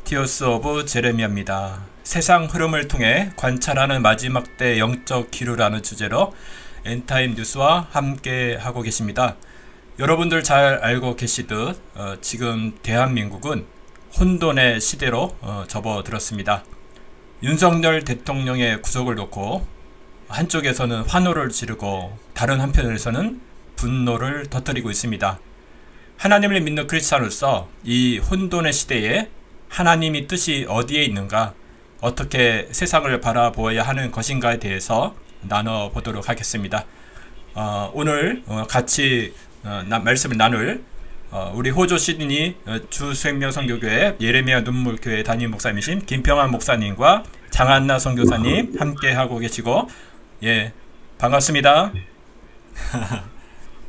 티어스 오브 제레미야입니다. 세상 흐름을 통해 관찰하는 마지막 때 영적 기류라는 주제로 엔타임 뉴스와 함께 하고 계십니다. 여러분들 잘 알고 계시듯 지금 대한민국은 혼돈의 시대로 접어들었습니다. 윤석열 대통령의 구속을 놓고 한쪽에서는 환호를 지르고 다른 한편에서는 분노를 터뜨리고 있습니다. 하나님을 믿는 크리스찬으로서 이 혼돈의 시대에 하나님의 뜻이 어디에 있는가, 어떻게 세상을 바라보아야 하는 것인가에 대해서 나눠보도록 하겠습니다. 오늘 같이 말씀을 나눌 우리 호조 시드니 주생명선교교회 예레미야 눈물교회 담임 목사님이신 김평환 목사님과 장한나 선교사님 함께 하고 계시고, 예, 반갑습니다.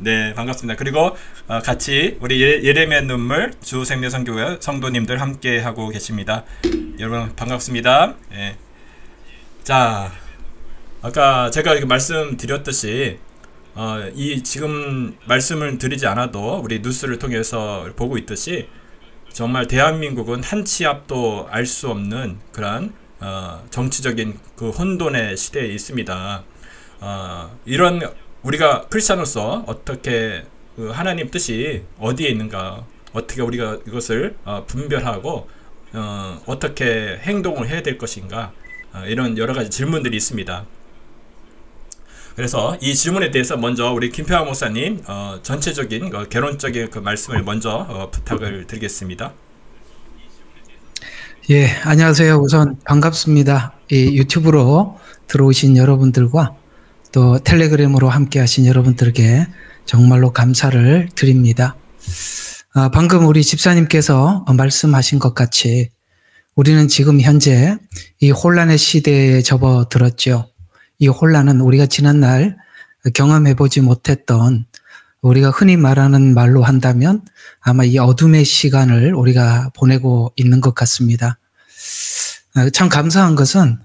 네, 반갑습니다. 그리고 같이 우리 예레미야 눈물 주생명선교회 성도님들 함께 하고 계십니다. 여러분 반갑습니다. 예. 자, 아까 제가 이렇게 말씀드렸듯이 이 지금 말씀을 드리지 않아도 우리 뉴스를 통해서 보고 있듯이 정말 대한민국은 한 치 앞도 알 수 없는 그런 정치적인 그 혼돈의 시대에 있습니다. 이런 우리가 크리스찬으로서 어떻게 그 하나님 뜻이 어디에 있는가, 어떻게 우리가 이것을 분별하고 어떻게 행동을 해야 될 것인가, 이런 여러 가지 질문들이 있습니다. 그래서 이 질문에 대해서 먼저 우리 김평환 목사님 전체적인 개론적인 그 말씀을 먼저 부탁을 드리겠습니다. 예, 안녕하세요. 우선 반갑습니다. 이 유튜브로 들어오신 여러분들과 또 텔레그램으로 함께 하신 여러분들에게 정말로 감사를 드립니다. 방금 우리 집사님께서 말씀하신 것 같이 우리는 지금 현재 이 혼란의 시대에 접어들었죠. 이 혼란은 우리가 지난날 경험해보지 못했던, 우리가 흔히 말하는 말로 한다면 아마 이 어둠의 시간을 우리가 보내고 있는 것 같습니다. 참 감사한 것은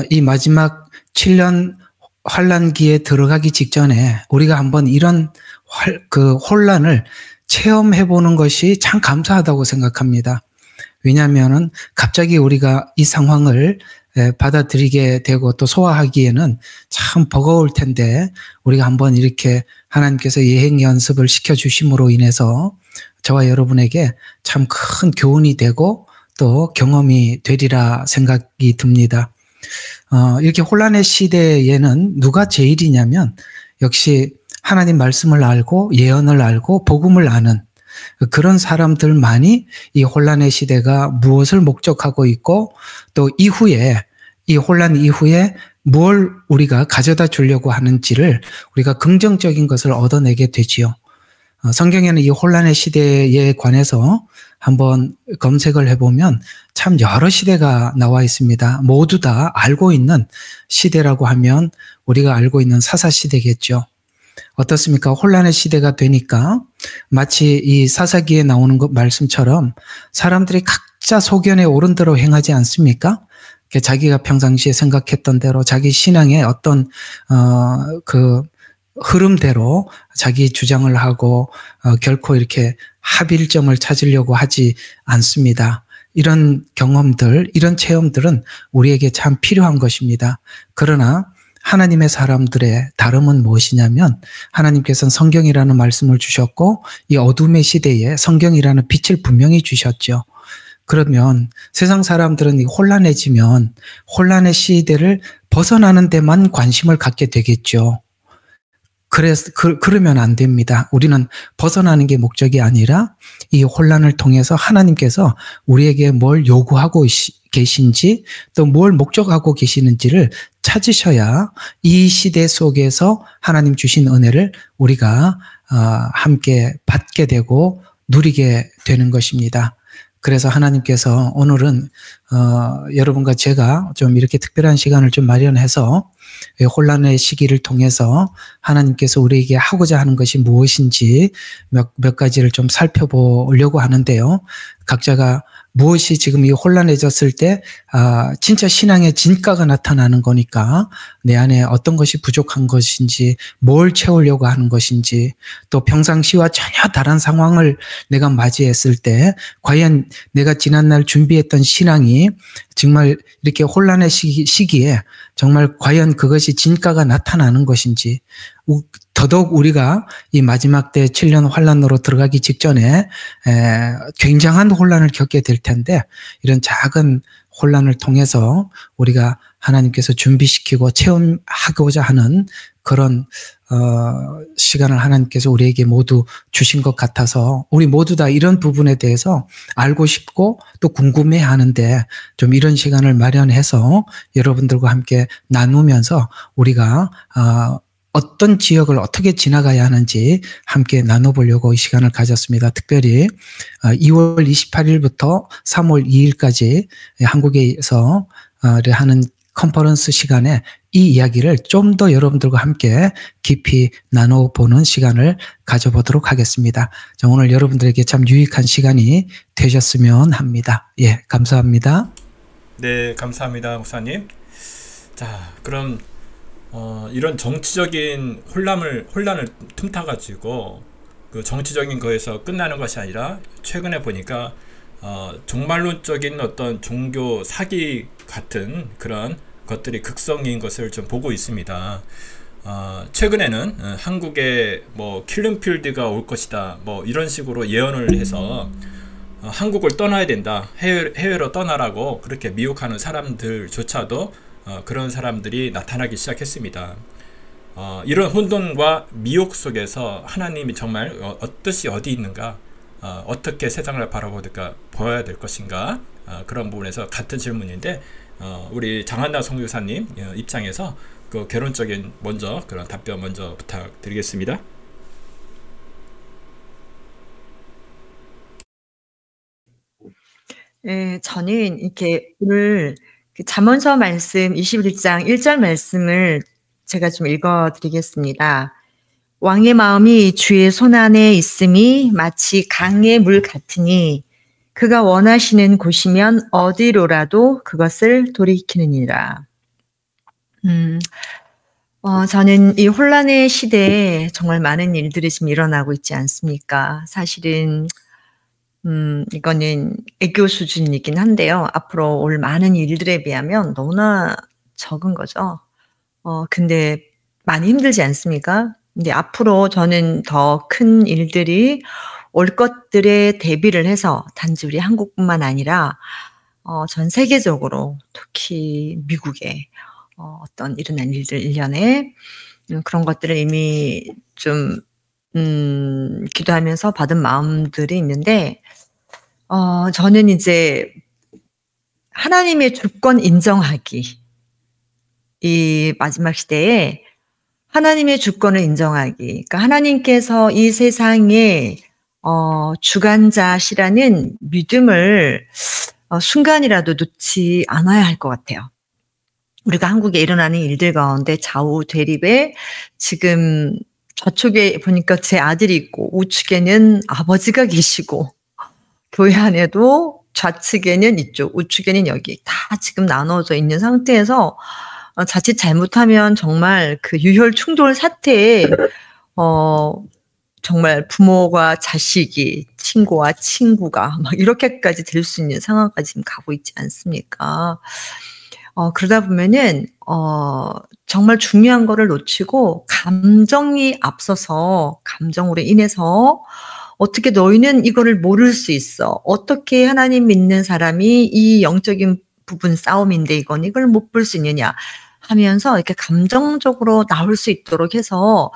이 마지막 7년 환란기에 들어가기 직전에 우리가 한번 이런 그 혼란을 체험해보는 것이 참 감사하다고 생각합니다. 왜냐하면은 갑자기 우리가 이 상황을 받아들이게 되고 또 소화하기에는 참 버거울 텐데, 우리가 한번 이렇게 하나님께서 예행 연습을 시켜주심으로 인해서 저와 여러분에게 참 큰 교훈이 되고 또 경험이 되리라 생각이 듭니다. 이렇게 혼란의 시대에는 누가 제일이냐면 역시 하나님 말씀을 알고 예언을 알고 복음을 아는 그런 사람들만이 이 혼란의 시대가 무엇을 목적하고 있고 또 이후에 이 혼란 이후에 무엇을 우리가 가져다 주려고 하는지를 우리가 긍정적인 것을 얻어내게 되지요. 성경에는 이 혼란의 시대에 관해서 한번 검색을 해보면 참 여러 시대가 나와 있습니다. 모두 다 알고 있는 시대라고 하면 우리가 알고 있는 사사시대겠죠. 어떻습니까? 혼란의 시대가 되니까 마치 이 사사기에 나오는 것 말씀처럼 사람들이 각자 소견에 옳은 대로 행하지 않습니까? 자기가 평상시에 생각했던 대로 자기 신앙의 어떤 그 흐름대로 자기 주장을 하고 결코 이렇게 합일점을 찾으려고 하지 않습니다. 이런 경험들, 이런 체험들은 우리에게 참 필요한 것입니다. 그러나 하나님의 사람들의 다름은 무엇이냐면 하나님께서는 성경이라는 말씀을 주셨고 이 어둠의 시대에 성경이라는 빛을 분명히 주셨죠. 그러면 세상 사람들은 혼란해지면 혼란의 시대를 벗어나는 데만 관심을 갖게 되겠죠. 그러면 안 됩니다. 우리는 벗어나는 게 목적이 아니라 이 혼란을 통해서 하나님께서 우리에게 뭘 요구하고 계신지 또 뭘 목적하고 계시는지를 찾으셔야 이 시대 속에서 하나님 주신 은혜를 우리가 함께 받게 되고 누리게 되는 것입니다. 그래서 하나님께서 오늘은 여러분과 제가 좀 이렇게 특별한 시간을 좀 마련해서 혼란의 시기를 통해서 하나님께서 우리에게 하고자 하는 것이 무엇인지 몇 가지를 좀 살펴보려고 하는데요. 각자가 무엇이 지금 이 혼란해졌을 때 진짜 신앙의 진가가 나타나는 거니까 내 안에 어떤 것이 부족한 것인지, 뭘 채우려고 하는 것인지, 또 평상시와 전혀 다른 상황을 내가 맞이했을 때 과연 내가 지난날 준비했던 신앙이 정말 이렇게 혼란의 시기에 정말 과연 그것이 진가가 나타나는 것인지, 더더욱 우리가 이 마지막 때 7년 환란으로 들어가기 직전에 굉장한 혼란을 겪게 될 텐데, 이런 작은 혼란을 통해서 우리가 하나님께서 준비시키고 체험하고자 하는 그런 시간을 하나님께서 우리에게 모두 주신 것 같아서, 우리 모두 다 이런 부분에 대해서 알고 싶고 또 궁금해 하는데, 좀 이런 시간을 마련해서 여러분들과 함께 나누면서 우리가 어떤 지역을 어떻게 지나가야 하는지 함께 나눠보려고 이 시간을 가졌습니다. 특별히 2월 28일부터 3월 2일까지 한국에서 하는 컨퍼런스 시간에 이 이야기를 좀 더 여러분들과 함께 깊이 나눠보는 시간을 가져보도록 하겠습니다. 자, 오늘 여러분들에게 참 유익한 시간이 되셨으면 합니다. 예, 감사합니다. 네, 감사합니다, 목사님. 자, 그럼 이런 정치적인 혼란을 틈타가지고 그 정치적인 거에서 끝나는 것이 아니라, 최근에 보니까 종말론적인 어떤 종교 사기 같은 그런 것들이 극성인 것을 좀 보고 있습니다. 최근에는 한국에 뭐 킬링필드가 올 것이다, 뭐 이런 식으로 예언을 해서 한국을 떠나야 된다, 해외로 떠나라고 그렇게 미혹하는 사람들조차도 그런 사람들이 나타나기 시작했습니다. 이런 혼돈과 미혹 속에서 하나님이 정말 어떠시 어디 있는가, 어떻게 세상을 보아야 될 것인가, 그런 부분에서 같은 질문인데, 우리 장한나 선교사님 입장에서 그 결론적인 먼저 그런 답변 먼저 부탁드리겠습니다. 네, 저는 이렇게 오늘 잠언서 말씀 21장 1절 말씀을 제가 좀 읽어드리겠습니다. 왕의 마음이 주의 손안에 있음이 마치 강의 물 같으니 그가 원하시는 곳이면 어디로라도 그것을 돌이키느니라. 저는 이 혼란의 시대에 정말 많은 일들이 지금 일어나고 있지 않습니까? 사실은 이거는 애교 수준이긴 한데요. 앞으로 올 많은 일들에 비하면 너무나 적은 거죠. 근데 많이 힘들지 않습니까? 근데 앞으로 저는 더 큰 일들이 올 것들에 대비를 해서 단지 우리 한국뿐만 아니라 전 세계적으로, 특히 미국에 어떤 일어난 일들 일련에 그런 것들을 이미 좀 기도하면서 받은 마음들이 있는데, 저는 이제 하나님의 주권 인정하기, 이 마지막 시대에 하나님의 주권을 인정하기, 그러니까 하나님께서 이 세상에 주관자시라는 믿음을 순간이라도 놓지 않아야 할 것 같아요. 우리가 한국에 일어나는 일들 가운데 좌우 대립에 지금 저쪽에 보니까 제 아들이 있고 우측에는 아버지가 계시고, 교회 안에도 좌측에는 이쪽, 우측에는 여기 다 지금 나눠져 있는 상태에서 자칫 잘못하면 정말 그 유혈 충돌 사태에 정말 부모와 자식이, 친구와 친구가 막 이렇게까지 될 수 있는 상황까지 지금 가고 있지 않습니까? 그러다 보면은 정말 중요한 거를 놓치고 감정이 앞서서, 감정으로 인해서 어떻게 너희는 이거를 모를 수 있어, 어떻게 하나님 믿는 사람이 이 영적인 부분 싸움인데 이걸 못 볼 수 있느냐 하면서 이렇게 감정적으로 나올 수 있도록 해서,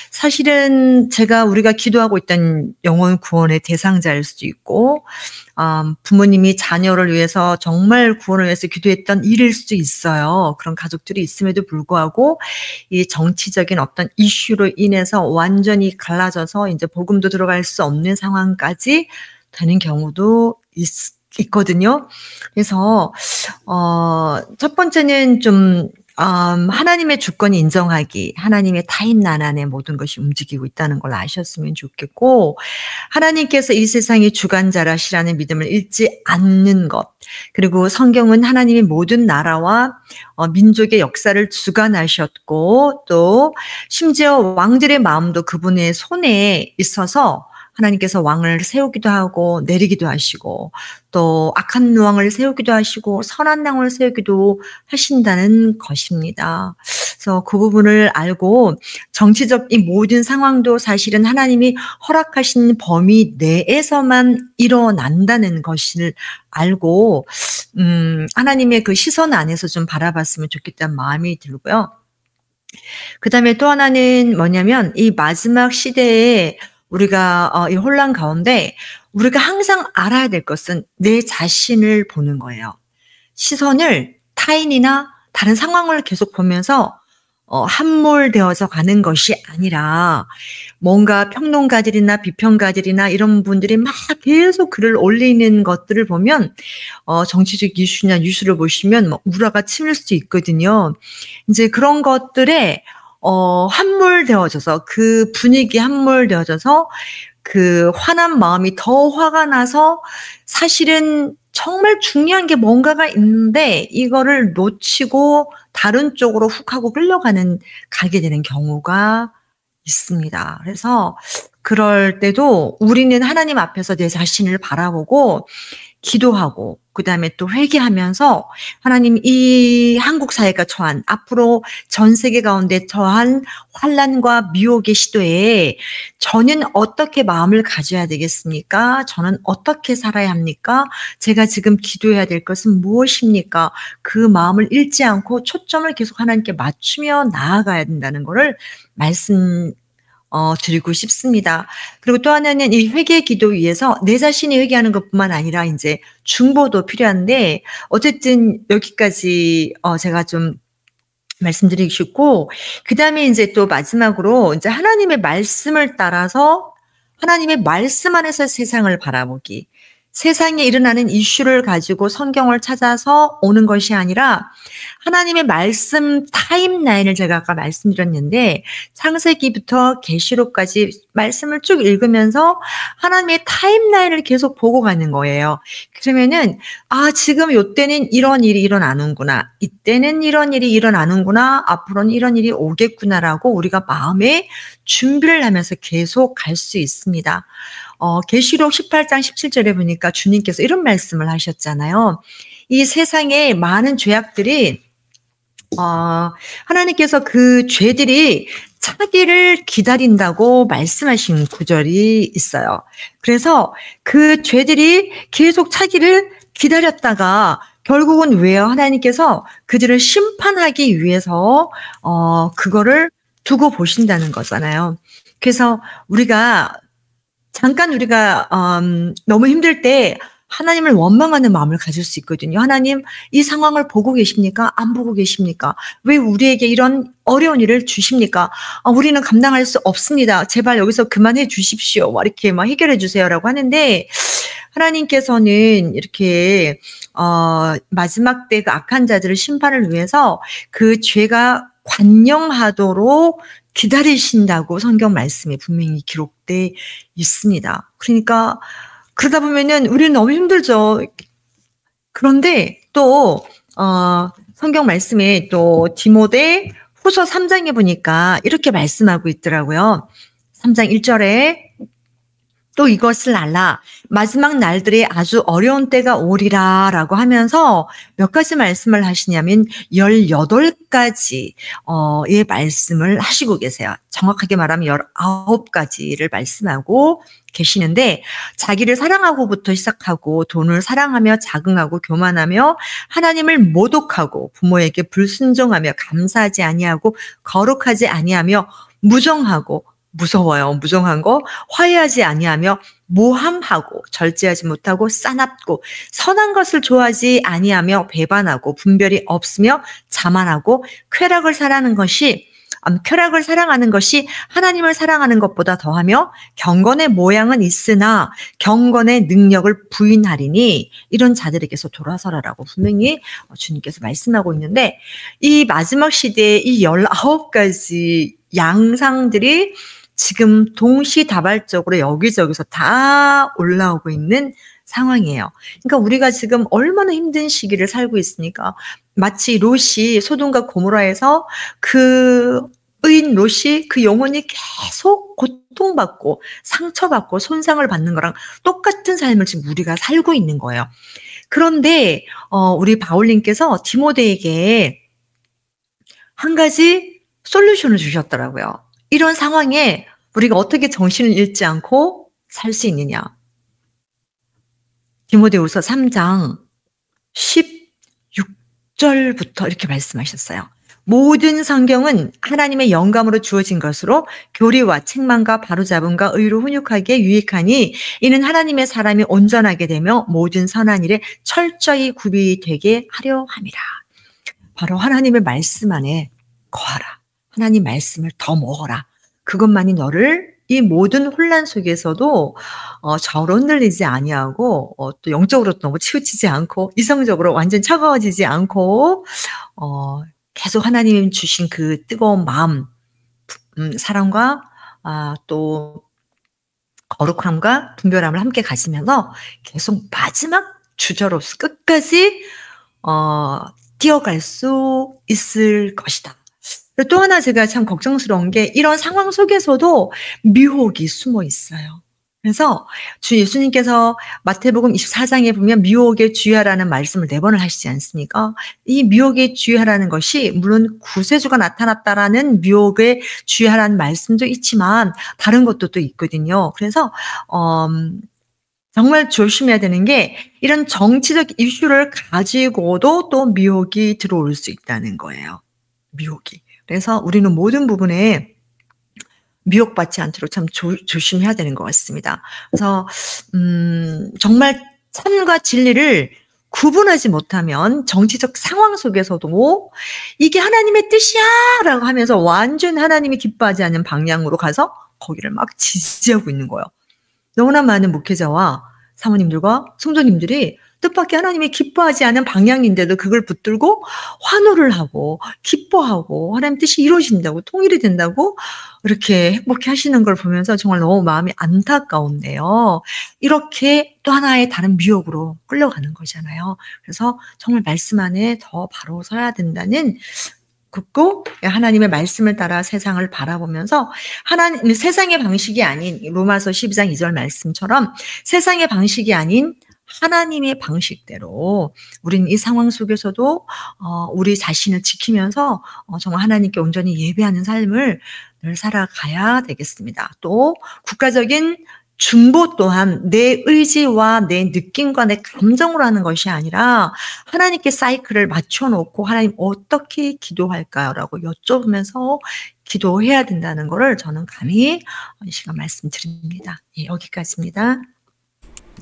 사실은 우리가 기도하고 있던 영혼 구원의 대상자일 수도 있고, 부모님이 자녀를 위해서 정말 구원을 위해서 기도했던 일일 수도 있어요. 그런 가족들이 있음에도 불구하고 이 정치적인 어떤 이슈로 인해서 완전히 갈라져서 이제 복음도 들어갈 수 없는 상황까지 되는 경우도 있거든요. 그래서 첫 번째는 좀 하나님의 주권이 인정하기, 하나님의 타임 나난에 모든 것이 움직이고 있다는 걸 아셨으면 좋겠고, 하나님께서 이 세상의 주관자라시라는 믿음을 잃지 않는 것, 그리고 성경은 하나님이 모든 나라와 민족의 역사를 주관하셨고, 또 심지어 왕들의 마음도 그분의 손에 있어서 하나님께서 왕을 세우기도 하고 내리기도 하시고 또 악한 왕을 세우기도 하시고 선한 왕을 세우기도 하신다는 것입니다. 그래서 그 부분을 알고 정치적 이 모든 상황도 사실은 하나님이 허락하신 범위 내에서만 일어난다는 것을 알고 하나님의 그 시선 안에서 좀 바라봤으면 좋겠다는 마음이 들고요. 그 다음에 또 하나는 뭐냐면 이 마지막 시대에 우리가 이 혼란 가운데 우리가 항상 알아야 될 것은 내 자신을 보는 거예요. 시선을 타인이나 다른 상황을 계속 보면서 함몰되어서 가는 것이 아니라 뭔가 평론가들이나 비평가들이나 이런 분들이 막 계속 글을 올리는 것들을 보면 정치적 이슈나 뉴스를 보시면 막 우라가 치밀 수도 있거든요. 이제 그런 것들에 함몰되어져서 그 분위기에 함몰되어져서 그 화난 마음이 더 화가 나서 사실은 정말 중요한 게 뭔가가 있는데 이거를 놓치고 다른 쪽으로 훅 하고 가게 되는 경우가 있습니다. 그래서 그럴 때도 우리는 하나님 앞에서 내 자신을 바라보고 기도하고 그다음에 또 회개하면서 하나님 이 한국 사회가 처한 앞으로 전 세계 가운데 처한 환난과 미혹의 시도에 저는 어떻게 마음을 가져야 되겠습니까? 저는 어떻게 살아야 합니까? 제가 지금 기도해야 될 것은 무엇입니까? 그 마음을 잃지 않고 초점을 계속 하나님께 맞추며 나아가야 된다는 것을 드리고 싶습니다. 그리고 또 하나는 이 회개 기도 위해서 내 자신이 회개하는 것뿐만 아니라 이제 중보도 필요한데 어쨌든 여기까지 제가 좀 말씀드리고 싶고 그 다음에 이제 또 마지막으로 이제 하나님의 말씀을 따라서 하나님의 말씀 안에서 세상을 바라보기. 세상에 일어나는 이슈를 가지고 성경을 찾아서 오는 것이 아니라 하나님의 말씀 타임라인을 제가 아까 말씀드렸는데 창세기부터 계시록까지 말씀을 쭉 읽으면서 하나님의 타임라인을 계속 보고 가는 거예요. 그러면은 지금 이때는 이런 일이 일어나는구나. 이때는 이런 일이 일어나는구나. 앞으로는 이런 일이 오겠구나라고 우리가 마음에 준비를 하면서 계속 갈 수 있습니다. 계시록 18장 17절에 보니까 주님께서 이런 말씀을 하셨잖아요. 이 세상에 많은 죄악들이 하나님께서 그 죄들이 차기를 기다린다고 말씀하신 구절이 있어요. 그래서 그 죄들이 계속 차기를 기다렸다가 결국은 왜요? 하나님께서 그들을 심판하기 위해서 그거를 두고 보신다는 거잖아요. 그래서 우리가 너무 힘들 때 하나님을 원망하는 마음을 가질 수 있거든요. 하나님, 이 상황을 보고 계십니까? 안 보고 계십니까? 왜 우리에게 이런 어려운 일을 주십니까? 우리는 감당할 수 없습니다. 제발 여기서 그만해 주십시오. 이렇게 해결해 주세요라고 하는데 하나님께서는 이렇게 마지막 때 그 악한 자들을 심판을 위해서 그 죄가 관영하도록 기다리신다고 성경 말씀에 분명히 기록돼 있습니다. 그러니까 그러다 보면은 우리는 너무 힘들죠. 그런데 또 성경 말씀에 또 디모데 후서 3장에 보니까 이렇게 말씀하고 있더라고요. 3장 1절에 또 이것을 알라. 마지막 날들이 아주 어려운 때가 오리라 라고 하면서 몇 가지 말씀을 하시냐면 18가지의 말씀을 하시고 계세요. 정확하게 말하면 19가지를 말씀하고 계시는데 자기를 사랑하고부터 시작하고 돈을 사랑하며 자긍하고 교만하며 하나님을 모독하고 부모에게 불순종하며 감사하지 아니하고 거룩하지 아니하며 무정하고 무서워요. 무정한 거 화해하지 아니하며 모함하고 절제하지 못하고 싸납고 선한 것을 좋아하지 아니하며 배반하고 분별이 없으며 자만하고 쾌락을 사라는 것이 쾌락을 사랑하는 것이 하나님을 사랑하는 것보다 더하며 경건의 모양은 있으나 경건의 능력을 부인하리니 이런 자들에게서 돌아서라라고 분명히 주님께서 말씀하고 있는데, 이 마지막 시대에 이 19가지 양상들이 지금 동시다발적으로 여기저기서 다 올라오고 있는 상황이에요. 그러니까 우리가 지금 얼마나 힘든 시기를 살고 있으니까, 마치 롯이 소돔과 고모라에서 그 의인 롯이 그 영혼이 계속 고통받고 상처받고 손상을 받는 거랑 똑같은 삶을 지금 우리가 살고 있는 거예요. 그런데 우리 바울님께서 디모데에게 한 가지 솔루션을 주셨더라고요. 이런 상황에 우리가 어떻게 정신을 잃지 않고 살 수 있느냐. 디모데후서 3장 16절부터 이렇게 말씀하셨어요. 모든 성경은 하나님의 영감으로 주어진 것으로 교리와 책망과 바로잡음과 의로 훈육하기에 유익하니 이는 하나님의 사람이 온전하게 되며 모든 선한 일에 철저히 구비되게 하려 함이라. 바로 하나님의 말씀 안에 거하라. 하나님 말씀을 더 먹어라. 그것만이 너를 이 모든 혼란 속에서도 좌우로 흔들리지 아니하고 또 영적으로 너무 치우치지 않고 이성적으로 완전 차가워지지 않고 계속 하나님 주신 그 뜨거운 마음, 사랑과 또 거룩함과 분별함을 함께 가지면서 계속 마지막 주저로서 끝까지 뛰어갈 수 있을 것이다. 또 하나 제가 참 걱정스러운 게 이런 상황 속에서도 미혹이 숨어 있어요. 그래서 주 예수님께서 마태복음 24장에 보면 미혹에 주의하라는 말씀을 4번을 하시지 않습니까? 이 미혹에 주의하라는 것이 물론 구세주가 나타났다라는 미혹에 주의하라는 말씀도 있지만 다른 것도 또 있거든요. 그래서 정말 조심해야 되는 게 이런 정치적 이슈를 가지고도 또 미혹이 들어올 수 있다는 거예요. 미혹이. 그래서 우리는 모든 부분에 미혹받지 않도록 참 조심해야 되는 것 같습니다. 그래서 정말 참과 진리를 구분하지 못하면 정치적 상황 속에서도 이게 하나님의 뜻이야 라고 하면서 완전 하나님이 기뻐하지 않는 방향으로 가서 거기를 막 지지하고 있는 거예요. 너무나 많은 목회자와 사모님들과 성도님들이 뜻밖의 하나님이 기뻐하지 않은 방향인데도 그걸 붙들고 환호를 하고 기뻐하고 하나님 뜻이 이루어진다고 통일이 된다고 이렇게 행복해 하시는 걸 보면서 정말 너무 마음이 안타까운데요. 이렇게 또 하나의 다른 미혹으로 끌려가는 거잖아요. 그래서 정말 말씀 안에 더 바로 서야 된다는 굽고 하나님의 말씀을 따라 세상을 바라보면서 하나님 세상의 방식이 아닌 로마서 12장 2절 말씀처럼 세상의 방식이 아닌 하나님의 방식대로 우리는 이 상황 속에서도 우리 자신을 지키면서 정말 하나님께 온전히 예배하는 삶을 늘 살아가야 되겠습니다. 또 국가적인 중보 또한 내 의지와 내 느낌과 내 감정으로 하는 것이 아니라 하나님께 사이클을 맞춰놓고 하나님 어떻게 기도할까요? 라고 여쭤보면서 기도해야 된다는 것을 저는 감히 이 시간 말씀드립니다. 예, 여기까지입니다.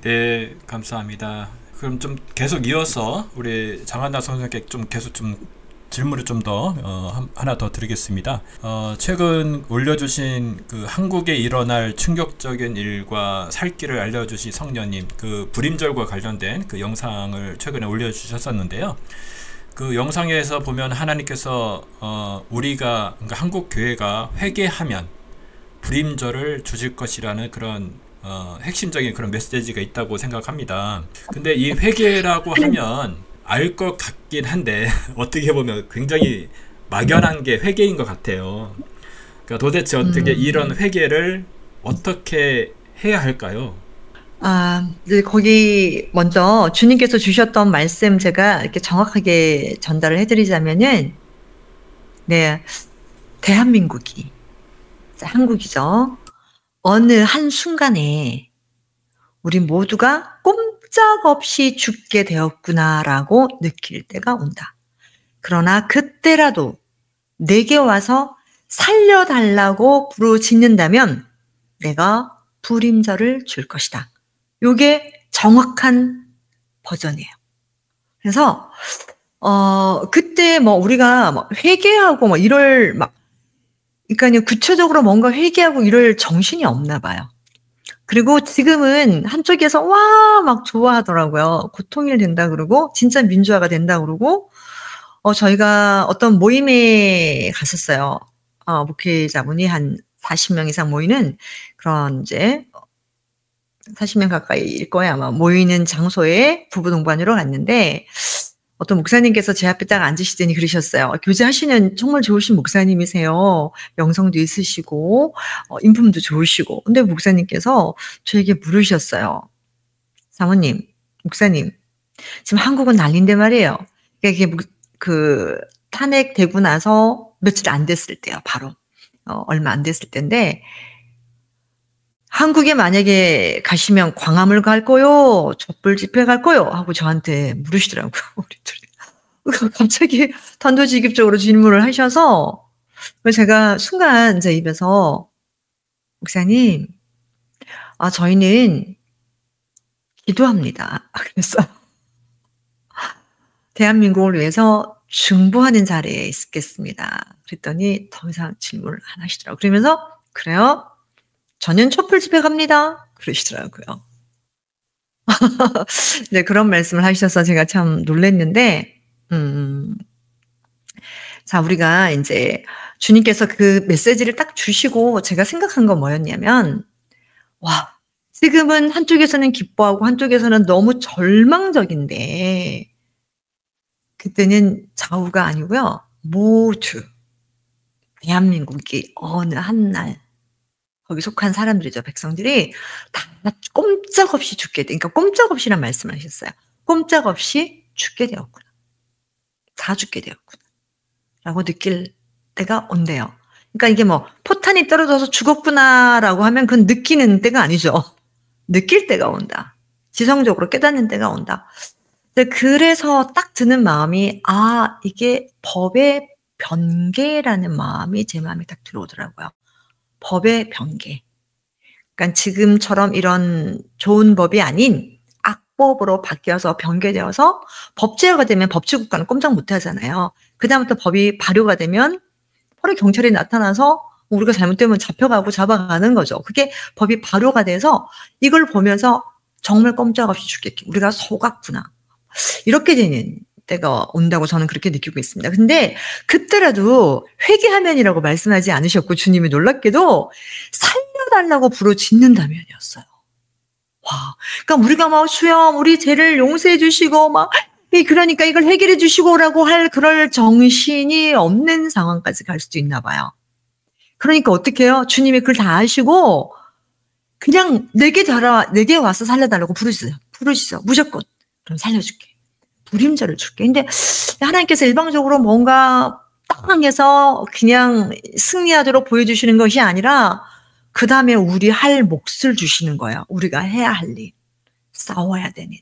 네, 감사합니다. 그럼 좀 계속 이어서 우리 장한나 선생님께 좀 계속 좀 질문을 좀 더 하나 더 드리겠습니다. 최근 올려주신 그 한국에 일어날 충격적인 일과 살 길을 알려주신 성녀님 그 불임절과 관련된 그 영상을 최근에 올려주셨었는데요. 그 영상에서 보면 하나님께서 우리가 그러니까 한국 교회가 회개하면 불임절을 주실 것이라는 그런 핵심적인 그런 메시지가 있다고 생각합니다. 근데 이 회개라고 하면 알 것 같긴 한데 어떻게 보면 굉장히 막연한 게 회개인 것 같아요. 그러니까 도대체 어떻게 이런 회개를 어떻게 해야 할까요? 네, 거기 먼저 주님께서 주셨던 말씀 제가 이렇게 정확하게 전달을 해드리자면은, 네, 대한민국이, 한국이죠. 어느 한 순간에 우리 모두가 꼼짝없이 죽게 되었구나라고 느낄 때가 온다. 그러나 그때라도 내게 와서 살려달라고 부르짖는다면 내가 불임절을 줄 것이다. 요게 정확한 버전이에요. 그래서 그때 뭐 우리가 막 회개하고 뭐 이럴 막 그러니까요, 구체적으로 뭔가 회개하고 이럴 정신이 없나 봐요. 그리고 지금은 한쪽에서 와, 막 좋아하더라고요. 고통일 된다 그러고, 진짜 민주화가 된다 그러고, 저희가 어떤 모임에 갔었어요. 목회자분이 한 40명 이상 모이는 그런 이제 40명 가까이일 거예요. 아마 모이는 장소에 부부 동반으로 갔는데, 어떤 목사님께서 제 앞에 딱 앉으시더니 그러셨어요. 교제하시는 정말 좋으신 목사님이세요. 명성도 있으시고 인품도 좋으시고. 근데 목사님께서 저에게 물으셨어요. 사모님, 목사님, 지금 한국은 난리인데 말이에요. 이게 탄핵되고 나서 며칠 안 됐을 때요. 바로 얼마 안 됐을 때인데, 한국에 만약에 가시면 광화문 갈 거요? 촛불 집회 갈 거요? 하고 저한테 물으시더라고요. 우리 둘이. 갑자기 단도직입적으로 질문을 하셔서, 제가 순간 제 입에서, 목사님, 저희는 기도합니다. 그랬어요. 대한민국을 위해서 중보하는 자리에 있겠습니다. 그랬더니 더 이상 질문을 안 하시더라고요. 그러면서, 그래요? 저는 촛불 집회 갑니다. 그러시더라고요. 네, 그런 말씀을 하셔서 제가 참 놀랐는데, 자, 우리가 이제 주님께서 그 메시지를 딱 주시고 제가 생각한 건 뭐였냐면, 와, 지금은 한쪽에서는 기뻐하고 한쪽에서는 너무 절망적인데, 그때는 좌우가 아니고요. 모두 대한민국이 어느 한 날, 거기 속한 사람들이죠. 백성들이 다 꼼짝없이 죽게 돼. 그러니까 꼼짝없이란 말씀을 하셨어요. 꼼짝없이 죽게 되었구나. 다 죽게 되었구나. 라고 느낄 때가 온대요. 그러니까 이게 뭐 포탄이 떨어져서 죽었구나라고 하면 그건 느끼는 때가 아니죠. 느낄 때가 온다. 지성적으로 깨닫는 때가 온다. 그래서 딱 드는 마음이, 이게 법의 변개라는 마음이 제 마음에 딱 들어오더라고요. 법의 변개. 그러니까 지금처럼 이런 좋은 법이 아닌 악법으로 바뀌어서 변개되어서 법제화가 되면 법치국가는 꼼짝 못 하잖아요. 그다음부터 법이 발효가 되면 바로 경찰이 나타나서 우리가 잘못되면 잡혀가고 잡아가는 거죠. 그게 법이 발효가 돼서 이걸 보면서 정말 꼼짝없이 죽겠기. 우리가 속았구나. 이렇게 되는 때가 온다고 저는 그렇게 느끼고 있습니다. 근데 그때라도 회개하면이라고 말씀하지 않으셨고, 주님이 놀랍게도 살려달라고 부르짖는다면이었어요. 와, 그러니까 우리가 막 주여 우리 죄를 용서해 주시고 그러니까 이걸 해결해 주시고라고 할 그럴 정신이 없는 상황까지 갈 수도 있나 봐요. 그러니까 어떻게 해요? 주님이 그걸 다 아시고 그냥 내게 와서 살려달라고 부르시죠. 무조건. 그럼 살려줄게. 불임절을 줄게. 근데 하나님께서 일방적으로 뭔가 땅에서 그냥 승리하도록 보여주시는 것이 아니라 그 다음에 우리 할 몫을 주시는 거예요. 우리가 해야 할 일, 싸워야 되는.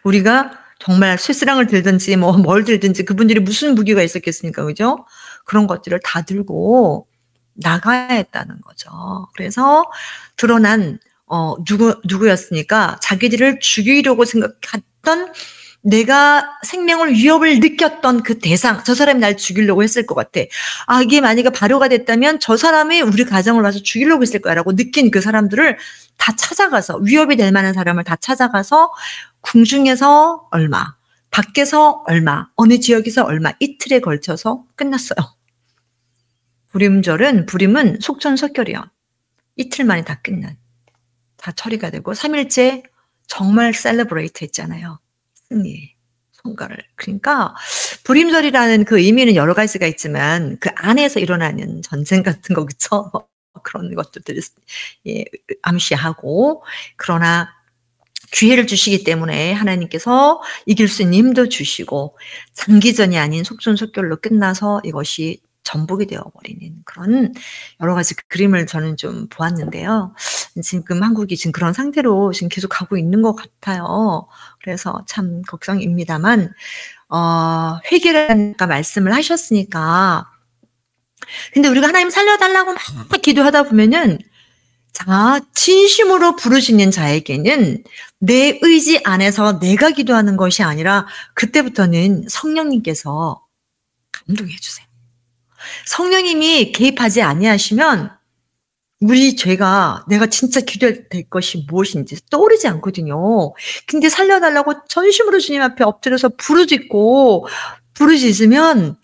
우리가 정말 쇠스랑을 들든지 뭘 들든지 그분들이 무슨 무기가 있었겠습니까? 그죠? 그런 것들을 다 들고 나가야 했다는 거죠. 그래서 드러난 누구였으니까 자기들을 죽이려고 생각했던, 내가 생명을 위협을 느꼈던 그 대상, 저 사람이 날 죽이려고 했을 것 같아. 이게 만약에 발효가 됐다면 저 사람이 우리 가정을 와서 죽이려고 했을 거야 라고 느낀 그 사람들을 다 찾아가서, 위협이 될 만한 사람을 다 찾아가서 궁중에서 얼마, 밖에서 얼마, 어느 지역에서 얼마, 이틀에 걸쳐서 끝났어요. 불임은 속전속결이요. 이틀 만에 다 다 처리가 되고 3일째 정말 셀러브레이트 했잖아요. 승리의 성과를. 그러니까 불임절이라는 그 의미는 여러 가지가 있지만 그 안에서 일어나는 전쟁 같은 거, 그쵸? 그런 것들을 암시하고, 그러나 기회를 주시기 때문에 하나님께서 이길 수 있는 힘도 주시고 장기전이 아닌 속전속결로 끝나서 이것이 전복이 되어버리는 그런 여러 가지 그림을 저는 좀 보았는데요. 지금 한국이 지금 그런 상태로 지금 계속 가고 있는 것 같아요. 그래서 참 걱정입니다만, 회개를 말씀을 하셨으니까. 근데 우리가 하나님 살려달라고 막 기도하다 보면은, 진심으로 부르시는 자에게는 내 의지 안에서 내가 기도하는 것이 아니라 그때부터는 성령님께서 감동해 주세요. 성령님이 개입하지 아니하시면 우리 죄가 내가 진짜 기도할 것이 무엇인지 떠오르지 않거든요. 근데 살려달라고 전심으로 주님 앞에 엎드려서 부르짖으면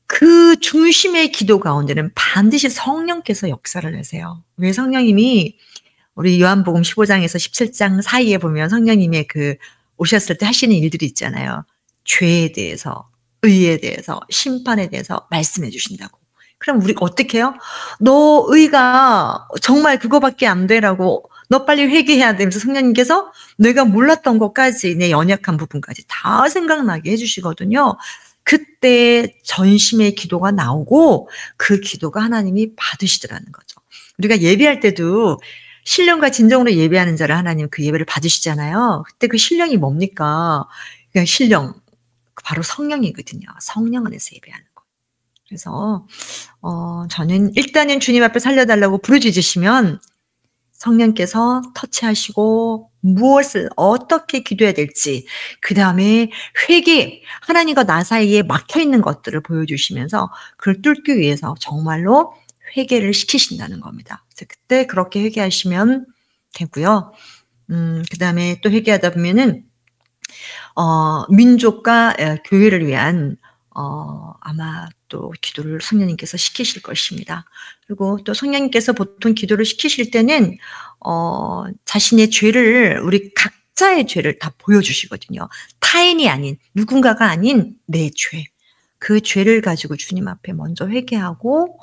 그 중심의 기도 가운데는 반드시 성령께서 역사를 하세요. 왜 성령님이 우리 요한복음 15장에서 17장 사이에 보면 성령님의 그 오셨을 때 하시는 일들이 있잖아요. 죄에 대해서, 의에 대해서, 심판에 대해서 말씀해 주신다고. 그럼 우리 어떻게 해요? 너 의가 정말 그거밖에 안 되라고 너 빨리 회개해야 되면서 성령님께서 내가 몰랐던 것까지 내 연약한 부분까지 다 생각나게 해주시거든요. 그때 전심의 기도가 나오고 그 기도가 하나님이 받으시더라는 거죠. 우리가 예배할 때도 신령과 진정으로 예배하는 자를 하나님 그 예배를 받으시잖아요. 그때 그 신령이 뭡니까? 그냥 신령, 바로 성령이거든요. 성령 안에서 예배하는 거. 그래서 저는 일단은 주님 앞에 살려달라고 부르짖으시면 성령께서 터치하시고 무엇을 어떻게 기도해야 될지, 그 다음에 회개, 하나님과 나 사이에 막혀있는 것들을 보여주시면서 그걸 뚫기 위해서 정말로 회개를 시키신다는 겁니다. 그래서 그때 그렇게 회개하시면 되고요. 그 다음에 또 회개하다 보면은 민족과 교회를 위한 아마 또 기도를 성령님께서 시키실 것입니다. 그리고 또 성령님께서 보통 기도를 시키실 때는 자신의 죄를, 우리 각자의 죄를 다 보여주시거든요. 타인이 아닌, 누군가가 아닌 내 죄. 그 죄를 가지고 주님 앞에 먼저 회개하고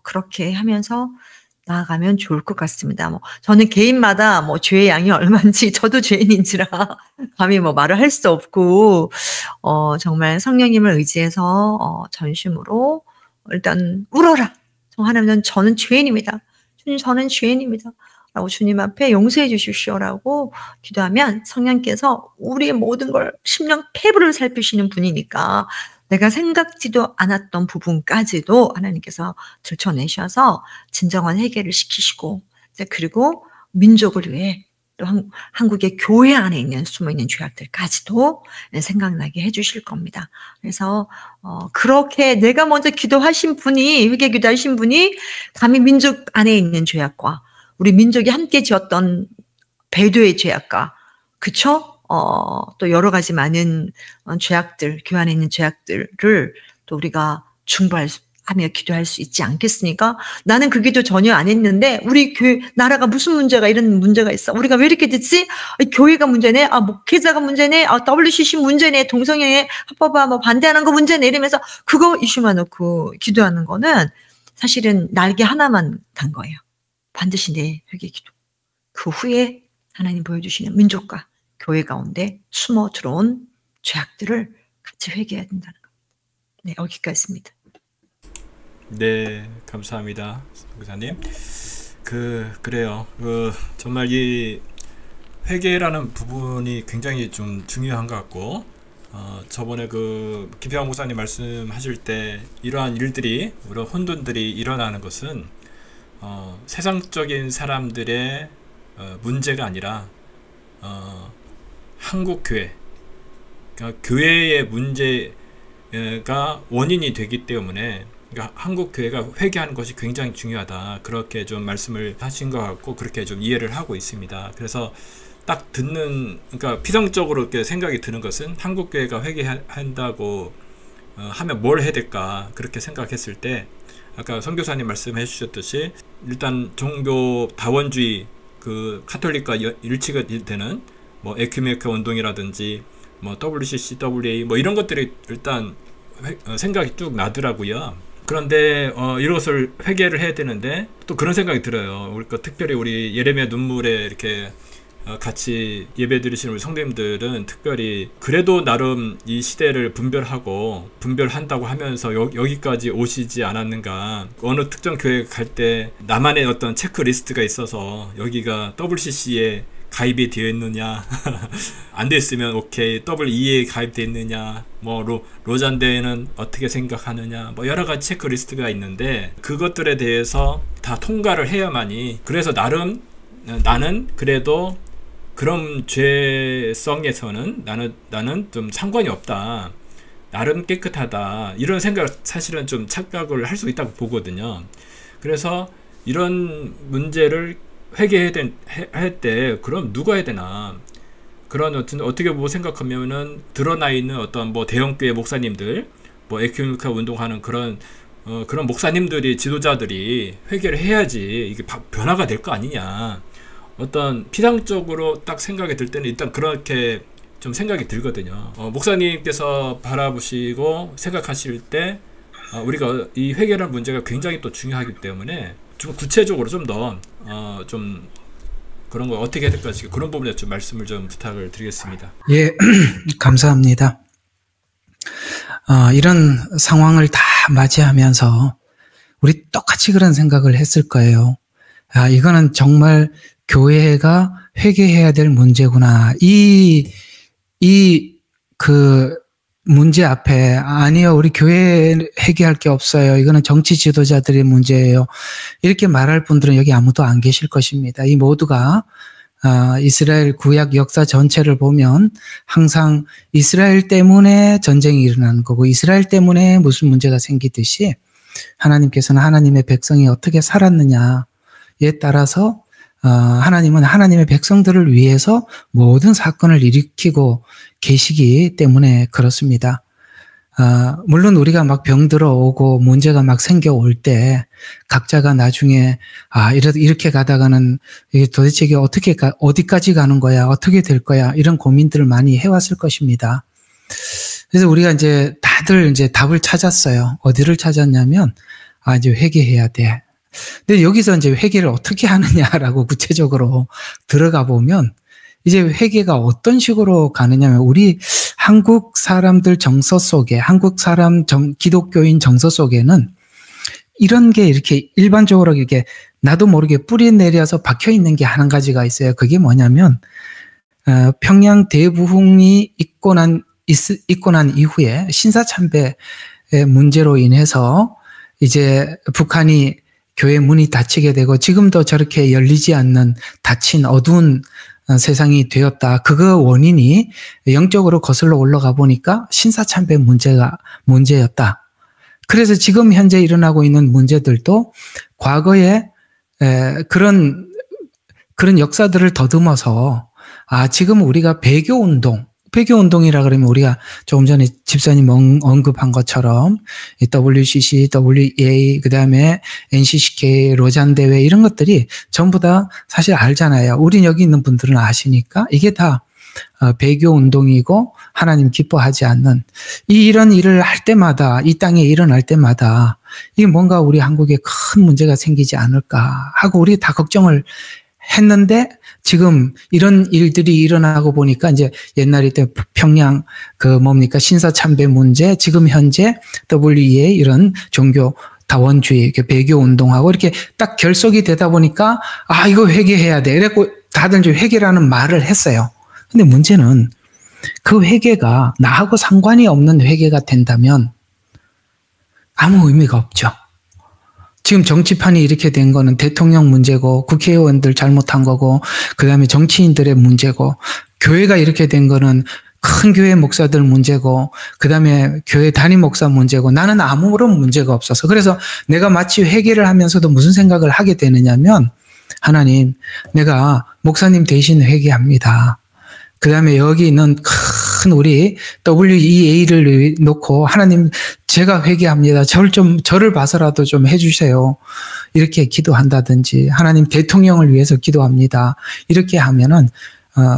그렇게 하면서 나아가면 좋을 것 같습니다. 저는 개인마다 죄의 양이 얼마인지, 저도 죄인인지라 감히 말을 할 수 없고, 정말 성령님을 의지해서 전심으로 일단 울어라. 하나님, 저는 죄인입니다. 주님, 저는 죄인입니다. 라고 주님 앞에 용서해 주십시오라고 기도하면 성령께서 우리의 모든 걸 심령 폐부를 살피시는 분이니까 내가 생각지도 않았던 부분까지도 하나님께서 들춰내셔서 진정한 해결을 시키시고, 그리고 민족을 위해 또 한국의 교회 안에 있는 숨어있는 죄악들까지도 생각나게 해주실 겁니다. 그래서 그렇게 내가 먼저 기도하신 분이, 회개 기도하신 분이 감히 민족 안에 있는 죄악과 우리 민족이 함께 지었던 배도의 죄악과, 그쵸? 또 여러 가지 많은 죄악들, 교회 안에 있는 죄악들을 또 우리가 중보하며 기도할 수 있지 않겠습니까? 나는 그 기도 전혀 안 했는데 우리 교회, 나라가 무슨 문제가, 이런 문제가 있어. 우리가 왜 이렇게 됐지? 교회가 문제네? 목회자가 문제네? WCC 문제네? 동성애 합법화 반대하는 거 문제네? 이러면서 그거 이슈만 놓고 기도하는 거는 사실은 날개 하나만 단 거예요. 반드시 내 회개 기도. 그 후에 하나님 보여주시는 민족과 교회 가운데 숨어 들어온 죄악들을 같이 회개해야 된다는 겁니다. 네, 여기까지입니다. 네, 감사합니다, 목사님. 그래요. 정말 이 회개라는 부분이 굉장히 좀 중요한 것 같고, 저번에 김평환 목사님 말씀하실 때 이러한 일들이, 이런 혼돈들이 일어나는 것은 세상적인 사람들의 문제가 아니라 한국 교회, 그러니까 교회의 문제가 원인이 되기 때문에, 그러니까 한국 교회가 회개하는 것이 굉장히 중요하다, 그렇게 좀 말씀을 하신 것 같고 그렇게 좀 이해를 하고 있습니다. 그래서 딱 그러니까 피상적으로 이렇게 생각이 드는 것은 한국 교회가 회개한다고 하면 뭘 해야 될까, 그렇게 생각했을 때 아까 선교사님 말씀해 주셨듯이 일단 종교 다원주의, 카톨릭과 일치가 되는 에큐메니카 운동이라든지 WCC, WA 이런 것들이 일단 생각이 쭉 나더라고요. 그런데 이것을 회개를 해야 되는데 또 그런 생각이 들어요. 특별히 우리 예레미야 눈물에 이렇게 같이 예배 드리시는 우리 성도님들은 특별히 그래도 나름 이 시대를 분별한다고 하면서 여기까지 오시지 않았는가. 어느 특정 교회 갈 때 나만의 어떤 체크리스트가 있어서 여기가 WCC에 가입이 되어 있느냐, 안 됐으면 오케이, WE에 가입되어 있느냐, 로잔대회는 어떻게 생각하느냐, 여러 가지 체크리스트가 있는데 그것들에 대해서 다 통과를 해야만이, 그래서 나는 그래도 그런 죄성에서는 나는 좀 상관이 없다. 나름 깨끗하다 이런 생각 사실은 좀 착각을 할 수 있다고 보거든요. 그래서 이런 문제를 회개해야 할 때 그럼 누가 해야 되나, 그런 어떻게 보고 생각하면은 드러나 있는 어떤 뭐 대형교회 목사님들, 뭐 에큐메니컬 운동하는 그런 목사님들이, 지도자들이 회개를 해야지 이게 변화가 될 거 아니냐, 어떤 피상적으로 딱 생각이 들 때는 일단 그렇게 좀 생각이 들거든요. 목사님께서 바라보시고 생각하실 때 우리가 이 회개라는 문제가 굉장히 또 중요하기 때문에 좀 구체적으로 좀 더 좀 그런 거 어떻게 해야 될까, 그런 부분에 좀 말씀을 좀 부탁을 드리겠습니다. 예, 감사합니다. 이런 상황을 다 맞이하면서 우리 똑같이 그런 생각을 했을 거예요. 이거는 정말 교회가 회개해야 될 문제구나. 그 문제 앞에, 아니요, 우리 교회 회개할 게 없어요. 이거는 정치 지도자들의 문제예요. 이렇게 말할 분들은 여기 아무도 안 계실 것입니다. 이 모두가 이스라엘 구약 역사 전체를 보면 항상 이스라엘 때문에 전쟁이 일어나는 거고, 이스라엘 때문에 무슨 문제가 생기듯이 하나님께서는 하나님의 백성이 어떻게 살았느냐에 따라서 하나님은 하나님의 백성들을 위해서 모든 사건을 일으키고 계시기 때문에 그렇습니다. 물론 우리가 막 병들어 오고 문제가 막 생겨올 때 각자가 나중에 이렇게 가다가는 이게 도대체 이게 어디까지 가는 거야, 어떻게 될 거야, 이런 고민들을 많이 해왔을 것입니다. 그래서 우리가 이제 다들 이제 답을 찾았어요. 어디를 찾았냐면 이제 회개해야 돼. 근데 여기서 이제 회개를 어떻게 하느냐라고 구체적으로 들어가 보면 이제 회개가 어떤 식으로 가느냐면, 우리 한국 사람들 정서 속에, 기독교인 정서 속에는 이런 게 이렇게 일반적으로 이렇게 나도 모르게 뿌리 내려서 박혀 있는 게 한 가지가 있어요. 그게 뭐냐면, 평양 대부흥이 있고 난 이후에 신사참배의 문제로 인해서 이제 북한이 교회 문이 닫히게 되고 지금도 저렇게 열리지 않는 닫힌 어두운 세상이 되었다. 그거 원인이 영적으로 거슬러 올라가 보니까 신사참배 문제였다. 그래서 지금 현재 일어나고 있는 문제들도 과거에 그런 역사들을 더듬어서 지금 우리가 배교운동이라 그러면 우리가 조금 전에 집사님 언급한 것처럼 WCC, WEA, 그 다음에 NCCK, 로잔대회 이런 것들이 전부 다 사실 알잖아요. 우린 여기 있는 분들은 아시니까 이게 다 배교운동이고 하나님 기뻐하지 않는 이런 일을 할 때마다, 이 땅에 일어날 때마다 이게 뭔가 우리 한국에 큰 문제가 생기지 않을까 하고 우리 다 걱정을 했는데, 지금 이런 일들이 일어나고 보니까 이제 옛날에 때 평양 신사참배 문제, 지금 현재 WEA 이런 종교 다원주의, 배교 운동하고 이렇게 딱 결속이 되다 보니까 이거 회개해야 돼. 그래갖고 다들 이제 회개라는 말을 했어요. 근데 문제는 그 회개가 나하고 상관이 없는 회개가 된다면 아무 의미가 없죠. 지금 정치판이 이렇게 된 거는 대통령 문제고, 국회의원들 잘못한 거고, 그 다음에 정치인들의 문제고, 교회가 이렇게 된 거는 큰 교회 목사들 문제고, 그 다음에 교회 담임 목사 문제고, 나는 아무런 문제가 없어서. 그래서 내가 마치 회개를 하면서도 무슨 생각을 하게 되느냐면, 하나님, 내가 목사님 대신 회개합니다. 그 다음에 여기 있는 큰 우리 WEA를 놓고, 하나님, 제가 회개합니다. 저를 봐서라도 좀 해주세요. 이렇게 기도한다든지, 하나님 대통령을 위해서 기도합니다. 이렇게 하면은,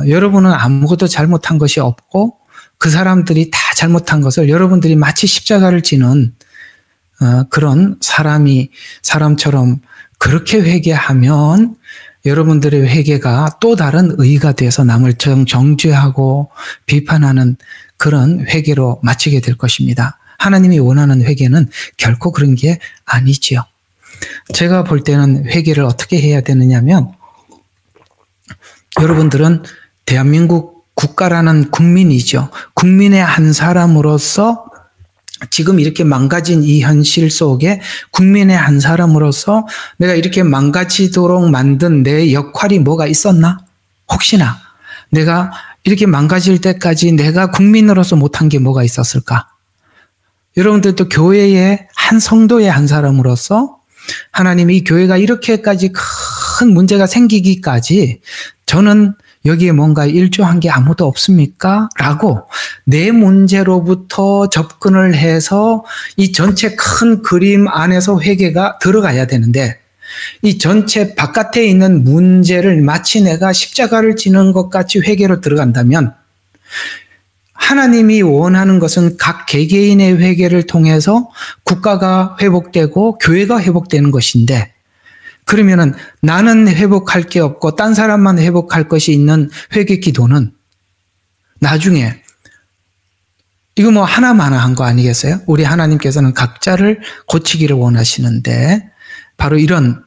여러분은 아무것도 잘못한 것이 없고, 그 사람들이 다 잘못한 것을 여러분들이 마치 십자가를 지는, 그런 사람처럼 그렇게 회개하면, 여러분들의 회개가 또 다른 의가 돼서 남을 정죄하고 비판하는 그런 회개로 마치게 될 것입니다. 하나님이 원하는 회개는 결코 그런 게 아니지요. 제가 볼 때는 회개를 어떻게 해야 되느냐면, 여러분들은 대한민국 국가라는 국민이죠. 국민의 한 사람으로서 지금 이렇게 망가진 이 현실 속에 국민의 한 사람으로서 내가 이렇게 망가지도록 만든 내 역할이 뭐가 있었나? 혹시나 내가 이렇게 망가질 때까지 내가 국민으로서 못한 게 뭐가 있었을까? 여러분들도 교회의 한 성도의 한 사람으로서 하나님이 이 교회가 이렇게까지 큰 문제가 생기기까지 저는 여기에 뭔가 일조한 게 아무도 없습니까? 라고 내 문제로부터 접근을 해서 이 전체 큰 그림 안에서 회개가 들어가야 되는데 이 전체 바깥에 있는 문제를 마치 내가 십자가를 지는 것 같이 회개로 들어간다면 하나님이 원하는 것은 각 개개인의 회개를 통해서 국가가 회복되고 교회가 회복되는 것인데 그러면은 나는 회복할 게 없고 딴 사람만 회복할 것이 있는 회개 기도는 나중에 이거 뭐 하나마나 한 거 아니겠어요? 우리 하나님께서는 각자를 고치기를 원하시는데 바로 이런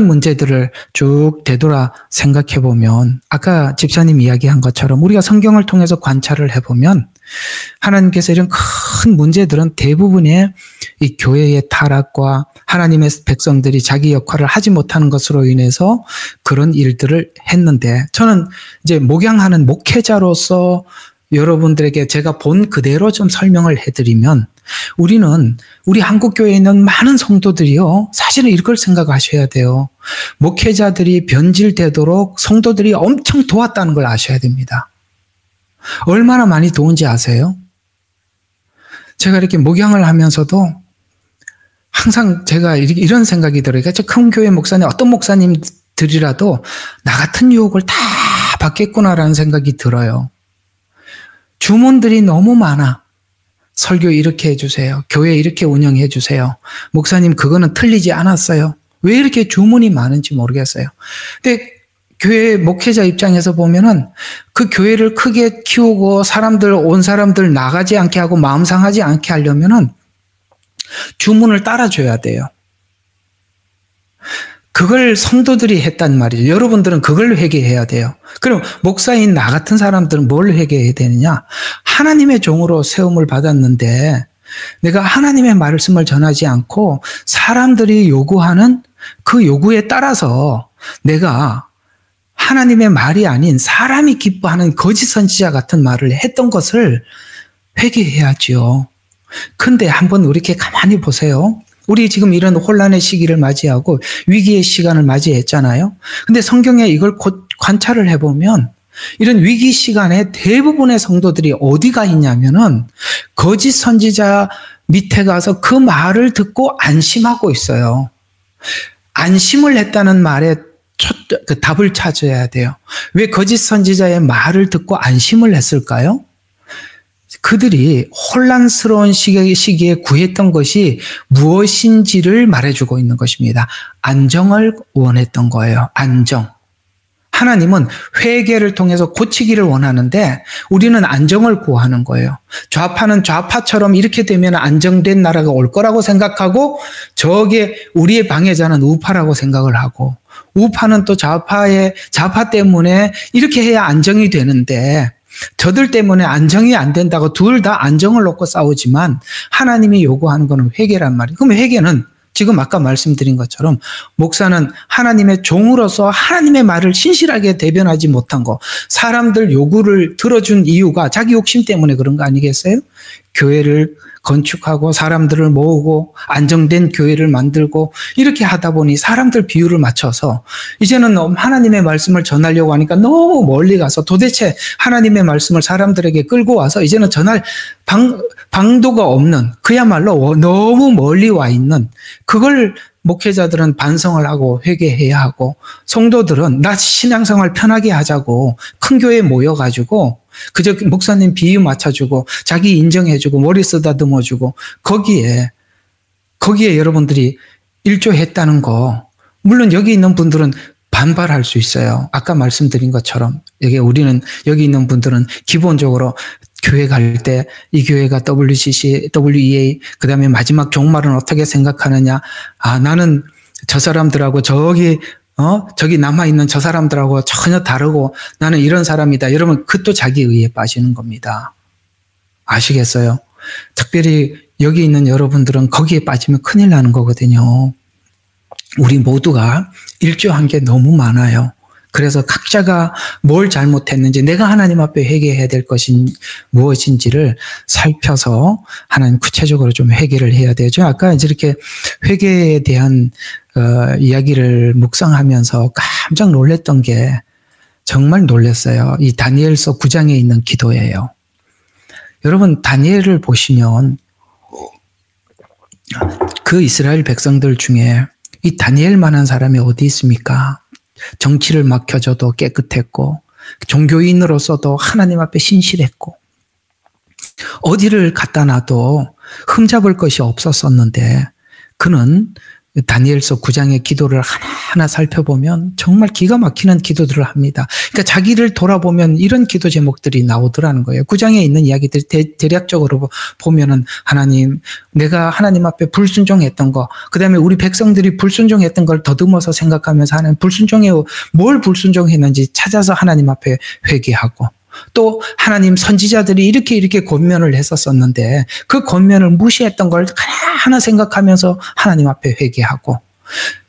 문제들을 쭉 되돌아 생각해 보면 아까 집사님 이야기한 것처럼 우리가 성경을 통해서 관찰을 해보면 하나님께서 이런 큰 문제들은 대부분의 이 교회의 타락과 하나님의 백성들이 자기 역할을 하지 못하는 것으로 인해서 그런 일들을 했는데 저는 이제 목양하는 목회자로서 여러분들에게 제가 본 그대로 좀 설명을 해드리면 우리 한국교회에 있는 많은 성도들이요. 사실은 이걸 생각하셔야 돼요. 목회자들이 변질되도록 성도들이 엄청 도왔다는 걸 아셔야 됩니다. 얼마나 많이 도운지 아세요? 제가 이렇게 목양을 하면서도 항상 제가 이런 생각이 들어요. 그러니까 큰 교회 목사님, 어떤 목사님들이라도 나 같은 유혹을 다 받겠구나라는 생각이 들어요. 주문들이 너무 많아. 설교 이렇게 해주세요. 교회 이렇게 운영해 주세요. 목사님 그거는 틀리지 않았어요. 왜 이렇게 주문이 많은지 모르겠어요. 근데 교회 목회자 입장에서 보면은 그 교회를 크게 키우고 온 사람들 나가지 않게 하고 마음 상하지 않게 하려면은 주문을 따라줘야 돼요. 그걸 성도들이 했단 말이죠. 여러분들은 그걸 회개해야 돼요. 그럼 목사인 나 같은 사람들은 뭘 회개해야 되느냐? 하나님의 종으로 세움을 받았는데 내가 하나님의 말씀을 전하지 않고 사람들이 요구하는 그 요구에 따라서 내가 하나님의 말이 아닌 사람이 기뻐하는 거짓 선지자 같은 말을 했던 것을 회개해야죠. 근데 한번 이렇게 가만히 보세요. 우리 지금 이런 혼란의 시기를 맞이하고 위기의 시간을 맞이했잖아요. 근데 성경에 이걸 관찰을 해보면 이런 위기 시간에 대부분의 성도들이 어디가 있냐면은 거짓 선지자 밑에 가서 그 말을 듣고 안심하고 있어요. 안심을 했다는 말에 그 답을 찾아야 돼요. 왜 거짓 선지자의 말을 듣고 안심을 했을까요? 그들이 혼란스러운 시기에 구했던 것이 무엇인지를 말해주고 있는 것입니다. 안정을 원했던 거예요. 안정. 하나님은 회개를 통해서 고치기를 원하는데 우리는 안정을 구하는 거예요. 좌파는 좌파처럼 이렇게 되면 안정된 나라가 올 거라고 생각하고 저게 우리의 방해자는 우파라고 생각을 하고 우파는 또 좌파 때문에 이렇게 해야 안정이 되는데 저들 때문에 안정이 안 된다고 둘 다 안정을 놓고 싸우지만 하나님이 요구하는 것은 회개란 말이에요. 그럼 회개는 지금 아까 말씀드린 것처럼 목사는 하나님의 종으로서 하나님의 말을 신실하게 대변하지 못한 거, 사람들 요구를 들어준 이유가 자기 욕심 때문에 그런 거 아니겠어요? 교회를 건축하고 사람들을 모으고 안정된 교회를 만들고 이렇게 하다 보니 사람들 비율을 맞춰서 이제는 하나님의 말씀을 전하려고 하니까 너무 멀리 가서 도대체 하나님의 말씀을 사람들에게 끌고 와서 이제는 전할 방도가 없는 그야말로 너무 멀리 와 있는 그걸 목회자들은 반성을 하고 회개해야 하고 성도들은 나 신앙생활 편하게 하자고 큰 교회에 모여가지고 그저 목사님 비유 맞춰주고 자기 인정해주고 머리 쓰다듬어주고 거기에 여러분들이 일조했다는 거 물론 여기 있는 분들은 반발할 수 있어요. 아까 말씀드린 것처럼 우리는 여기 있는 분들은 기본적으로 교회 갈 때 이 교회가 WCC, WEA 그다음에 마지막 종말은 어떻게 생각하느냐. 나는 저 사람들하고 저기 남아있는 저 사람들하고 전혀 다르고 나는 이런 사람이다. 여러분 그것도 자기 의에 빠지는 겁니다. 아시겠어요? 특별히 여기 있는 여러분들은 거기에 빠지면 큰일 나는 거거든요. 우리 모두가 일조한 게 너무 많아요. 그래서 각자가 뭘 잘못했는지, 내가 하나님 앞에 회개해야 될 것이 무엇인지를 살펴서 하나님 구체적으로 좀 회개를 해야 되죠. 아까 이렇게 회개에 대한 이야기를 묵상하면서 깜짝 놀랐던 게, 정말 놀랐어요. 이 다니엘서 9장에 있는 기도예요. 여러분, 다니엘을 보시면 그 이스라엘 백성들 중에 이 다니엘만한 사람이 어디 있습니까? 정치를 맡겨줘도 깨끗했고, 종교인으로서도 하나님 앞에 신실했고, 어디를 갖다 놔도 흠잡을 것이 없었었는데, 그는 다니엘서 9장의 기도를 하나하나 살펴보면 정말 기가 막히는 기도들을 합니다. 그러니까 자기를 돌아보면 이런 기도 제목들이 나오더라는 거예요. 9장에 있는 이야기들이 대략적으로 보면은, 하나님, 내가 하나님 앞에 불순종했던 거, 그 다음에 우리 백성들이 불순종했던 걸 더듬어서 생각하면서 하나님 뭘 불순종했는지 찾아서 하나님 앞에 회개하고, 또 하나님 선지자들이 이렇게 권면을 했었었는데 그 권면을 무시했던 걸 하나하나 생각하면서 하나님 앞에 회개하고,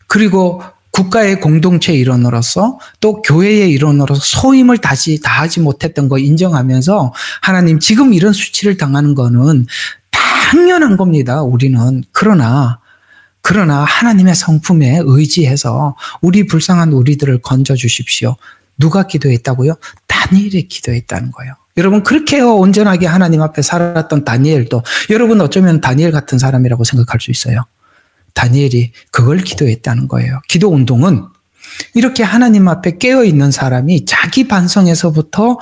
그리고 국가의 공동체 일원으로서 또 교회의 일원으로서 소임을 다하지 못했던 거 인정하면서, 하나님 지금 이런 수치를 당하는 거는 당연한 겁니다. 우리는. 그러나 하나님의 성품에 의지해서 불쌍한 우리들을 건져 주십시오. 누가 기도했다고요? 다니엘이 기도했다는 거예요. 여러분, 그렇게 온전하게 하나님 앞에 살았던 다니엘도, 여러분 어쩌면 다니엘 같은 사람이라고 생각할 수 있어요. 다니엘이 그걸 기도했다는 거예요. 기도 운동은 이렇게 하나님 앞에 깨어있는 사람이 자기 반성에서부터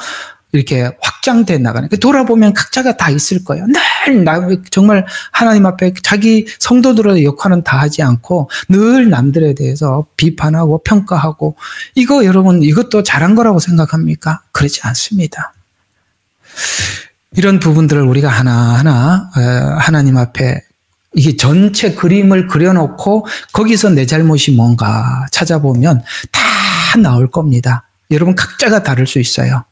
이렇게 확장돼 나가는, 돌아보면 각자가 다 있을 거예요. 늘 정말 하나님 앞에 자기 성도들의 역할은 다 하지 않고 늘 남들에 대해서 비판하고 평가하고, 이거 여러분, 이것도 잘한 거라고 생각합니까? 그렇지 않습니다. 이런 부분들을 우리가 하나하나 하나님 앞에 이게 전체 그림을 그려놓고 거기서 내 잘못이 뭔가 찾아보면 다 나올 겁니다. 여러분, 각자가 다를 수 있어요.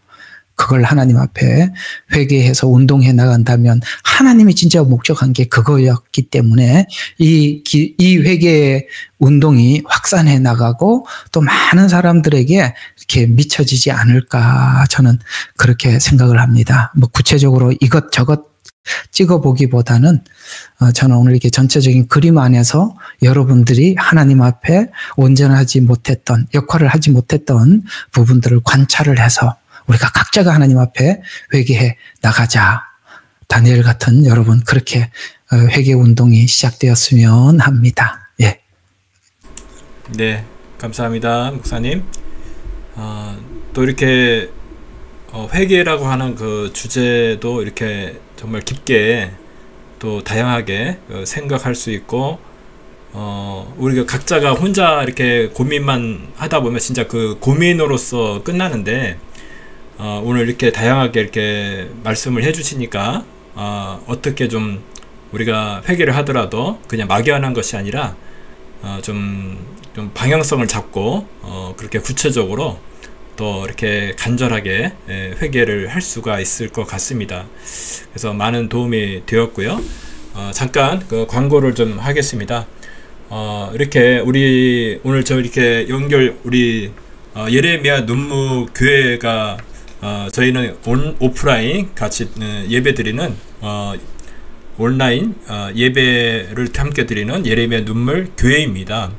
그걸 하나님 앞에 회개해서 운동해 나간다면, 하나님이 진짜 목적한 게 그거였기 때문에 이 회개 운동이 확산해 나가고 또 많은 사람들에게 이렇게 미쳐지지 않을까, 저는 그렇게 생각을 합니다. 뭐 구체적으로 이것저것 찍어보기보다는 저는 오늘 이렇게 전체적인 그림 안에서 여러분들이 하나님 앞에 온전하지 못했던, 역할을 하지 못했던 부분들을 관찰을 해서 우리가 각자가 하나님 앞에 회개해 나가자. 다니엘 같은 여러분, 그렇게 회개 운동이 시작되었으면 합니다. 예. 네, 감사합니다, 목사님. 또 이렇게 회개라고 하는 그 주제도 이렇게 정말 깊게 또 다양하게 생각할 수 있고, 우리가 각자가 혼자 이렇게 고민만 하다 보면 진짜 그 고민으로서 끝나는데, 오늘 이렇게 다양하게 이렇게 말씀을 해주시니까, 어떻게 좀 우리가 회개를 하더라도 그냥 막연한 것이 아니라, 좀 방향성을 잡고, 그렇게 구체적으로 또 이렇게 간절하게 회개를 할 수가 있을 것 같습니다. 그래서 많은 도움이 되었고요. 잠깐 그 광고를 좀 하겠습니다. 이렇게 우리 오늘 이렇게 우리 예레미야 눈무 교회가 저희는 오프라인 같이 예배 드리는 온라인 예배를 함께 드리는 예레미야 눈물 교회입니다.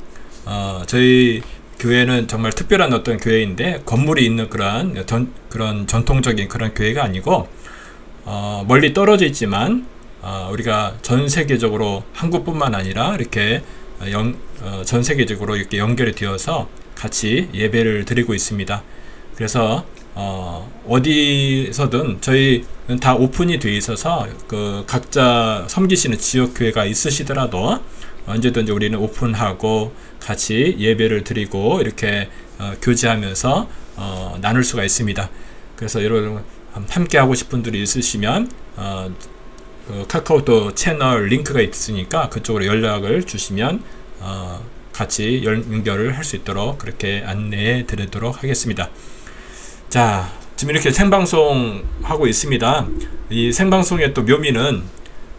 저희 교회는 정말 특별한 어떤 교회인데, 건물이 있는 그런 전통적인 그런 교회가 아니고, 멀리 떨어져 있지만 우리가 전 세계적으로, 한국뿐만 아니라 이렇게 전 세계적으로 이렇게 연결이 되어서 같이 예배를 드리고 있습니다. 그래서 어디서든 저희는 다 오픈이 되어 있어서 그 각자 섬기시는 지역 교회가 있으시더라도 언제든지 우리는 오픈하고 같이 예배를 드리고 이렇게 교제하면서 나눌 수가 있습니다. 그래서 여러분 함께 하고 싶은 분들이 있으시면 그 카카오톡 채널 링크가 있으니까 그쪽으로 연락을 주시면 같이 연결을 할 수 있도록 그렇게 안내해 드리도록 하겠습니다. 자, 지금 이렇게 생방송 하고 있습니다. 이 생방송의 또 묘미는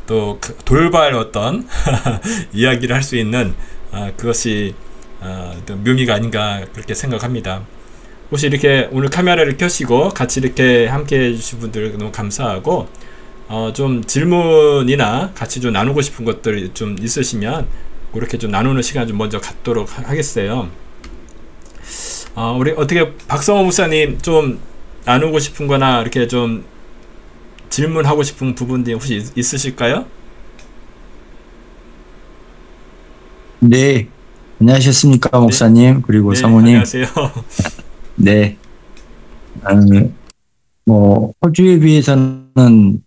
또 돌발 어떤 이야기를 할 수 있는 그것이 또 묘미가 아닌가 그렇게 생각합니다. 혹시 이렇게 오늘 카메라를 켜시고 같이 이렇게 함께 해주신 분들 너무 감사하고, 좀 질문이나 같이 좀 나누고 싶은 것들 좀 있으시면 그렇게 좀 나누는 시간 좀 먼저 갖도록 하겠어요. 우리 어떻게 박성호 목사님 좀 나누고 싶은 거나 이렇게 좀 질문하고 싶은 부분들이 혹시 있으실까요? 네, 안녕하셨습니까, 목사님, 네. 그리고 네, 사모님. 안녕하세요. 네, 호주에 비해서는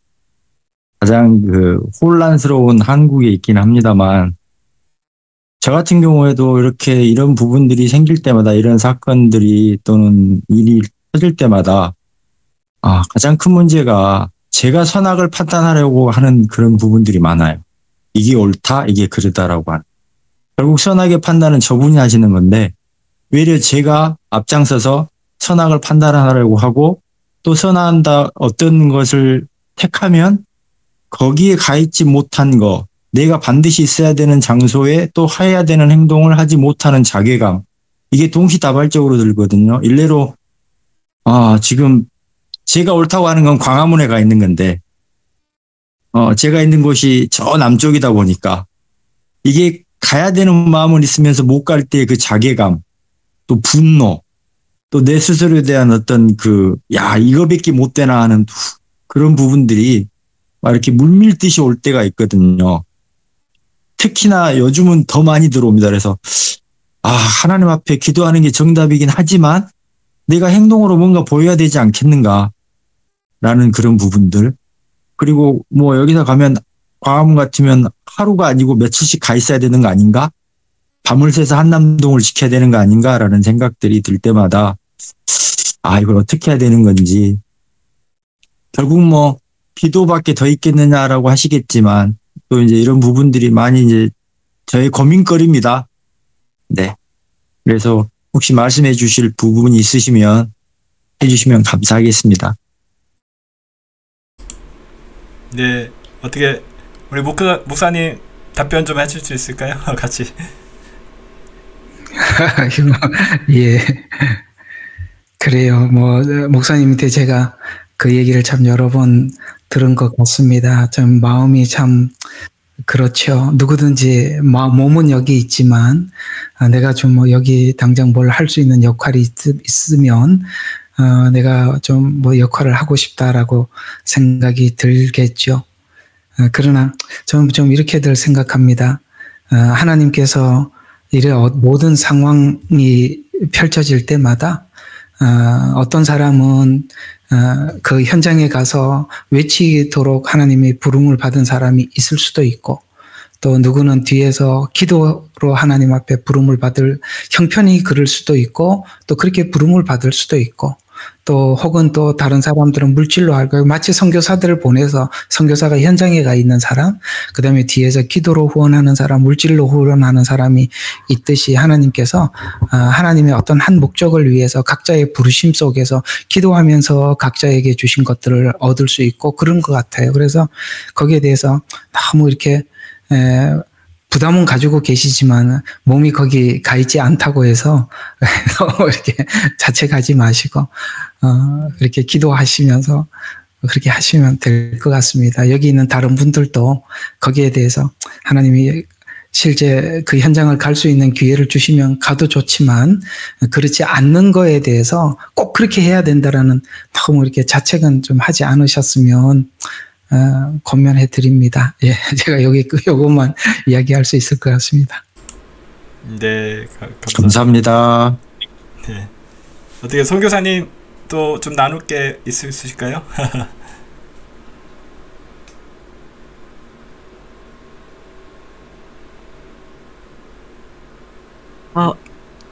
가장 혼란스러운 한국에 있긴 합니다만, 저 같은 경우에도 이렇게 이런 부분들이 생길 때마다, 이런 사건들이 또는 일이 터질 때마다, 가장 큰 문제가 제가 선악을 판단하려고 하는 그런 부분들이 많아요. 이게 옳다, 이게 그르다라고 하는. 결국 선악의 판단은 저분이 하시는 건데, 외려 제가 앞장서서 선악을 판단하려고 하고, 또 선한다, 어떤 것을 택하면 거기에 가 있지 못한 거, 내가 반드시 있어야 되는 장소에 또 해야 되는 행동을 하지 못하는 자괴감, 이게 동시다발적으로 들거든요. 일례로 지금 제가 옳다고 하는 건 광화문에 가 있는 건데, 제가 있는 곳이 저 남쪽이다 보니까 이게 가야 되는 마음은 있으면서 못 갈 때 그 자괴감, 또 분노, 또 내 스스로에 대한 어떤 이거밖에 못 되나 하는 그런 부분들이 막 이렇게 물밀듯이 올 때가 있거든요. 특히나 요즘은 더 많이 들어옵니다. 그래서 하나님 앞에 기도하는 게 정답이긴 하지만 내가 행동으로 뭔가 보여야 되지 않겠는가 라는 그런 부분들. 그리고 뭐 여기서 가면 광화문 같으면 하루가 아니고 며칠씩 가 있어야 되는 거 아닌가? 밤을 새서 한남동을 지켜야 되는 거 아닌가라는 생각들이 들 때마다 이걸 어떻게 해야 되는 건지. 결국 뭐 기도밖에 더 있겠느냐라고 하시겠지만 또 이제 이런 부분들이 많이 이제 저의 고민거리입니다. 네. 그래서 혹시 말씀해 주실 부분이 있으시면 해주시면 감사하겠습니다. 네, 어떻게 우리 목사님 답변 좀 해줄 수 있을까요? 같이. 예, 그래요. 뭐 목사님한테 제가 그 얘기를 참 여러 번 들은 것 같습니다. 좀 마음이 참 그렇죠. 누구든지 몸은 여기 있지만 내가 좀 뭐 여기 당장 뭘 할 수 있는 역할이 있으면 내가 좀 뭐 역할을 하고 싶다라고 생각이 들겠죠. 그러나 저는 좀 이렇게들 생각합니다. 하나님께서 이런 모든 상황이 펼쳐질 때마다 어떤 사람은 그 현장에 가서 외치도록 하나님의 부름을 받은 사람이 있을 수도 있고, 또 누구는 뒤에서 기도로 하나님 앞에 부름을 받을 형편이 그럴 수도 있고, 또 그렇게 부름을 받을 수도 있고, 또 혹은 또 다른 사람들은 물질로 알고 마치 선교사들을 보내서 선교사가 현장에 가 있는 사람, 그 다음에 뒤에서 기도로 후원하는 사람, 물질로 후원하는 사람이 있듯이 하나님께서 하나님의 어떤 한 목적을 위해서 각자의 부르심 속에서 기도하면서 각자에게 주신 것들을 얻을 수 있고 그런 것 같아요. 그래서 거기에 대해서 너무 이렇게 부담은 가지고 계시지만 몸이 거기 가 있지 않다고 해서 너무 이렇게 자책하지 마시고 그렇게 기도하시면서 그렇게 하시면 될 것 같습니다. 여기 있는 다른 분들도 거기에 대해서 하나님이 실제 그 현장을 갈 수 있는 기회를 주시면 가도 좋지만 그렇지 않는 거에 대해서 꼭 그렇게 해야 된다라는 너무 이렇게 자책은 좀 하지 않으셨으면 권면해 드립니다. 예, 제가 여기 요것만 이야기할 수 있을 것 같습니다. 네, 감사합니다. 네, 어떻게 선교사님 또 좀 나눌 게 있으실까요?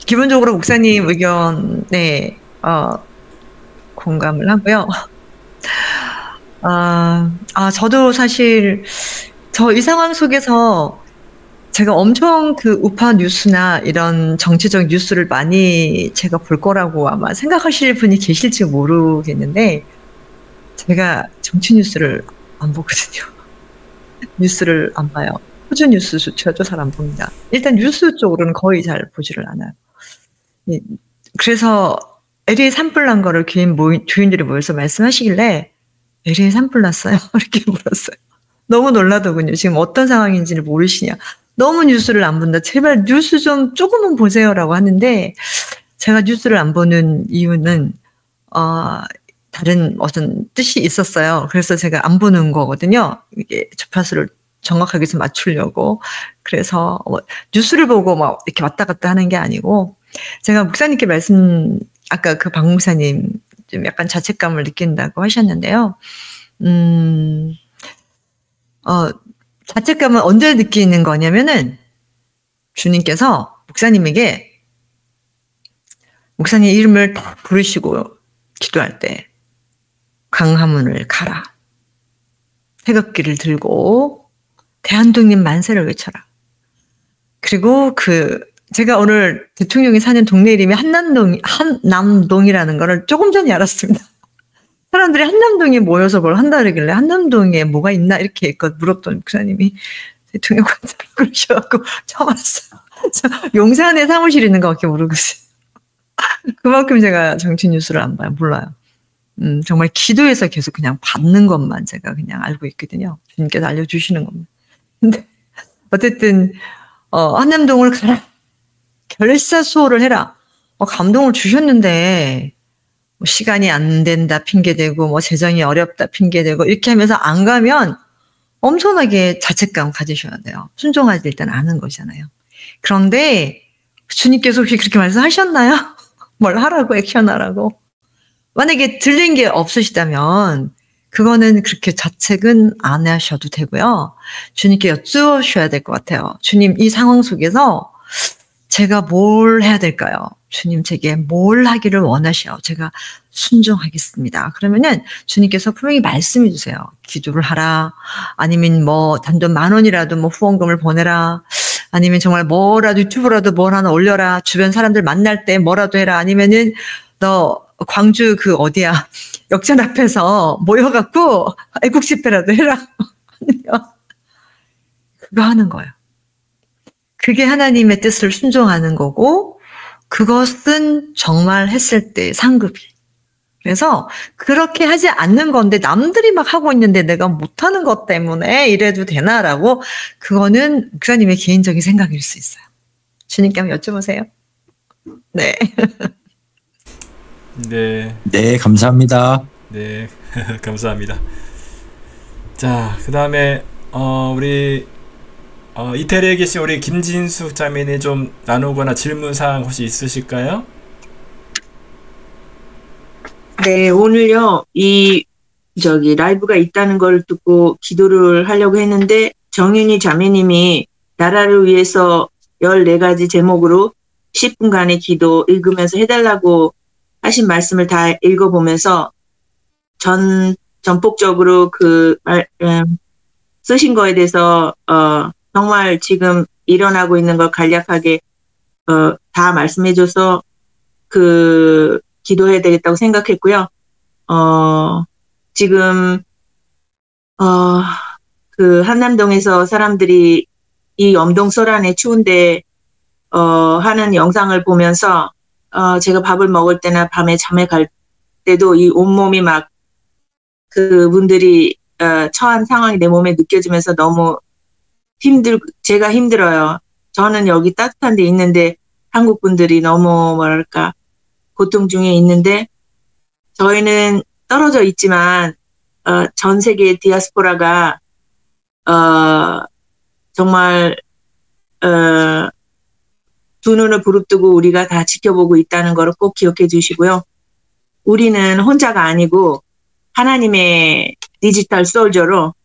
기본적으로 목사님 의견에 공감을 하고요. 저도 사실 이 상황 속에서 제가 엄청 그 우파 뉴스나 이런 정치적 뉴스를 많이 제가 볼 거라고 아마 생각하실 분이 계실지 모르겠는데, 제가 정치 뉴스를 안 보거든요. 뉴스를 안 봐요. 호주 뉴스조차도 잘 안 봅니다. 일단 뉴스 쪽으로는 거의 잘 보지를 않아요. 그래서 LA 산불 난 거를 교인들이 모여서 말씀하시길래 LA 산불 났어요? 이렇게 물었어요. 너무 놀라더군요. 지금 어떤 상황인지를 모르시냐. 너무 뉴스를 안 본다. 제발 뉴스 좀 조금은 보세요라고 하는데 제가 뉴스를 안 보는 이유는 다른 어떤 뜻이 있었어요. 그래서 제가 안 보는 거거든요. 이게 주파수를 정확하게 좀 맞추려고. 그래서 뉴스를 보고 막 이렇게 왔다 갔다 하는 게 아니고 제가 목사님께 아까 그 박 목사님 좀 약간 자책감을 느낀다고 하셨는데요. 자책감은 언제 느끼는 거냐면은 주님께서 목사님 이름을 딱 부르시고 기도할 때 광화문을 가라. 태극기를 들고 대한독립 만세를 외쳐라. 그리고 제가 오늘 대통령이 사는 동네 이름이 한남동이라는 거를 조금 전에 알았습니다. 사람들이 한남동에 모여서 뭘 한다 그러길래 한남동에 뭐가 있나 이렇게 물었더니 목사님이 대통령 관찰을 그러셔갖고 처음 알았어요. 용산에 사무실 있는 거밖에 모르고 있어요. 그만큼 제가 정치 뉴스를 안 봐요. 몰라요. 정말 기도해서 계속 그냥 받는 것만 제가 그냥 알고 있거든요. 주님께서 알려주시는 것만. 근데 어쨌든 한남동을 가라. 결사 수호를 해라. 감동을 주셨는데 뭐 시간이 안 된다 핑계대고 뭐 재정이 어렵다 핑계대고 이렇게 하면서 안 가면 엄청나게 자책감 가지셔야 돼요. 순종하지 일단 아는 거잖아요. 그런데 주님께서 혹시 그렇게 말씀하셨나요? 뭘 하라고 액션하라고. 만약에 들린 게 없으시다면 그거는 그렇게 자책은 안 하셔도 되고요. 주님께 여쭈셔야 될 것 같아요. 주님 이 상황 속에서 제가 뭘 해야 될까요? 주님 제게 뭘 하기를 원하셔. 제가 순종하겠습니다. 그러면은 주님께서 분명히 말씀해 주세요. 기도를 하라. 아니면 뭐 단돈 10,000원이라도 뭐 후원금을 보내라. 아니면 정말 뭐라도 유튜브라도 뭘 하나 올려라. 주변 사람들 만날 때 뭐라도 해라. 아니면은 너 광주 어디야 역전 앞에서 모여갖고 애국 집회라도 해라. 그거 하는 거예요. 그게 하나님의 뜻을 순종하는 거고 그것은 정말 했을 때 상급이. 그래서 그렇게 하지 않는 건데 남들이 막 하고 있는데 내가 못하는 것 때문에 이래도 되나라고 그거는 목사님의 개인적인 생각일 수 있어요. 주님께 한번 여쭤보세요. 네. 네. 네, 감사합니다. 네, 감사합니다. 자, 그 다음에 우리 이태리에 계신 우리 김진숙 자매님 좀 나누거나 질문사항 혹시 있으실까요? 네, 오늘요, 라이브가 있다는 걸 듣고 기도를 하려고 했는데, 정윤희 자매님이 나라를 위해서 14가지 제목으로 10분간의 기도 읽으면서 해달라고 하신 말씀을 다 읽어보면서, 전폭적으로 쓰신 거에 대해서, 정말 지금 일어나고 있는 걸 간략하게, 다 말씀해줘서, 기도해야 되겠다고 생각했고요. 지금, 한남동에서 사람들이 이 엄동설안에 추운데, 하는 영상을 보면서, 제가 밥을 먹을 때나 밤에 잠에 갈 때도 이 온몸이 막, 그분들이, 처한 상황이 내 몸에 느껴지면서 너무 제가 힘들어요. 저는 여기 따뜻한 데 있는데, 한국 분들이 너무 뭐랄까, 고통 중에 있는데 저희는 떨어져 있지만 전 세계 디아스포라가 정말 두 눈을 부릅뜨고 우리가 다 지켜보고 있다는 걸 꼭 기억해 주시고요. 우리는 혼자가 아니고 하나님의 디지털 솔저로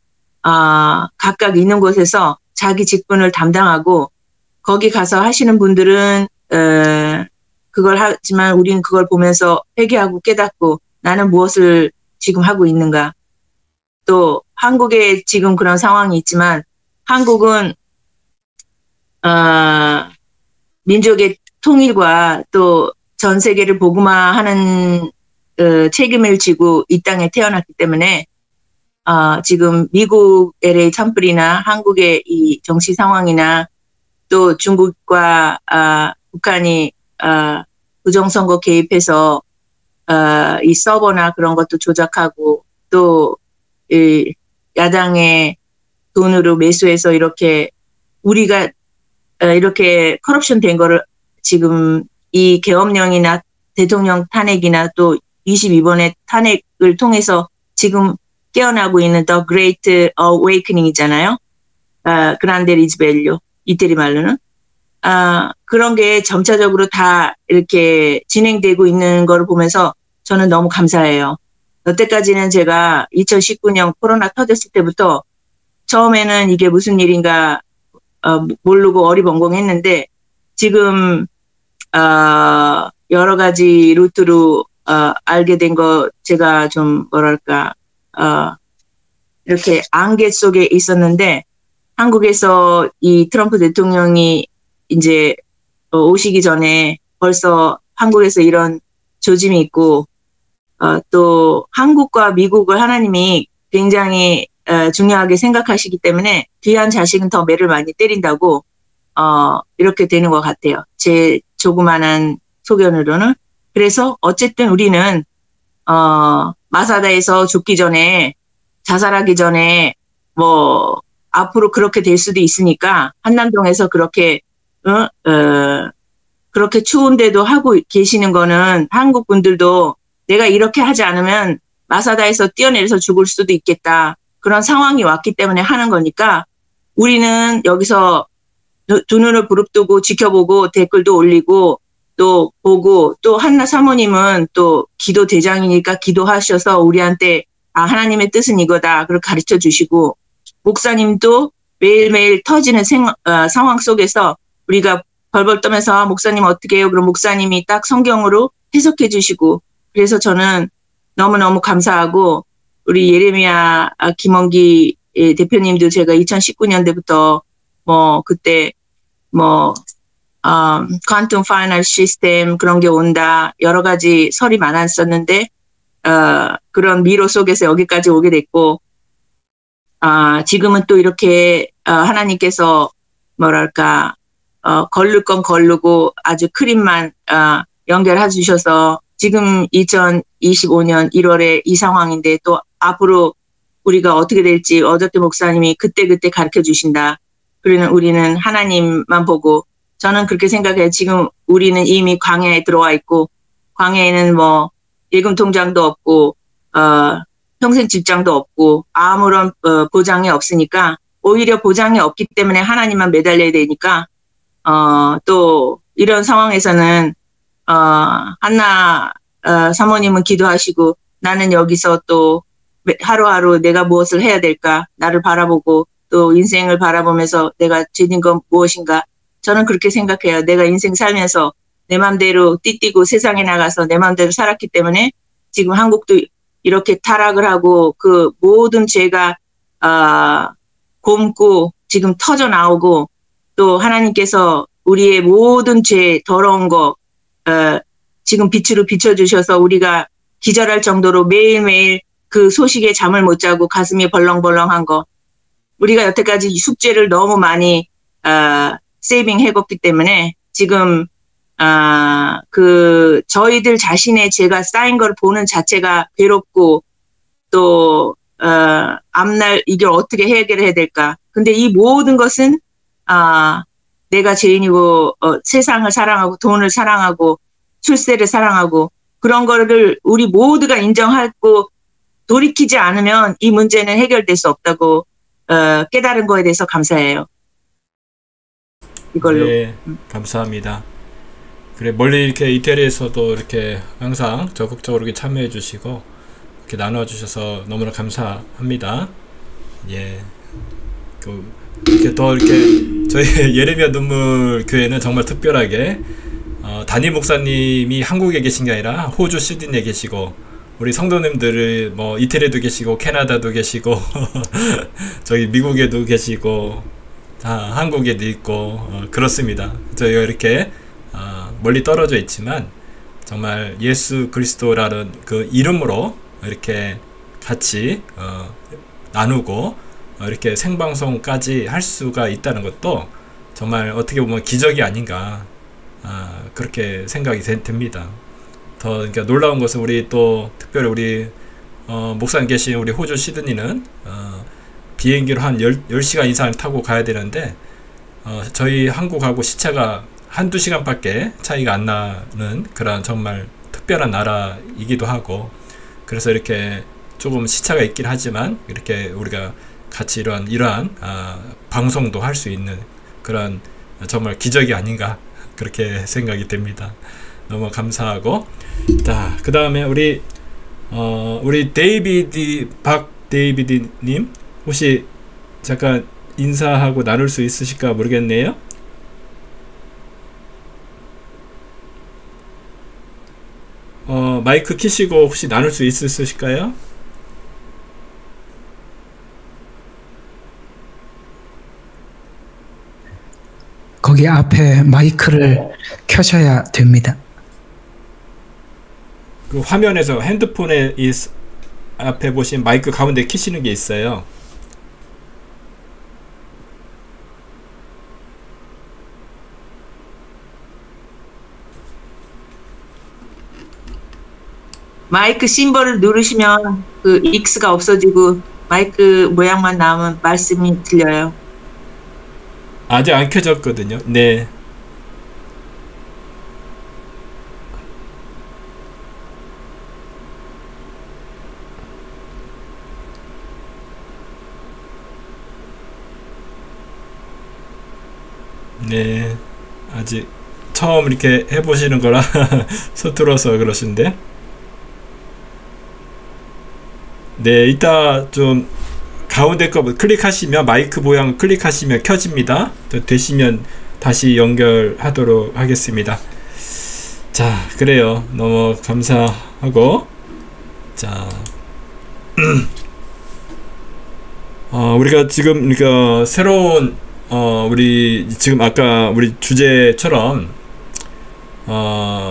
각각 있는 곳에서 자기 직분을 담당하고 거기 가서 하시는 분들은 그걸 하지만 우리는 그걸 보면서 회개하고 깨닫고 나는 무엇을 지금 하고 있는가. 또 한국에 지금 그런 상황이 있지만 한국은 민족의 통일과 또 전 세계를 복음화하는 책임을 지고 이 땅에 태어났기 때문에 지금 미국 LA 산불이나 한국의 이 정치 상황이나 또 중국과 북한이 부정선거 개입해서 이 서버나 그런 것도 조작하고 또 이 야당의 돈으로 매수해서 이렇게 우리가 이렇게 커럽션 된 거를 지금 이 계엄령이나 대통령 탄핵이나 또 22번의 탄핵을 통해서 지금 깨어나고 있는 The Great Awakening이잖아요. 그란데 리즈벨료 이태리 말로는 그런 게 점차적으로 다 이렇게 진행되고 있는 걸 보면서 저는 너무 감사해요. 여태까지는 제가 2019년 코로나 터졌을 때부터 처음에는 이게 무슨 일인가 모르고 어리벙벙했는데 지금 여러 가지 루트로 알게 된 거 제가 좀 뭐랄까 이렇게 안개 속에 있었는데 한국에서 이 트럼프 대통령이 이제 오시기 전에 벌써 한국에서 이런 조짐이 있고 또 한국과 미국을 하나님이 굉장히 중요하게 생각하시기 때문에 귀한 자식은 더 매를 많이 때린다고 이렇게 되는 것 같아요. 제 조그마한 소견으로는. 그래서 어쨌든 우리는 마사다에서 죽기 전에 자살하기 전에 뭐 앞으로 그렇게 될 수도 있으니까 한남동에서 그렇게 그렇게 추운데도 하고 계시는 거는 한국 분들도 내가 이렇게 하지 않으면 마사다에서 뛰어내려서 죽을 수도 있겠다. 그런 상황이 왔기 때문에 하는 거니까 우리는 여기서 두 눈을 부릅뜨고 지켜보고 댓글도 올리고 또 보고 또 한나 사모님은 또 기도 대장이니까 기도하셔서 우리한테 하나님의 뜻은 이거다. 그걸 가르쳐 주시고 목사님도 매일매일 터지는 상황 속에서 우리가 벌벌 떠면서 목사님 어떻게 해요? 그럼 목사님이 딱 성경으로 해석해 주시고 그래서 저는 너무너무 감사하고 우리 예레미야 김원기 대표님도 제가 2019년대부터 뭐 그때 뭐 퀀텀 파이널 시스템 그런 게 온다 여러 가지 설이 많았었는데 그런 미로 속에서 여기까지 오게 됐고 지금은 또 이렇게 하나님께서 뭐랄까 걸를 건 걸르고 아주 크림만 연결해 주셔서 지금 2025년 1월에 이 상황인데 또 앞으로 우리가 어떻게 될지 어저께 목사님이 그때그때 가르쳐 주신다. 그러면 우리는 하나님만 보고 저는 그렇게 생각해요. 지금 우리는 이미 광야에 들어와 있고 광야에는 뭐 예금 통장도 없고 평생 직장도 없고 아무런 보장이 없으니까 오히려 보장이 없기 때문에 하나님만 매달려야 되니까 또 이런 상황에서는 한나 사모님은 기도하시고 나는 여기서 또 하루하루 내가 무엇을 해야 될까 나를 바라보고 또 인생을 바라보면서 내가 죄진 건 무엇인가 저는 그렇게 생각해요. 내가 인생 살면서 내 맘대로 띠뛰고 세상에 나가서 내 맘대로 살았기 때문에 지금 한국도 이렇게 타락을 하고 그 모든 죄가 곪고 지금 터져 나오고 또 하나님께서 우리의 모든 죄 더러운 거 지금 빛으로 비춰주셔서 우리가 기절할 정도로 매일매일 그 소식에 잠을 못 자고 가슴이 벌렁벌렁한 거 우리가 여태까지 숙제를 너무 많이 세이빙 해뒀기 때문에 지금 그 저희들 자신의 죄가 쌓인 걸 보는 자체가 괴롭고 또 앞날 이걸 어떻게 해결해야 될까 근데 이 모든 것은 내가 죄인이고 세상을 사랑하고 돈을 사랑하고 출세를 사랑하고 그런 거를 우리 모두가 인정하고 돌이키지 않으면 이 문제는 해결될 수 없다고 깨달은 거에 대해서 감사해요. 이걸로. 네, 감사합니다. 그래 멀리 이렇게 이태리에서도 이렇게 항상 적극적으로 이렇게 참여해 주시고 이렇게 나눠 주셔서 너무나 감사합니다. 예, 이렇게 더 이렇게 저희 예레미야 눈물 교회는 정말 특별하게 담임 목사님이 한국에 계신 게 아니라 호주 시드니에 계시고 우리 성도님들을 뭐 이태리도 계시고 캐나다도 계시고 저기 미국에도 계시고 한국에도 있고 그렇습니다. 저희가 이렇게 멀리 떨어져 있지만 정말 예수 그리스도라는 그 이름으로 이렇게 같이 나누고 이렇게 생방송까지 할 수가 있다는 것도 정말 어떻게 보면 기적이 아닌가 그렇게 생각이 듭니다. 더 그러니까 놀라운 것은 우리 또 특별히 우리 목사님 계신 우리 호주 시드니는 비행기로 한 10시간 이상 타고 가야 되는데 저희 한국하고 시차가 한두 시간밖에 차이가 안 나는 그런 정말 특별한 나라이기도 하고, 그래서 이렇게 조금 시차가 있긴 하지만 이렇게 우리가 같이 이러한 방송도 할 수 있는 그런 정말 기적이 아닌가 그렇게 생각이 됩니다. 너무 감사하고, 자, 그 다음에 우리 박데이비드님 혹시 잠깐 인사하고 나눌 수 있으실까 모르겠네요. 마이크 키시고 혹시 나눌 수 있으실까요? 거기 앞에 마이크를 켜셔야 됩니다. 그 화면에서 핸드폰에 앞에 보신 마이크 가운데 키시는 게 있어요. 마이크 심벌을 누르시면 그 X가 없어지고 마이크 모양만 나오면 말씀이 들려요. 아직 안 켜졌거든요. 네. 네. 아직 처음 이렇게 해보시는 거라 서툴어서 그러신데. 네, 이따 좀 가운데 거 클릭하시면 마이크 모양 클릭하시면 켜집니다. 되시면 다시 연결하도록 하겠습니다. 자, 그래요. 너무 감사하고, 자, 우리가 지금 그러니까 새로운 우리 지금 아까 우리 주제처럼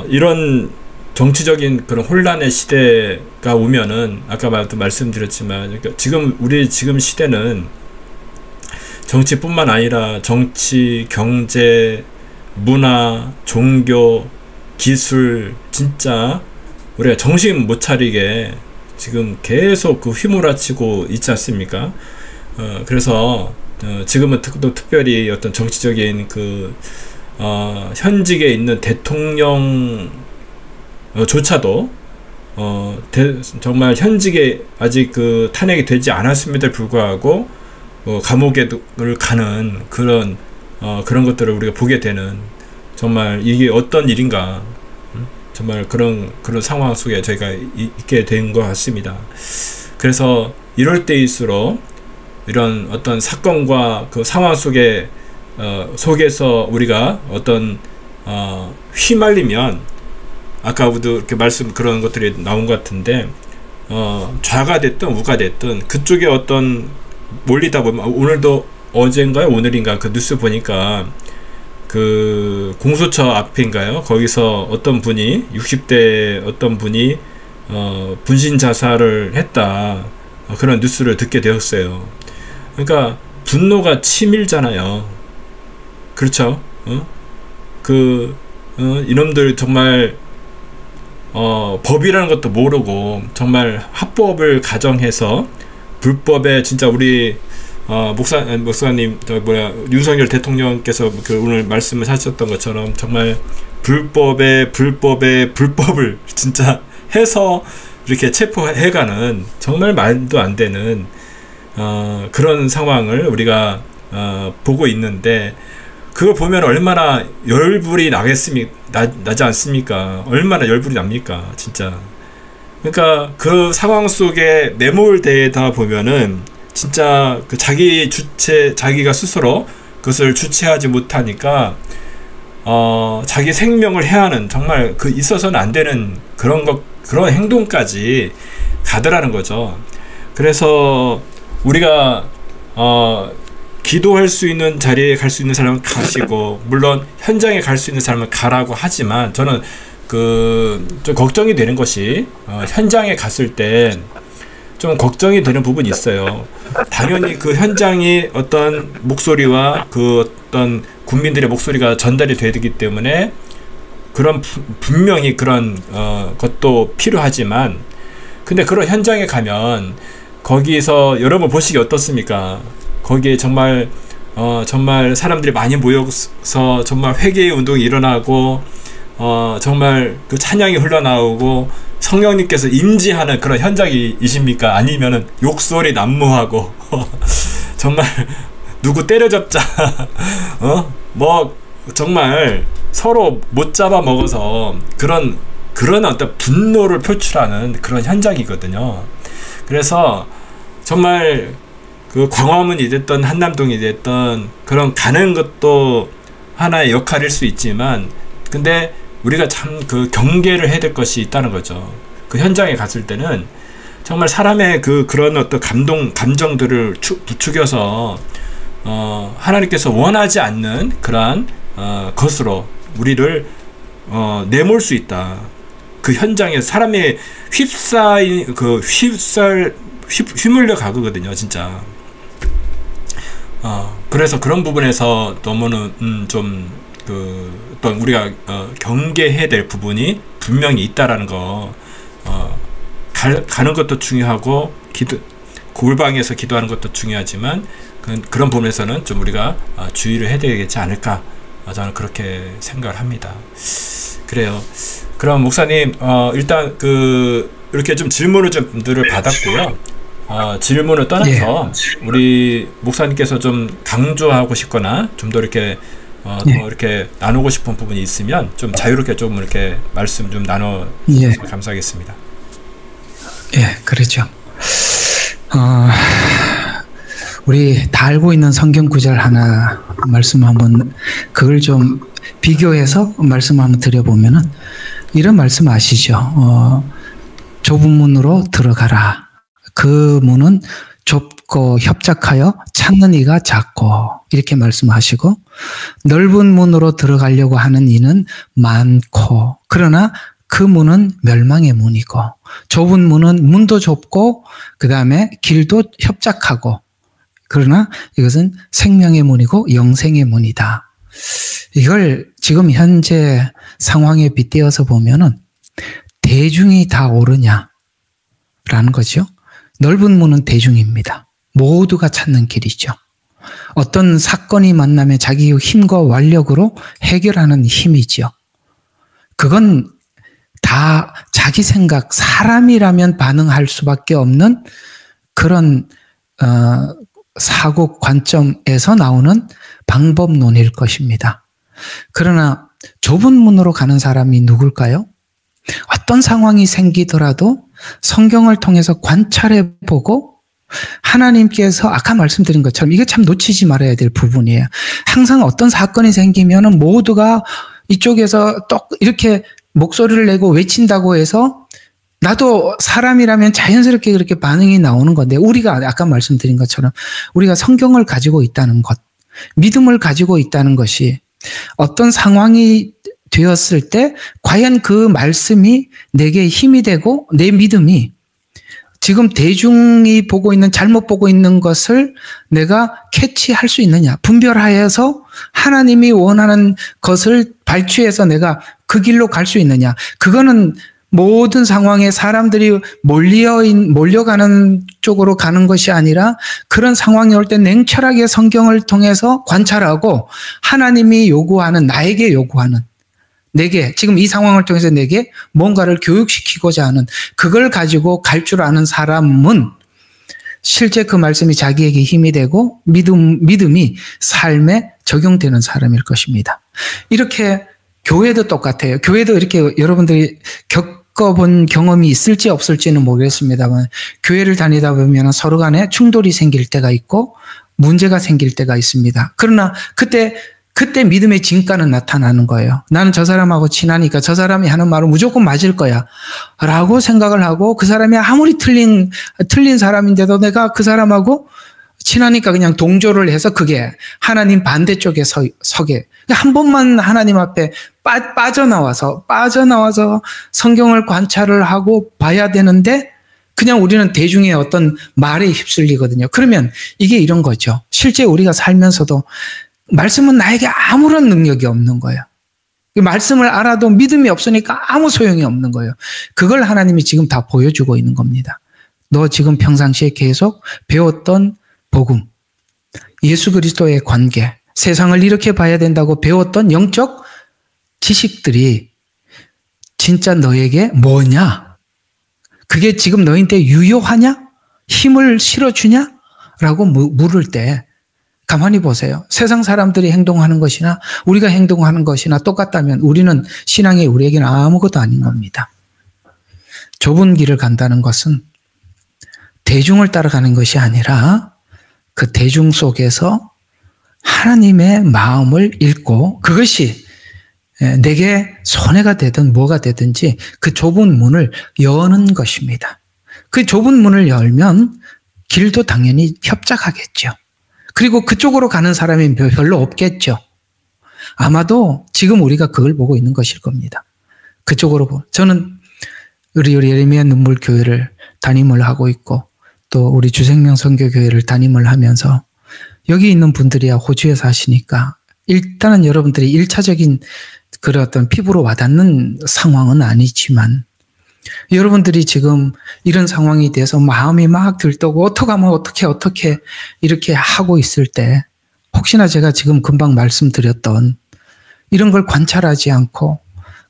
이런 정치적인 그런 혼란의 시대가 오면은 아까 말씀드렸지만 우리 지금 시대는 정치뿐만 아니라 정치, 경제, 문화, 종교, 기술 진짜 우리가 정신 못 차리게 지금 계속 그 휘몰아치고 있지 않습니까? 그래서 지금은 또 특별히 어떤 정치적인 그 현직에 있는 대통령 조차도 정말 현직에 아직 그 탄핵이 되지 않았음에도 불구하고 감옥에 가는 그런 것들을 우리가 보게 되는, 정말 이게 어떤 일인가, 정말 그런 상황 속에 저희가 있게 된 것 같습니다. 그래서 이럴 때일수록 이런 어떤 사건과 그 상황 속에서 우리가 어떤 휘말리면, 아까도 이렇게 그런 것들이 나온 것 같은데, 좌가 됐든 우가 됐든 그쪽에 어떤 몰리다 보면, 오늘도 어젠가요? 오늘인가 그 뉴스 보니까 그 공수처 앞인가요? 거기서 어떤 분이 60대 어떤 분이 분신 자살을 했다, 그런 뉴스를 듣게 되었어요. 그러니까 분노가 치밀잖아요. 그렇죠? 이놈들 정말 법이라는 것도 모르고 정말 합법을 가정해서 불법에 진짜 우리 목사님 윤석열 대통령께서 오늘 말씀을 하셨던 것처럼 정말 불법을 진짜 해서 이렇게 체포해가는 정말 말도 안 되는 그런 상황을 우리가 보고 있는데, 그걸 보면 얼마나 열불이 나지 않습니까? 얼마나 열불이 납니까, 진짜. 그러니까 그 상황 속에 매몰되다 보면은 진짜 그 자기가 스스로 그것을 주체하지 못하니까 자기 생명을 해하는, 정말 그 있어서는 안 되는 그런 행동까지 가더라는 거죠. 그래서 우리가 기도할 수 있는 자리에 갈 수 있는 사람은 가시고, 물론 현장에 갈 수 있는 사람은 가라고 하지만, 저는 좀 걱정이 되는 것이 현장에 갔을 때 좀 걱정이 되는 부분이 있어요. 당연히 그 현장이 어떤 목소리와 그 어떤 국민들의 목소리가 전달이 되기 때문에 그런 분명히 그런 것도 필요하지만, 근데 그런 현장에 가면 거기서 여러분 보시기 어떻습니까? 거기에 정말 정말 사람들이 많이 모여서 정말 회개의 운동이 일어나고 정말 그 찬양이 흘러나오고 성령님께서 임재하는 그런 현장이십니까? 아니면은 욕설이 난무하고 정말 누구 때려잡자 뭐 정말 서로 못 잡아 먹어서 그런 어떤 분노를 표출하는 그런 현장이거든요. 그래서 정말 그 광화문이 됐던 한남동이 됐던 그런 가는 것도 하나의 역할일 수 있지만, 근데 우리가 참 그 경계를 해야 될 것이 있다는 거죠. 그 현장에 갔을 때는 정말 사람의 그런 어떤 감정들을 부추겨서 하나님께서 원하지 않는 그러한 것으로 우리를 내몰 수 있다. 그 현장에 사람이 휘물려 가거든요, 진짜. 그래서 그런 부분에서 너무는 어떤 우리가 경계해야 될 부분이 분명히 있다라는 거. 가는 것도 중요하고 골방에서 기도하는 것도 중요하지만 그런 부분에서는 좀 우리가 주의를 해야 되겠지 않을까, 저는 그렇게 생각을 합니다. 그래요. 그럼 목사님 일단 이렇게 좀 질문들을 받았고요. 질문을 떠나서 우리 목사님께서 좀 강조하고 싶거나 좀 더 이렇게 더 이렇게 나누고 싶은 부분이 있으면 좀 자유롭게 좀 이렇게 말씀 좀 나눠 주시면 감사하겠습니다. 예, 그렇죠. 우리 다 알고 있는 성경 구절 하나 말씀 한번 그걸 좀 비교해서 말씀 한번 드려보면은 이런 말씀 아시죠? 좁은 문으로 들어가라. 그 문은 좁고 협착하여 찾는 이가 작고, 이렇게 말씀하시고, 넓은 문으로 들어가려고 하는 이는 많고, 그러나 그 문은 멸망의 문이고, 좁은 문은 문도 좁고 그 다음에 길도 협착하고, 그러나 이것은 생명의 문이고 영생의 문이다. 이걸 지금 현재 상황에 빗대어서 보면은 대중이 다 옳으냐라는 거죠. 넓은 문은 대중입니다. 모두가 찾는 길이죠. 어떤 사건이 만나면 자기 힘과 완력으로 해결하는 힘이죠. 그건 다 자기 생각, 사람이라면 반응할 수밖에 없는 그런 사고 관점에서 나오는 방법론일 것입니다. 그러나 좁은 문으로 가는 사람이 누굴까요? 어떤 상황이 생기더라도 성경을 통해서 관찰해보고 하나님께서 아까 말씀드린 것처럼 이게 참 놓치지 말아야 될 부분이에요. 항상 어떤 사건이 생기면 모두가 이쪽에서 또 이렇게 목소리를 내고 외친다고 해서 나도 사람이라면 자연스럽게 그렇게 반응이 나오는 건데, 우리가 아까 말씀드린 것처럼 우리가 성경을 가지고 있다는 것, 믿음을 가지고 있다는 것이 어떤 상황이 되었을 때 과연 그 말씀이 내게 힘이 되고 내 믿음이 지금 대중이 보고 있는, 잘못 보고 있는 것을 내가 캐치할 수 있느냐, 분별하여서 하나님이 원하는 것을 발취해서 내가 그 길로 갈 수 있느냐. 그거는 모든 상황에 사람들이 몰려가는 쪽으로 가는 것이 아니라, 그런 상황이 올 때 냉철하게 성경을 통해서 관찰하고 하나님이 요구하는, 나에게 요구하는, 내게 지금 이 상황을 통해서 내게 뭔가를 교육시키고자 하는, 그걸 가지고 갈 줄 아는 사람은 실제 그 말씀이 자기에게 힘이 되고 믿음이 삶에 적용되는 사람일 것입니다. 이렇게 교회도 똑같아요. 교회도 이렇게 여러분들이 겪어본 경험이 있을지 없을지는 모르겠습니다만, 교회를 다니다 보면 서로 간에 충돌이 생길 때가 있고 문제가 생길 때가 있습니다. 그러나 그때 믿음의 진가는 나타나는 거예요. 나는 저 사람하고 친하니까 저 사람이 하는 말은 무조건 맞을 거야 라고 생각을 하고, 그 사람이 아무리 틀린 사람인데도 내가 그 사람하고 친하니까 그냥 동조를 해서 그게 하나님 반대쪽에 서게, 한 번만 하나님 앞에 빠져나와서 성경을 관찰을 하고 봐야 되는데, 그냥 우리는 대중의 어떤 말에 휩쓸리거든요. 그러면 이게 이런 거죠. 실제 우리가 살면서도 말씀은 나에게 아무런 능력이 없는 거예요. 이 말씀을 알아도 믿음이 없으니까 아무 소용이 없는 거예요. 그걸 하나님이 지금 다 보여주고 있는 겁니다. 너 지금 평상시에 계속 배웠던 복음, 예수 그리스도의 관계, 세상을 이렇게 봐야 된다고 배웠던 영적 지식들이 진짜 너에게 뭐냐? 그게 지금 너희한테 유효하냐? 힘을 실어주냐? 라고 물을 때 가만히 보세요. 세상 사람들이 행동하는 것이나 우리가 행동하는 것이나 똑같다면 우리는 신앙이 우리에게는 아무것도 아닌 겁니다. 좁은 길을 간다는 것은 대중을 따라가는 것이 아니라 그 대중 속에서 하나님의 마음을 읽고 그것이 내게 손해가 되든 뭐가 되든지 그 좁은 문을 여는 것입니다. 그 좁은 문을 열면 길도 당연히 협착하겠죠. 그리고 그쪽으로 가는 사람이 별로 없겠죠. 아마도 지금 우리가 그걸 보고 있는 것일 겁니다. 그쪽으로 저는 우리 예레미야 눈물 교회를 담임을 하고 있고 또 우리 주생명 선교교회를 담임을 하면서 여기 있는 분들이야 호주에 사시니까 일단은 여러분들이 1차적인 그런 어떤 피부로 와닿는 상황은 아니지만 여러분들이 지금 이런 상황이 돼서 마음이 막 들떠고 어떡하면 어떻게 이렇게 하고 있을 때 혹시나 제가 지금 금방 말씀드렸던 이런 걸 관찰하지 않고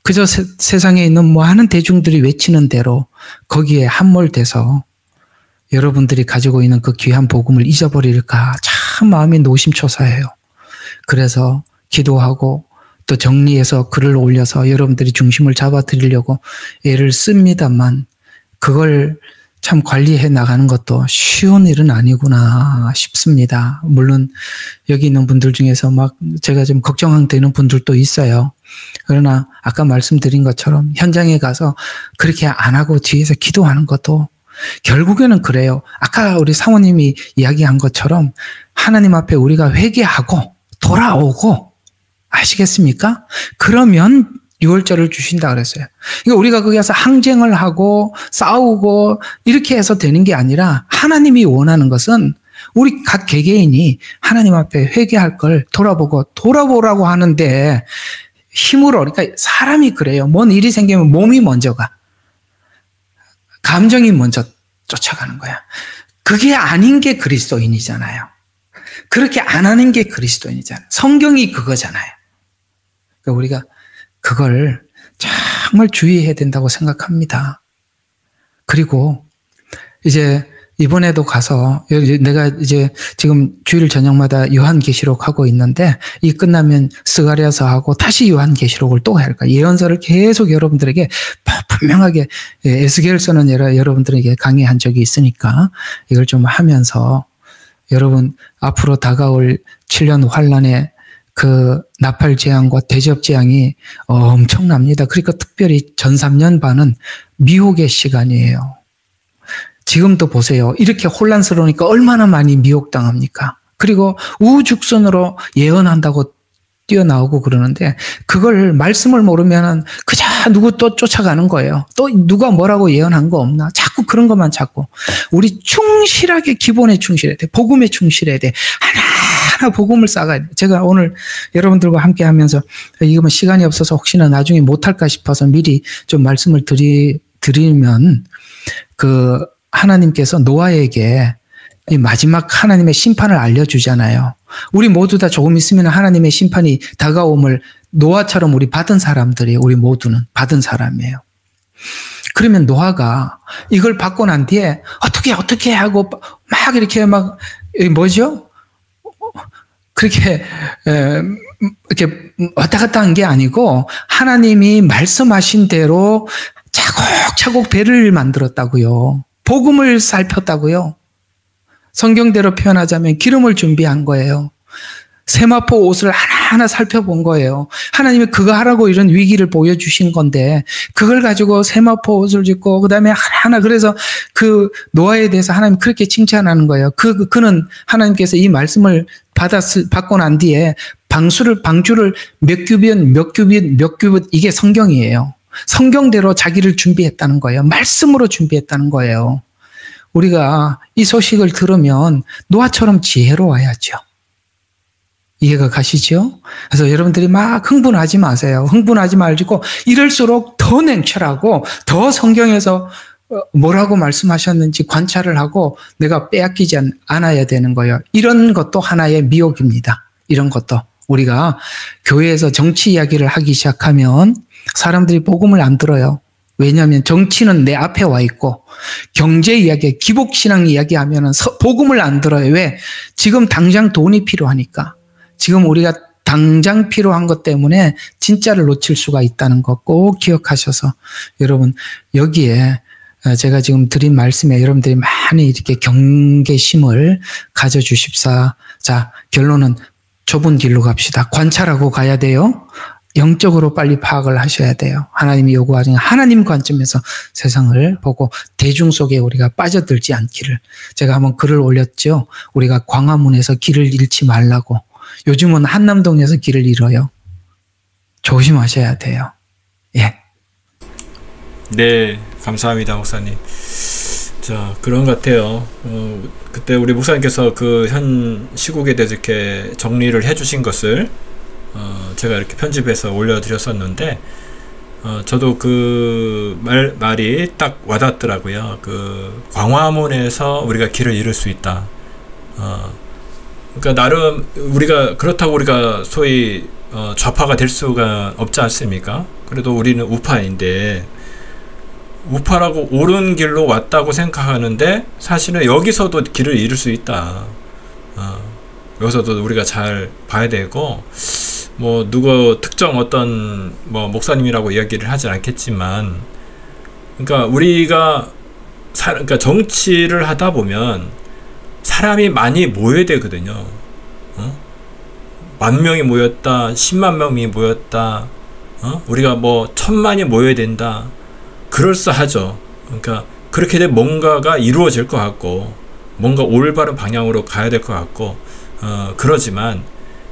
그저 세상에 있는 많은 대중들이 외치는 대로 거기에 함몰돼서 여러분들이 가지고 있는 그 귀한 복음을 잊어버릴까 참 마음이 노심초사해요. 그래서 기도하고 또 정리해서 글을 올려서 여러분들이 중심을 잡아드리려고 애를 씁니다만 그걸 참 관리해 나가는 것도 쉬운 일은 아니구나 싶습니다. 물론 여기 있는 분들 중에서 막 제가 좀 걱정되는 분들도 있어요. 그러나 아까 말씀드린 것처럼 현장에 가서 그렇게 안 하고 뒤에서 기도하는 것도 결국에는 그래요. 아까 우리 사모님이 이야기한 것처럼 하나님 앞에 우리가 회개하고 돌아오고 아시겠습니까? 그러면 6월절을 주신다 그랬어요. 그러니까 우리가 거기 가서 항쟁을 하고 싸우고 이렇게 해서 되는 게 아니라 하나님이 원하는 것은 우리 각 개개인이 하나님 앞에 회개할 걸 돌아보라고 하는데 힘으로 그러니까 사람이 그래요. 뭔 일이 생기면 몸이 먼저 가. 감정이 먼저 쫓아가는 거야. 그게 아닌 게 그리스도인이잖아요. 그렇게 안 하는 게 그리스도인이잖아요. 성경이 그거잖아요. 그러니까 우리가 그걸 정말 주의해야 된다고 생각합니다. 그리고 이제 이번에도 가서 내가 이제 지금 주일 저녁마다 요한계시록 하고 있는데 이 끝나면 스가랴서 하고 다시 요한계시록을 또 할 거야. 예언서를 계속 여러분들에게 분명하게 에스겔서는 여러분들에게 강의한 적이 있으니까 이걸 좀 하면서 여러분 앞으로 다가올 7년 환란에 그 나팔 재앙과 대접 재앙이 엄청납니다. 그러니까 특별히 전 3년 반은 미혹의 시간이에요. 지금도 보세요. 이렇게 혼란스러우니까 얼마나 많이 미혹당합니까? 그리고 우죽순으로 예언한다고 뛰어나오고 그러는데 그걸 말씀을 모르면 그저 누구 또 쫓아가는 거예요. 또 누가 뭐라고 예언한 거 없나? 자꾸 그런 것만 찾고 우리 충실하게 기본에 충실해야 돼. 복음에 충실해야 돼. 하나하나 복음을 쌓아야 돼. 제가 오늘 여러분들과 함께 하면서 이거면 시간이 없어서 혹시나 나중에 못할까 싶어서 미리 좀 말씀을 드리면 그 하나님께서 노아에게 이 마지막 하나님의 심판을 알려주잖아요. 우리 모두 다 조금 있으면 하나님의 심판이 다가옴을 노아처럼 우리 받은 사람들이 우리 모두는 받은 사람이에요. 그러면 노아가 이걸 받고 난 뒤에 어떻게 하고 막 이렇게 막 뭐죠? 그렇게 이렇게 왔다 갔다 한 게 아니고 하나님이 말씀하신 대로 차곡차곡 배를 만들었다고요. 복음을 살폈다고요. 성경대로 표현하자면 기름을 준비한 거예요. 세마포 옷을 하나하나 살펴본 거예요. 하나님이 그거 하라고 이런 위기를 보여주신 건데 그걸 가지고 세마포 옷을 짓고 그다음에 하나하나 그래서 그 노아에 대해서 하나님 그렇게 칭찬하는 거예요. 그는 하나님께서 이 말씀을 받고 난 뒤에 방주를 몇 규빗 이게 성경이에요. 성경대로 자기를 준비했다는 거예요. 말씀으로 준비했다는 거예요. 우리가 이 소식을 들으면 노아처럼 지혜로워야죠. 이해가 가시죠? 그래서 여러분들이 막 흥분하지 마세요. 흥분하지 말고 이럴수록 더 냉철하고 더 성경에서 뭐라고 말씀하셨는지 관찰을 하고 내가 빼앗기지 않아야 되는 거예요. 이런 것도 하나의 미혹입니다. 이런 것도. 우리가 교회에서 정치 이야기를 하기 시작하면 사람들이 복음을 안 들어요. 왜냐하면 정치는 내 앞에 와 있고 경제 이야기, 기복신앙 이야기하면 복음을 안 들어요. 왜? 지금 당장 돈이 필요하니까. 지금 우리가 당장 필요한 것 때문에 진짜를 놓칠 수가 있다는 거 꼭 기억하셔서 여러분 여기에 제가 지금 드린 말씀에 여러분들이 많이 이렇게 경계심을 가져주십사. 자, 결론은 좁은 길로 갑시다. 관찰하고 가야 돼요. 영적으로 빨리 파악을 하셔야 돼요. 하나님이 요구하는 하나님 관점에서 세상을 보고 대중 속에 우리가 빠져들지 않기를. 제가 한번 글을 올렸죠. 우리가 광화문에서 길을 잃지 말라고. 요즘은 한남동에서 길을 잃어요. 조심하셔야 돼요. 예. 네, 감사합니다, 목사님. 자, 그런 것 같아요. 그때 우리 목사님께서 그 현 시국에 대해서 이렇게 정리를 해주신 것을 제가 이렇게 편집해서 올려드렸었는데, 저도 그 말이 딱 와닿더라고요. 그 광화문에서 우리가 길을 잃을 수 있다. 그러니까 나름 그렇다고 우리가 소위 좌파가 될 수가 없지 않습니까? 그래도 우리는 우파인데 우파라고 옳은 길로 왔다고 생각하는데 사실은 여기서도 길을 잃을 수 있다. 여기서도 우리가 잘 봐야 되고, 뭐 누구 특정 어떤 뭐 목사님이라고 이야기를 하진 않겠지만, 그러니까 우리가 그러니까 정치를 하다 보면 사람이 많이 모여야 되거든요. 10,000명이 모였다, 10만 명이 모였다, 우리가 뭐 1,000만이 모여야 된다. 그럴싸하죠. 그러니까 그렇게 되면 뭔가가 이루어질 것 같고, 뭔가 올바른 방향으로 가야 될 것 같고, 그러지만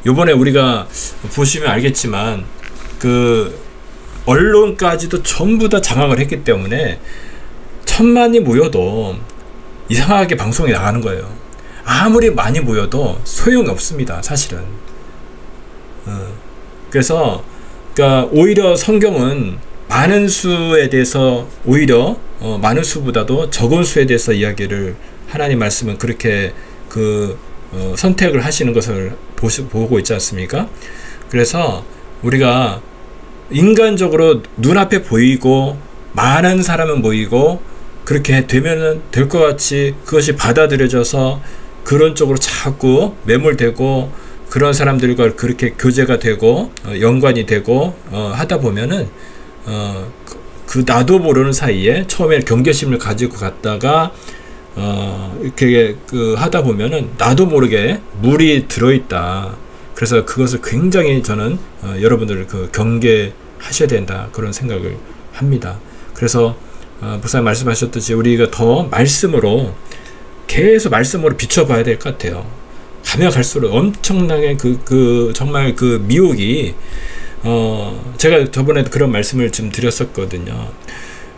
요번에 우리가 보시면 알겠지만 그 언론까지도 전부 다 장악을 했기 때문에 1,000만이 모여도 이상하게 방송이 나가는 거예요. 아무리 많이 모여도 소용이 없습니다, 사실은. 그래서 그러니까 오히려 성경은 많은 수에 대해서 오히려 많은 수보다도 적은 수에 대해서 이야기를, 하나님 말씀은 그렇게 선택을 하시는 것을 보고 있지 않습니까? 그래서 우리가 인간적으로 눈앞에 보이고 많은 사람은 모이고 그렇게 되면은 될 것 같이 그것이 받아들여져서 그런 쪽으로 자꾸 매몰되고 그런 사람들과 그렇게 교제가 되고 연관이 되고 하다 보면은 그 나도 모르는 사이에 처음에 경계심을 가지고 갔다가 이렇게 하다 보면은 나도 모르게 물이 들어있다. 그래서 그것을 굉장히 저는 여러분들 경계하셔야 된다, 그런 생각을 합니다. 그래서 목사님 말씀하셨듯이 우리가 더 말씀으로 계속 말씀으로 비춰봐야 될 것 같아요. 가면 갈수록 엄청나게 정말 그 미혹이, 제가 저번에도 그런 말씀을 좀 드렸었거든요.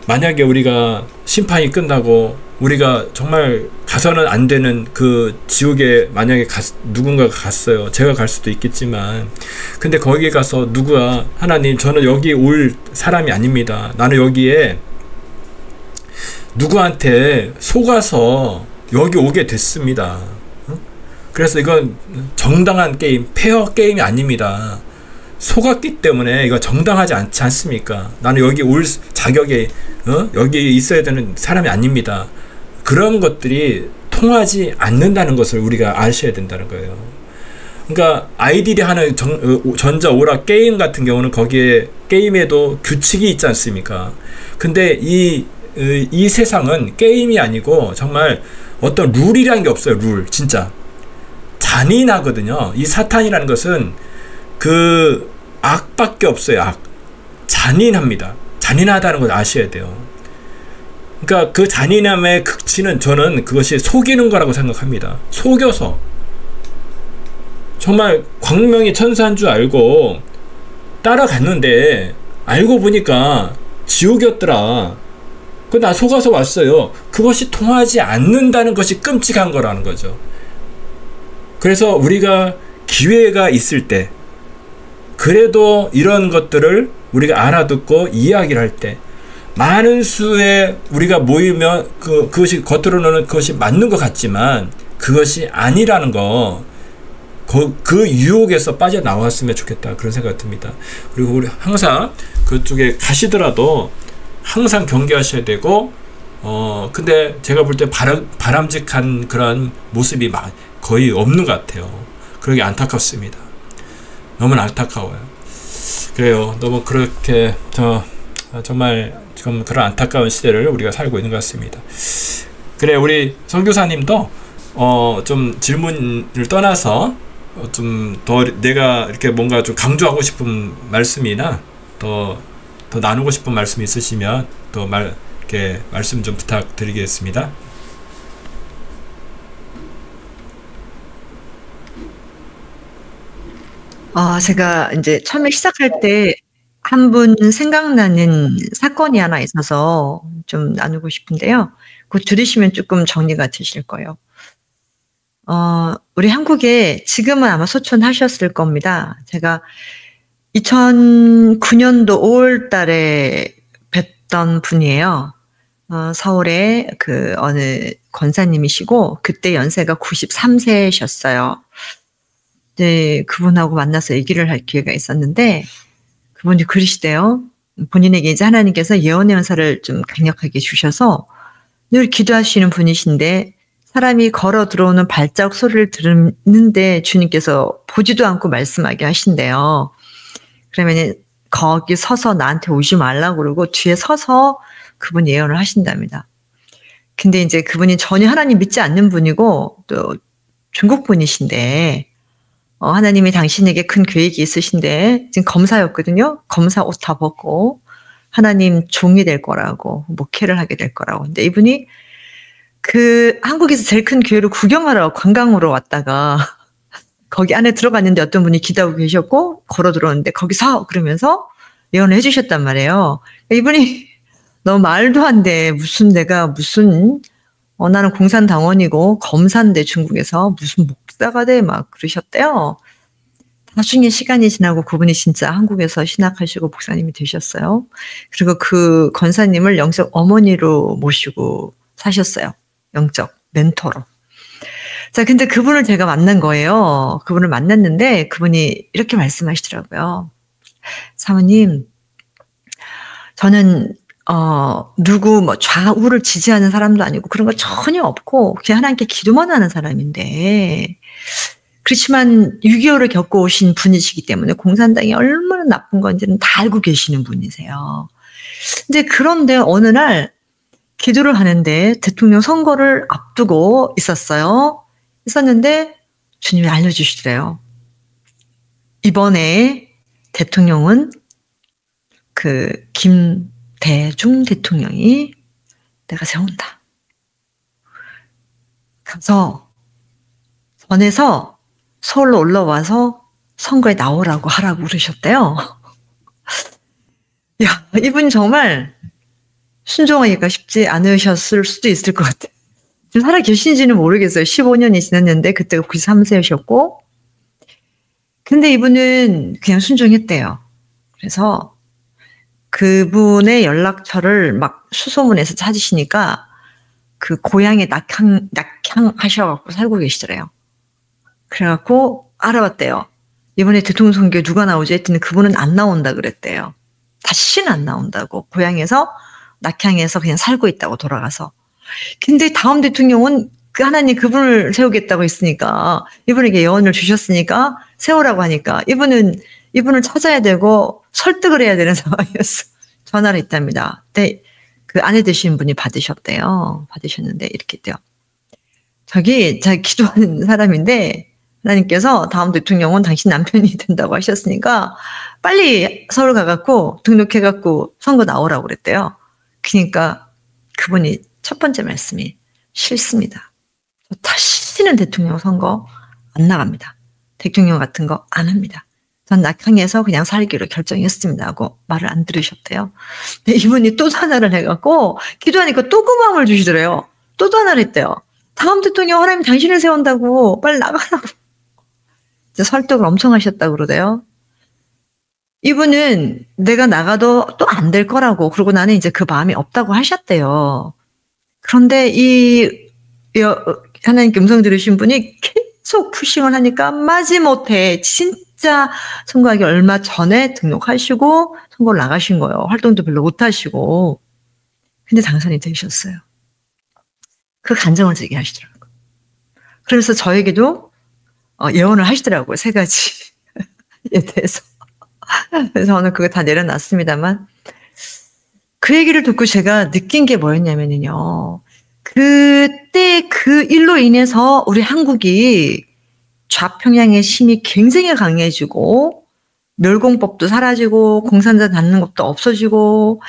만약에 우리가 심판이 끝나고 우리가 정말 가서는 안 되는 그 지옥에 만약에 누군가가 갔어요. 제가 갈 수도 있겠지만, 근데 거기에 가서 누가 하나님, 저는 여기 올 사람이 아닙니다. 나는 여기에 누구한테 속아서 여기 오게 됐습니다. 그래서 이건 정당한 게임, 페어 게임이 아닙니다. 속았기 때문에 이거 정당하지 않지 않습니까? 나는 여기 올 자격에 여기 있어야 되는 사람이 아닙니다. 그런 것들이 통하지 않는다는 것을 우리가 아셔야 된다는 거예요. 그러니까 아이들이 하는 전자 오락 게임 같은 경우는 거기에 게임에도 규칙이 있지 않습니까? 근데 이 세상은 게임이 아니고 정말 어떤 룰이라는 게 없어요. 룰, 진짜 잔인하거든요. 이 사탄이라는 것은 그 악밖에 없어요. 악. 잔인합니다. 잔인하다는 걸 아셔야 돼요. 그러니까 그 잔인함의 극치는 저는 그것이 속이는 거라고 생각합니다. 속여서 정말 광명이 천사인 줄 알고 따라갔는데 알고 보니까 지옥이었더라. 나 속아서 왔어요. 그것이 통하지 않는다는 것이 끔찍한 거라는 거죠. 그래서 우리가 기회가 있을 때, 그래도 이런 것들을 우리가 알아듣고 이야기를 할 때, 많은 수의 우리가 모이면 그것이 겉으로는 그것이 맞는 것 같지만 그것이 아니라는 거, 그 유혹에서 빠져나왔으면 좋겠다, 그런 생각이 듭니다. 그리고 우리 항상 그쪽에 가시더라도 항상 경계하셔야 되고, 근데 제가 볼 때 바람직한 그런 모습이 거의 없는 것 같아요. 그러기 안타깝습니다. 너무 안타까워요. 그래요. 너무 그렇게 정말 지금 그런 안타까운 시대를 우리가 살고 있는 것 같습니다. 그래, 우리 선교사님도 좀 질문을 떠나서 좀 더 내가 이렇게 뭔가 좀 강조하고 싶은 말씀이나 더 나누고 싶은 말씀이 있으시면 또 이렇게 말씀 좀 부탁드리겠습니다. 제가 이제 처음에 시작할 때 한 분 생각나는 사건이 하나 있어서 좀 나누고 싶은데요. 그거 들으시면 조금 정리가 되실 거예요. 우리 한국에 지금은 아마 소천하셨을 겁니다. 제가 2009년도 5월 달에 뵀던 분이에요. 서울에 그 어느 권사님이시고, 그때 연세가 93세셨어요. 네, 그분하고 만나서 얘기를 할 기회가 있었는데, 그분이 그러시대요. 본인에게 이제 하나님께서 예언의 은사를 좀 강력하게 주셔서 늘 기도하시는 분이신데, 사람이 걸어 들어오는 발자국 소리를 들었는데 주님께서 보지도 않고 말씀하게 하신대요. 그러면 거기 서서 나한테 오지 말라고 그러고 뒤에 서서 그분이 예언을 하신답니다. 근데 이제 그분이 전혀 하나님 믿지 않는 분이고 또 중국 분이신데, 하나님이 당신에게 큰 계획이 있으신데, 지금 검사였거든요. 검사 옷 다 벗고 하나님 종이 될 거라고, 목회를 하게 될 거라고. 근데 이분이 한국에서 제일 큰 교회를 구경하러 관광으로 왔다가 거기 안에 들어갔는데 어떤 분이 기다리고 계셨고, 걸어 들어오는데 거기서 그러면서 예언을 해주셨단 말이에요. 이분이 너무 말도 안 돼. 나는 공산당원이고 검사인데 중국에서 무슨 목사가 돼, 막 그러셨대요. 나중에 시간이 지나고 그분이 진짜 한국에서 신학하시고 목사님이 되셨어요. 그리고 그 권사님을 영적 어머니로 모시고 사셨어요. 영적 멘토로. 자, 근데 그분을 제가 만난 거예요. 그분을 만났는데 그분이 이렇게 말씀하시더라고요. 사모님, 저는 누구 좌우를 지지하는 사람도 아니고 그런 거 전혀 없고 그냥 하나님께 기도만 하는 사람인데, 그렇지만 6.25를 겪어오신 분이시기 때문에 공산당이 얼마나 나쁜 건지는 다 알고 계시는 분이세요. 그런데 어느 날 기도를 하는데 대통령 선거를 앞두고 있었는데 주님이 알려주시더래요. 이번에 대통령은 김대중 대통령이 내가 세운다. 가서 전에서 서울로 올라와서 선거에 나오라고 하라고 그러셨대요. 야, 이분 정말 순종하기가 쉽지 않으셨을 수도 있을 것 같아요. 지금 살아 계신지는 모르겠어요. 15년이 지났는데 그때가 93세셨고, 근데 이분은 그냥 순종했대요. 그래서 그분의 연락처를 막 수소문해서 찾으시니까 그 고향에 낙향하셔갖고 살고 계시더래요. 그래갖고 알아봤대요. 이번에 대통령 선거에 누가 나오지 했더니 그분은 안 나온다 그랬대요. 다시는 안 나온다고. 고향에서 낙향해서 그냥 살고 있다고, 돌아가서. 근데 다음 대통령은 하나님 그분을 세우겠다고 했으니까, 이분에게 예언을 주셨으니까 세우라고 하니까 이분을 찾아야 되고 설득을 해야 되는 상황이었어. 전화를 했답니다. 근데 그 아내 되시는 분이 받으셨는데 이렇게 했대요. 제가 기도하는 사람인데 하나님께서 다음 대통령은 당신 남편이 된다고 하셨으니까 빨리 서울 가갖고 등록해갖고 선거 나오라고 그랬대요. 그러니까 그분이 첫 번째 말씀이 싫습니다. 다시는 대통령 선거 안 나갑니다. 대통령 같은 거 안 합니다. 전 낙향에서 그냥 살기로 결정했습니다 하고 말을 안 들으셨대요. 근데 이분이 또 전화를 해갖고 기도하니까 또 그 마음을 주시더래요. 또 전화를 했대요. 다음 대통령 하나님 당신을 세운다고 빨리 나가라고. 설득을 엄청 하셨다고 그러대요. 이분은 내가 나가도 또 안 될 거라고, 그러고 나는 이제 그 마음이 없다고 하셨대요. 그런데 하나님께 음성 들으신 분이 계속 푸싱을 하니까 마지못해 진짜 선거하기 얼마 전에 등록하시고 선거를 나가신 거예요. 활동도 별로 못 하시고. 근데 당선이 되셨어요. 그 간증을 제기하시더라고요. 그래서 저에게도 예언을 하시더라고요. 3가지에 대해서. 그래서 저는 그거 다 내려놨습니다만, 그 얘기를 듣고 제가 느낀 게 뭐였냐면요. 그때 그 일로 인해서 우리 한국이 좌평양의 힘이 굉장히 강해지고, 멸공법도 사라지고, 공산자 닫는 것도 없어지고,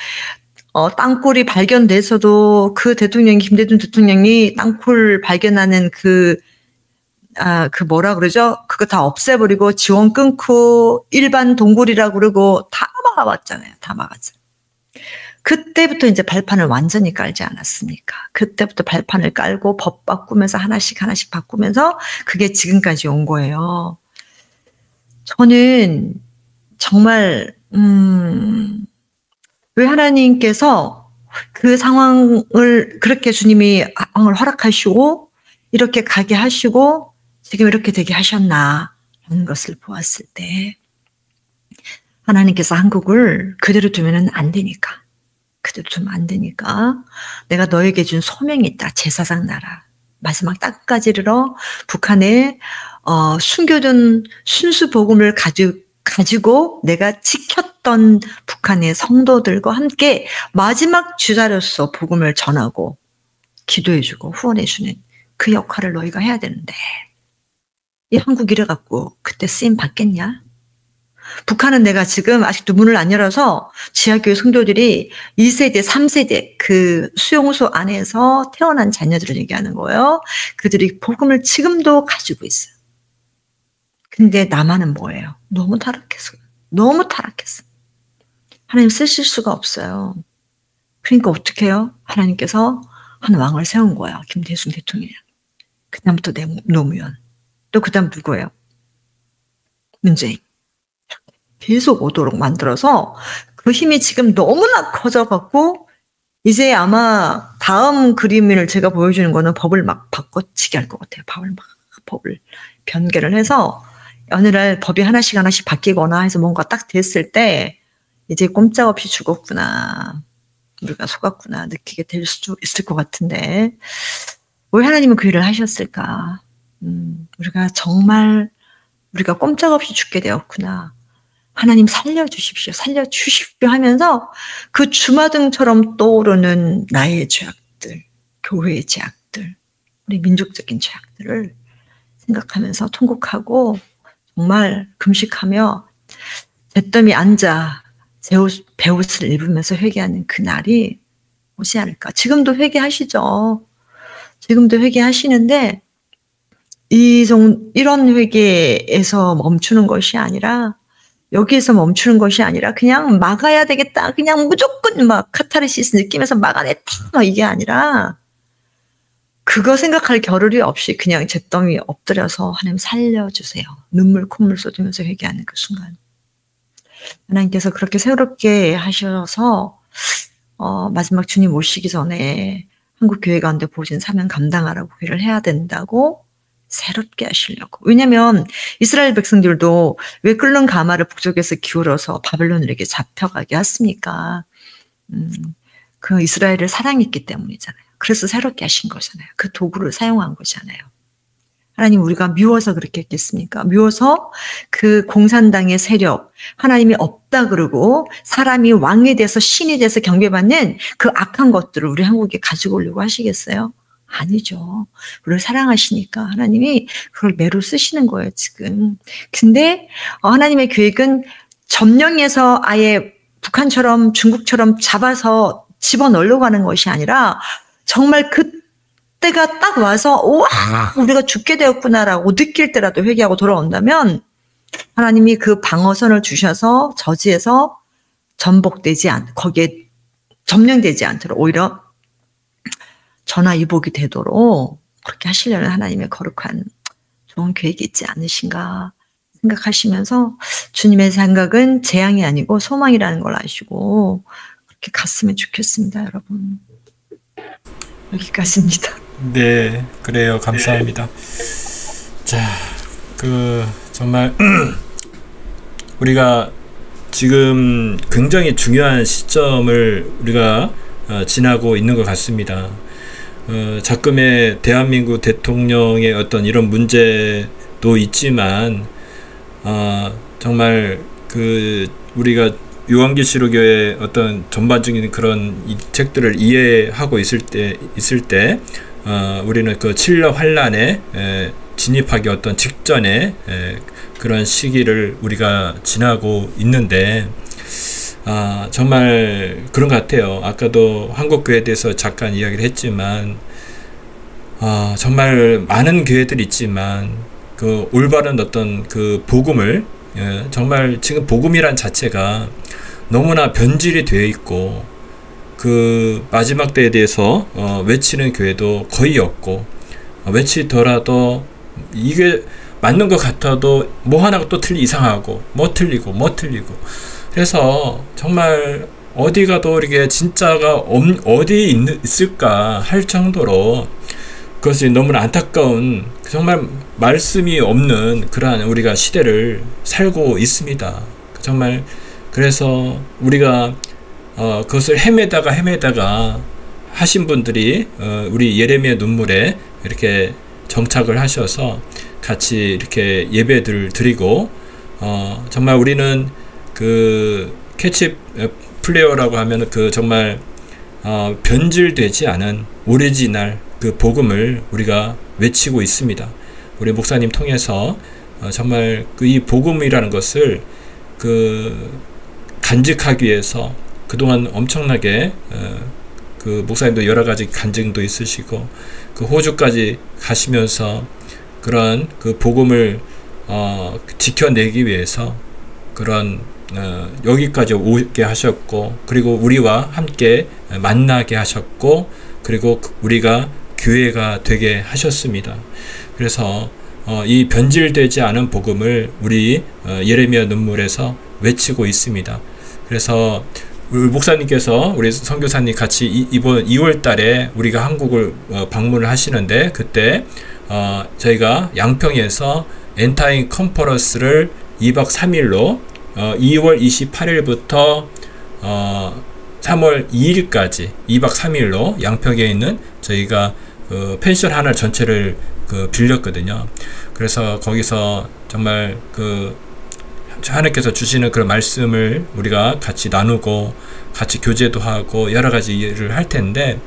땅굴이 발견돼서도 그 대통령이, 김대중 대통령이 땅굴 발견하는 그 뭐라 그러죠? 그거 다 없애버리고 지원 끊고 일반 동굴이라고 그러고 다 막아봤잖아요. 다 막았잖아요. 그때부터 이제 발판을 완전히 깔지 않았습니까? 그때부터 발판을 깔고 법 바꾸면서 하나씩 바꾸면서 그게 지금까지 온 거예요. 저는 정말 왜 하나님께서 그 상황을 그렇게 주님이 상황을 허락하시고 이렇게 가게 하시고 지금 이렇게 되게 하셨나 하는 것을 보았을 때, 하나님께서 한국을 그대로 두면 안 되니까, 그대로 두면 안 되니까 내가 너에게 준 소명이 있다. 제사장 나라. 마지막 땅까지 이르러 북한에 숨겨둔 순수 복음을 가지고 내가 지켰던 북한의 성도들과 함께 마지막 주자로서 복음을 전하고 기도해주고 후원해주는 그 역할을 너희가 해야 되는데, 이 한국 이래갖고 그때 쓰임 받겠냐? 북한은 내가 지금 아직도 문을 안 열어서 지하교회 성도들이 2세대, 3세대 그 수용소 안에서 태어난 자녀들을 얘기하는 거예요. 그들이 복음을 지금도 가지고 있어요. 근데 남한은 뭐예요? 너무 타락했어. 너무 타락했어. 하나님 쓰실 수가 없어요. 그러니까 어떻게 해요? 하나님께서 한 왕을 세운 거야. 김대중 대통령. 그 다음부터 노무현. 또 그 다음 누구예요? 문재인. 계속 오도록 만들어서 그 힘이 지금 너무나 커져갖고 이제 아마 다음 그림을 제가 보여주는 거는 법을 막 바꿔치기 할 것 같아요. 법을 변개를 해서 어느 날 법이 하나씩 바뀌거나 해서 뭔가 딱 됐을 때 이제 꼼짝없이 죽었구나. 우리가 속았구나. 느끼게 될 수도 있을 것 같은데 왜 하나님은 그 일을 하셨을까? 우리가 꼼짝없이 죽게 되었구나. 하나님 살려주십시오. 하면서 그 주마등처럼 떠오르는 나의 죄악들, 교회의 죄악들, 우리 민족적인 죄악들을 생각하면서 통곡하고 정말 금식하며 잿더미 앉아 배옷을 입으면서 회개하는 그 날이 오지 않을까. 지금도 회개하시죠. 지금도 회개하시는데 이런 회개에서 멈추는 것이 아니라, 여기에서 멈추는 것이 아니라 그냥 막아야 되겠다. 그냥 무조건 막 카타르시스 느끼면서 막아냈다. 막 이게 아니라 그거 생각할 겨를이 없이 그냥 잿더미 엎드려서 하나님 살려주세요. 눈물 콧물 쏟으면서 회개하는 그 순간. 하나님께서 그렇게 새롭게 하셔서 마지막 주님 오시기 전에 한국 교회 가운데 보신 사명 감당하라고 일을 해야 된다고 새롭게 하시려고. 왜냐하면 이스라엘 백성들도 왜 끓는 가마를 북쪽에서 기울여서 바벨론에게 잡혀가게 했습니까? 그 이스라엘을 사랑했기 때문이잖아요. 그래서 새롭게 하신 거잖아요. 그 도구를 사용한 거잖아요. 하나님 우리가 미워서 그렇게 했겠습니까? 미워서 그 공산당의 세력, 하나님이 없다 그러고 사람이 왕이 돼서 신이 돼서 경배받는 그 악한 것들을 우리 한국에 가지고 오려고 하시겠어요? 아니죠. 우리를 사랑하시니까 하나님이 그걸 매로 쓰시는 거예요, 지금. 근데 하나님의 계획은 점령해서 아예 북한처럼 중국처럼 잡아서 집어넣으려고 하는 것이 아니라 정말 그때가 딱 와서 와, 우리가 죽게 되었구나라고 느낄 때라도 회개하고 돌아온다면 하나님이 그 방어선을 주셔서 저지해서 거기에 점령되지 않도록 오히려 전화위복이 되도록 그렇게 하시려는 하나님의 거룩한 좋은 계획이 있지 않으신가 생각하시면서 주님의 생각은 재앙이 아니고 소망이라는 걸 아시고 그렇게 갔으면 좋겠습니다, 여러분. 여기까지입니다. 네, 그래요. 감사합니다. 자, 정말 우리가 지금 굉장히 중요한 시점을 우리가 지나고 있는 것 같습니다. 자금의 대한민국 대통령의 어떤 이런 문제도 있지만 정말 우리가 요한계시록의 어떤 전반적인 그런 이 책들을 이해하고 있을 때 우리는 그 7년 환란에 진입하기 어떤 직전에 그런 시기를 우리가 지나고 있는데 정말 그런 것 같아요. 아까도 한국교회에 대해서 잠깐 이야기를 했지만 정말 많은 교회들이 있지만 그 올바른 어떤 그 복음을 정말 지금 복음이란 자체가 너무나 변질이 되어 있고 그 마지막 때에 대해서 외치는 교회도 거의 없고 외치더라도 이게 맞는 것 같아도 뭐 하나가 또 이상하고 뭐 틀리고 그래서 정말 어디 가도 이게 진짜가 어디 있을까 할 정도로 그것이 너무나 안타까운 정말 말씀이 없는 그러한 우리가 시대를 살고 있습니다. 정말 그래서 우리가 그것을 헤매다가 하신 분들이 우리 예레미야 눈물에 이렇게 정착을 하셔서 같이 이렇게 예배를 드리고 정말 우리는 그 캐치 플레이어라고 하면 그 정말 변질되지 않은 오리지널 그 복음을 우리가 외치고 있습니다. 우리 목사님 통해서 정말 이 복음이라는 것을 간직하기 위해서 그동안 엄청나게 그 목사님도 여러 가지 간증도 있으시고 그 호주까지 가시면서 그런 그 복음을 지켜내기 위해서 그런 여기까지 오게 하셨고 그리고 우리와 함께 만나게 하셨고 그리고 우리가 교회가 되게 하셨습니다. 그래서 이 변질되지 않은 복음을 우리 예레미야 눈물에서 외치고 있습니다. 그래서 우리 목사님께서 우리 선교사님 같이 이번 2월 달에 우리가 한국을 방문을 하시는데 그때 저희가 양평에서 엔타임 컨퍼런스를 2박 3일로 2월 28일부터 3월 2일까지 2박 3일로 양평에 있는 저희가 펜션 하나 전체를 빌렸거든요. 그래서 거기서 정말 하나님께서 주시는 그런 말씀을 우리가 같이 나누고 같이 교제도 하고 여러 가지 일을 할 텐데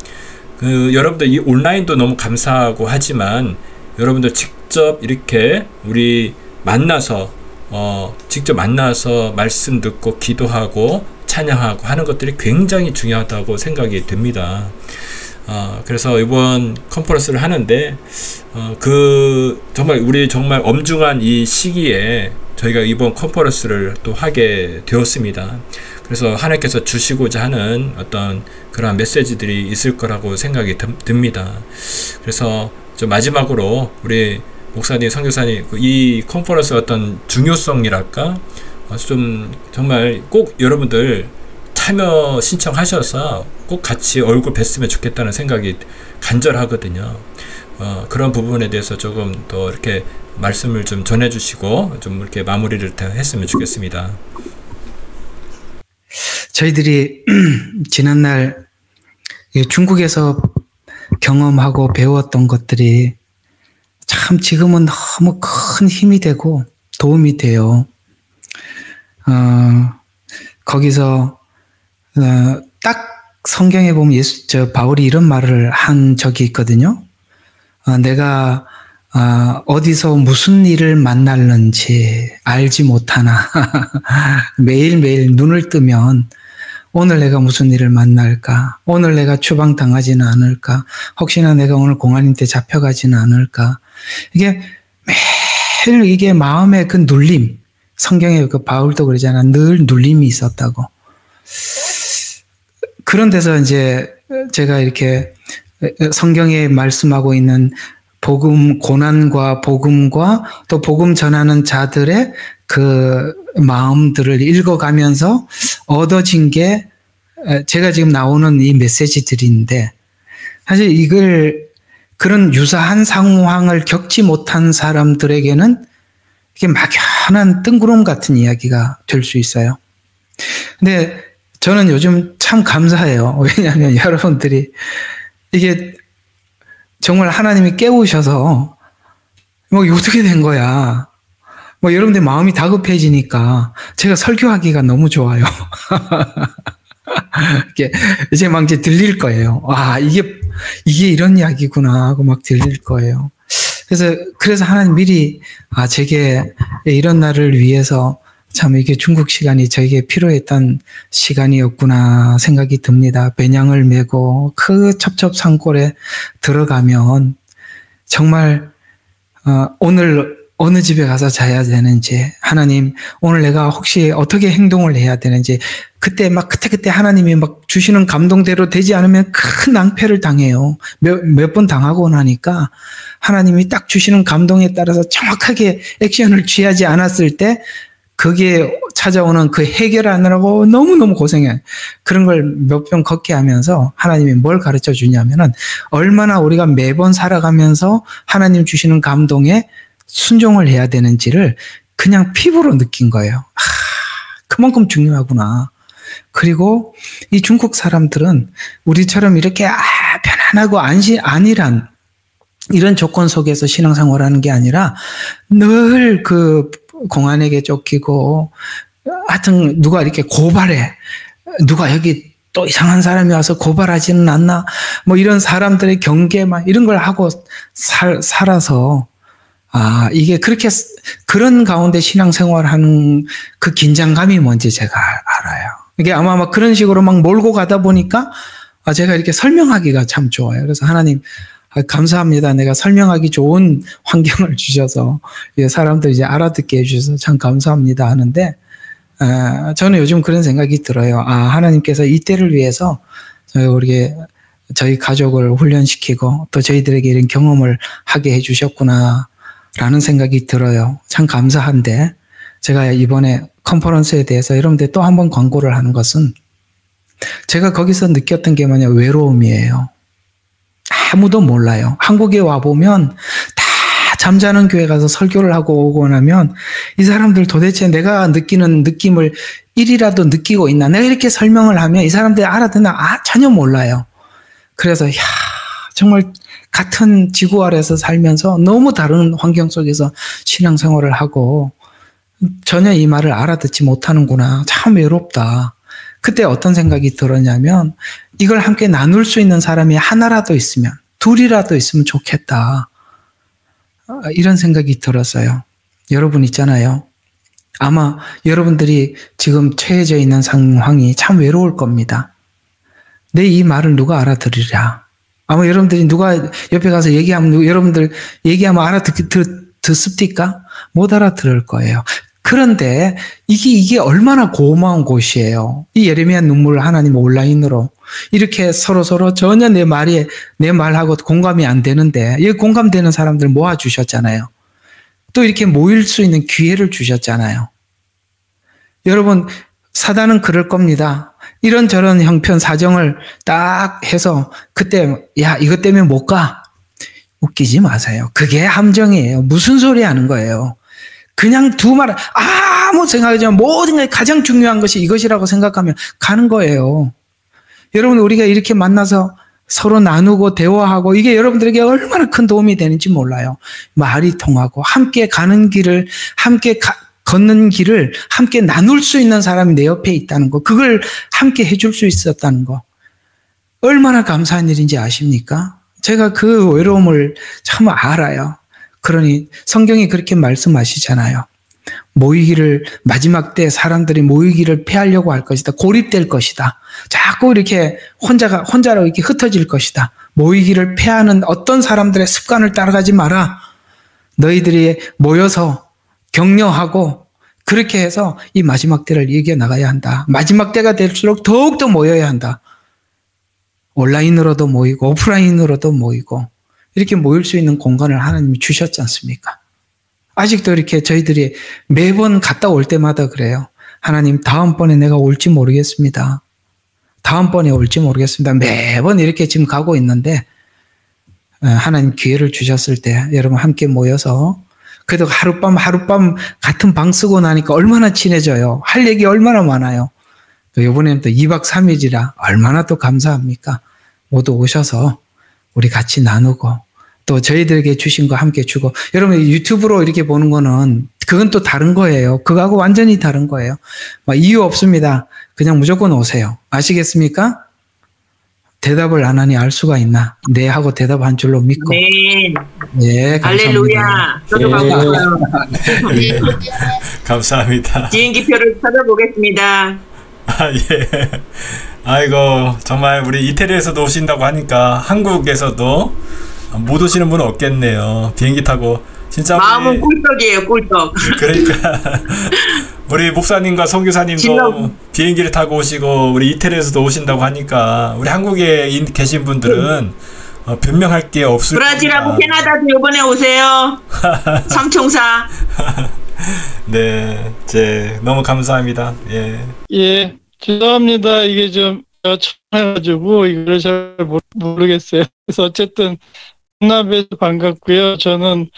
여러분들 이 온라인도 너무 감사하고 하지만 여러분들 직접 이렇게 우리 직접 만나서 말씀 듣고 기도하고 찬양하고 하는 것들이 굉장히 중요하다고 생각이 됩니다. 그래서 이번 컨퍼런스를 하는데 정말 우리 정말 엄중한 이 시기에 저희가 이번 컨퍼런스를 또 하게 되었습니다. 그래서 하나님께서 주시고자 하는 어떤 그러한 메시지들이 있을 거라고 생각이 듭니다. 그래서 마지막으로 우리 목사님, 선교사님 이 컨퍼런스 어떤 중요성이랄까 좀 정말 꼭 여러분들 참여 신청하셔서 꼭 같이 얼굴 뵀으면 좋겠다는 생각이 간절하거든요. 그런 부분에 대해서 조금 더 이렇게 말씀을 좀 전해주시고 좀 이렇게 마무리를 했으면 좋겠습니다. 저희들이 지난날 중국에서 경험하고 배웠던 것들이 참 지금은 너무 큰 힘이 되고 도움이 돼요. 거기서 딱 성경에 보면 바울이 이런 말을 한 적이 있거든요. 내가 어디서 무슨 일을 만날는지 알지 못하나 매일매일 눈을 뜨면 오늘 내가 무슨 일을 만날까? 오늘 내가 추방당하지는 않을까? 혹시나 내가 오늘 공안인한테 잡혀가지는 않을까? 이게 매일 이게 마음의 그 눌림, 성경에 그 바울도 그러잖아. 늘 눌림이 있었다고. 그런 데서 이제 제가 이렇게 성경에 말씀하고 있는 복음, 고난과 복음과 또 복음 전하는 자들의 그 마음들을 읽어가면서 얻어진 게 제가 지금 나오는 이 메시지들인데, 사실 이걸 그런 유사한 상황을 겪지 못한 사람들에게는 이게 막연한 뜬구름 같은 이야기가 될 수 있어요. 근데 저는 요즘 참 감사해요. 왜냐하면 여러분들이 이게 정말 하나님이 깨우셔서 뭐 어떻게 된 거야. 뭐 여러분들 마음이 다급해지니까 제가 설교하기가 너무 좋아요. 이제 막 이제 들릴 거예요. 아, 이게 이런 이야기구나 하고 막 들릴 거예요. 그래서 하나님 미리, 제게 이런 날을 위해서 참 이게 중국 시간이 저에게 필요했던 시간이었구나 생각이 듭니다. 배낭을 메고 그 첩첩산골에 들어가면 정말, 오늘 어느 집에 가서 자야 되는지, 하나님, 오늘 내가 혹시 어떻게 행동을 해야 되는지, 그때 하나님이 막 주시는 감동대로 되지 않으면 큰 낭패를 당해요. 몇 번 당하고 나니까 하나님이 딱 주시는 감동에 따라서 정확하게 액션을 취하지 않았을 때 그게 찾아오는 그 해결하느라고 너무너무 고생해요. 그런 걸 몇 번 걷게 하면서 하나님이 뭘 가르쳐 주냐면은 얼마나 우리가 매번 살아가면서 하나님 주시는 감동에 순종을 해야 되는지를 그냥 피부로 느낀 거예요. 그만큼 중요하구나. 그리고 이 중국 사람들은 우리처럼 이렇게 편안하고 안일한 이런 조건 속에서 신앙생활하는 게 아니라 늘 그 공안에게 쫓기고, 하여튼 누가 이렇게 고발해, 누가 여기 또 이상한 사람이 와서 고발하지는 않나, 뭐 이런 사람들의 경계만 이런 걸 하고 살아서, 이게 그런 가운데 신앙생활하는 그 긴장감이 뭔지 제가 알아요. 이게 아마 막 그런 식으로 막 몰고 가다 보니까 제가 이렇게 설명하기가 참 좋아요. 그래서 하나님, 감사합니다. 내가 설명하기 좋은 환경을 주셔서 사람들 이제 알아듣게 해주셔서 참 감사합니다 하는데, 저는 요즘 그런 생각이 들어요. 하나님께서 이때를 위해서 저희 가족을 훈련시키고 또 저희들에게 이런 경험을 하게 해주셨구나 라는 생각이 들어요. 참 감사한데, 제가 이번에 컨퍼런스에 대해서 여러분들 또 한 번 광고를 하는 것은, 제가 거기서 느꼈던 게 뭐냐, 외로움이에요. 아무도 몰라요. 한국에 와보면 다 잠자는 교회 가서 설교를 하고 오고 나면 이 사람들 도대체 내가 느끼는 느낌을 일이라도 느끼고 있나, 내가 이렇게 설명을 하면 이 사람들이 알아듣나, 전혀 몰라요. 그래서 정말 같은 지구 아래에서 살면서 너무 다른 환경 속에서 신앙생활을 하고 전혀 이 말을 알아듣지 못하는구나, 참 외롭다. 그때 어떤 생각이 들었냐면, 이걸 함께 나눌 수 있는 사람이 하나라도 있으면, 둘이라도 있으면 좋겠다, 이런 생각이 들었어요. 여러분 있잖아요. 아마 여러분들이 지금 처해져 있는 상황이 참 외로울 겁니다. 내 이 말을 누가 알아들으랴. 아마 여러분들이 누가 옆에 가서 얘기하면, 여러분들 얘기하면 듣습니까? 못 알아들을 거예요. 그런데 이게 얼마나 고마운 곳이에요. 이 예레미야 눈물 하나님 온라인으로 이렇게 서로 전혀 내 말하고 공감이 안 되는데, 여기 공감되는 사람들 모아주셨잖아요. 또 이렇게 모일 수 있는 기회를 주셨잖아요. 여러분, 사단은 그럴 겁니다. 이런저런 형편 사정을 딱 해서 그때 이것 때문에 못 가. 웃기지 마세요. 그게 함정이에요. 무슨 소리 하는 거예요. 그냥 두 말 아무 생각하지 않으면 모든 게 가장 중요한 것이 이것이라고 생각하면 가는 거예요. 여러분, 우리가 이렇게 만나서 서로 나누고 대화하고 이게 여러분들에게 얼마나 큰 도움이 되는지 몰라요. 말이 통하고 함께 가는 길을 걷는 길을 함께 나눌 수 있는 사람이 내 옆에 있다는 거, 그걸 함께 해줄 수 있었다는 거, 얼마나 감사한 일인지 아십니까? 제가 그 외로움을 참 알아요. 그러니 성경이 그렇게 말씀하시잖아요. 마지막 때 사람들이 모이기를 피하려고 할 것이다. 고립될 것이다. 자꾸 이렇게 혼자로 이렇게 흩어질 것이다. 모이기를 피하는 어떤 사람들의 습관을 따라가지 마라. 너희들이 모여서 격려하고 그렇게 해서 이 마지막 때를 이겨나가야 한다. 마지막 때가 될수록 더욱더 모여야 한다. 온라인으로도 모이고 오프라인으로도 모이고 이렇게 모일 수 있는 공간을 하나님이 주셨지 않습니까? 아직도 이렇게 저희들이 매번 갔다 올 때마다 그래요. 하나님, 다음번에 내가 올지 모르겠습니다. 다음번에 올지 모르겠습니다. 매번 이렇게 지금 가고 있는데, 하나님 기회를 주셨을 때 여러분 함께 모여서 그래도 하룻밤 같은 방 쓰고 나니까 얼마나 친해져요. 할 얘기 얼마나 많아요. 또 이번에는 또 2박 3일이라 얼마나 또 감사합니까? 모두 오셔서 우리 같이 나누고 또 저희들에게 주신 거 함께 주고, 여러분 유튜브로 이렇게 보는 거는 그건 또 다른 거예요. 그거하고 완전히 다른 거예요. 막 이유 없습니다. 그냥 무조건 오세요. 아시겠습니까? 대답을 안 하니 알 수가 있나? 네 하고 대답한 줄로 믿고. 네. 네, 감사합니다. 할렐루야. 저도 가고 싶어요. 감사합니다. 비행기표를 찾아보겠습니다. 아, 예. 아이고, 정말 우리 이태리에서도 오신다고 하니까 한국에서도 못 오시는 분은 없겠네요. 비행기 타고 진짜 마음은 꿀떡이에요, 꿀떡. 그러니까 우리 목사님과 선교사님도 비행기를 타고 오시고 우리 이태리에서도 오신다고 하니까 우리 한국에 계신 분들은 변명할 게 없을 겁니다. 브라질하고 캐나다도 이번에 오세요. 삼총사. 네, 너무 감사합니다. 예. 예, 죄송합니다. 이게 좀 처음해가지고 이걸 잘 모르겠어요. 그래서 어쨌든 혼납에서 반갑고요. 저는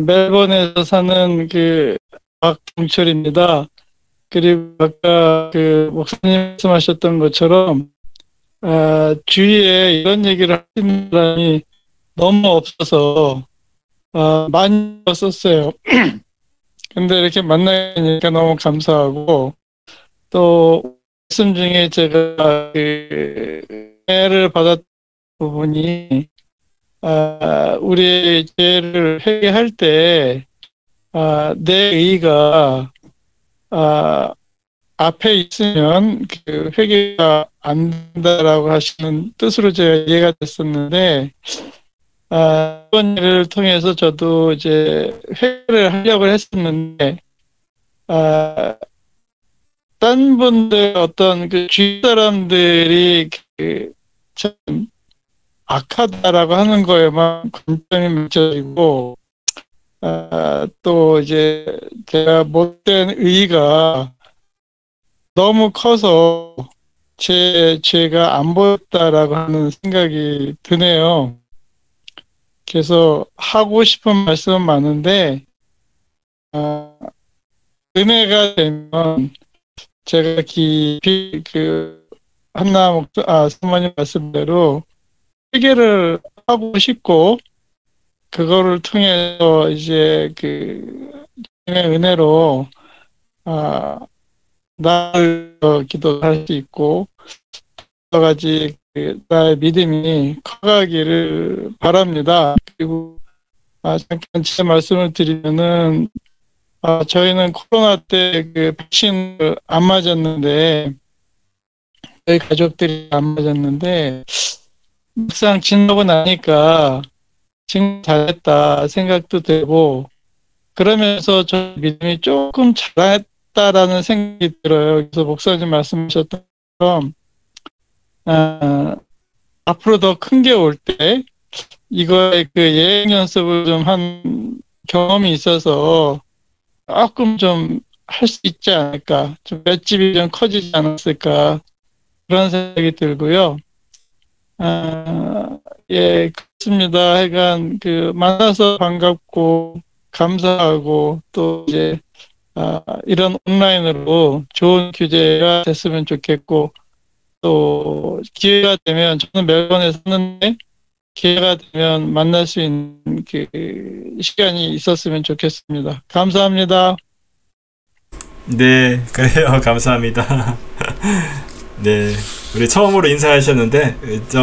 멜번에서 사는 그 박동철입니다. 그리고 아까 그 목사님 말씀하셨던 것처럼 주위에 이런 얘기를 하시는 사람이 너무 없어서 많이 썼어요. 근데 이렇게 만나니까 너무 감사하고, 또 말씀 중에 제가 그 은혜를 받았던 부분이 우리 죄를 회개할 때 내 의가 앞에 있으면 그 회개가 안 된다라고 하시는 뜻으로 제가 이해가 됐었는데, 이번 일을 통해서 저도 이제 회개를 하려고 했었는데, 딴 분들 어떤 그 주위 사람들이 참 악하다라고 하는 거에만 관점이 맞춰지고, 또 이제 제가 못된 의의가 너무 커서 제 죄가 안 보였다라고 하는 생각이 드네요. 그래서 하고 싶은 말씀은 많은데, 은혜가 되면 제가 깊이 한나 사모님 말씀대로 회개를 하고 싶고, 그거를 통해서 이제 은혜로 나를 기도할 수 있고, 여러 가지 나의 믿음이 커가기를 바랍니다. 그리고 잠깐 제 말씀을 드리면은, 저희는 코로나 때 백신을 안 맞았는데, 저희 가족들이 안 맞았는데, 막상 지나고 나니까 지금 잘했다 생각도 되고, 그러면서 저 믿음이 조금 잘했다라는 생각이 들어요. 그래서 목사님 말씀하셨던 것처럼 앞으로 더 큰 게 올 때 이거의 예행 연습을 좀 한 경험이 있어서 조금 좀 할 수 있지 않을까, 좀 맷집이 좀 커지지 않았을까, 그런 생각이 들고요. 예, 그렇습니다. 하여간 만나서 반갑고 감사하고, 또 이제 이런 온라인으로 좋은 교제가 됐으면 좋겠고, 또 기회가 되면, 저는 멜번에 사는데 기회가 되면 만날 수 있는 시간이 있었으면 좋겠습니다. 감사합니다. 네, 그래요. 감사합니다. 네, 우리 처음으로 인사하셨는데,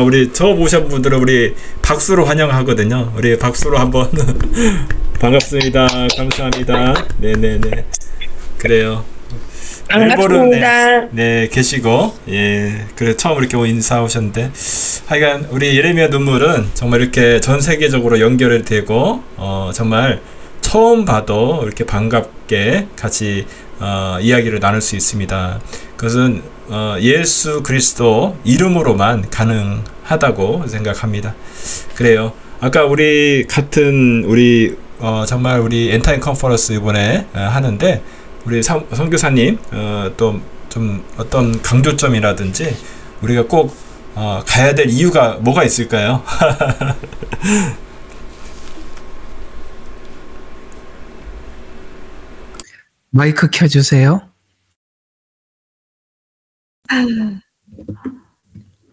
우리 처음 오신 분들은 우리 박수로 환영하거든요. 우리 박수로 한번 반갑습니다. 감사합니다. 네네네. 그래요. 반갑습니다. 네, 계시고, 예, 그래 처음 이렇게 인사 오셨는데, 하여간 우리 예레미야 눈물은 정말 이렇게 전 세계적으로 연결이 되고, 정말 처음 봐도 이렇게 반갑게 같이 이야기를 나눌 수 있습니다. 그것은 예수 그리스도 이름으로만 가능하다고 생각합니다. 그래요. 아까 우리 같은 우리 정말 우리 엔타임 컨퍼런스 이번에 하는데 우리 선교사님 또 좀 어떤 강조점이라든지 우리가 꼭 가야 될 이유가 뭐가 있을까요? 마이크 켜주세요.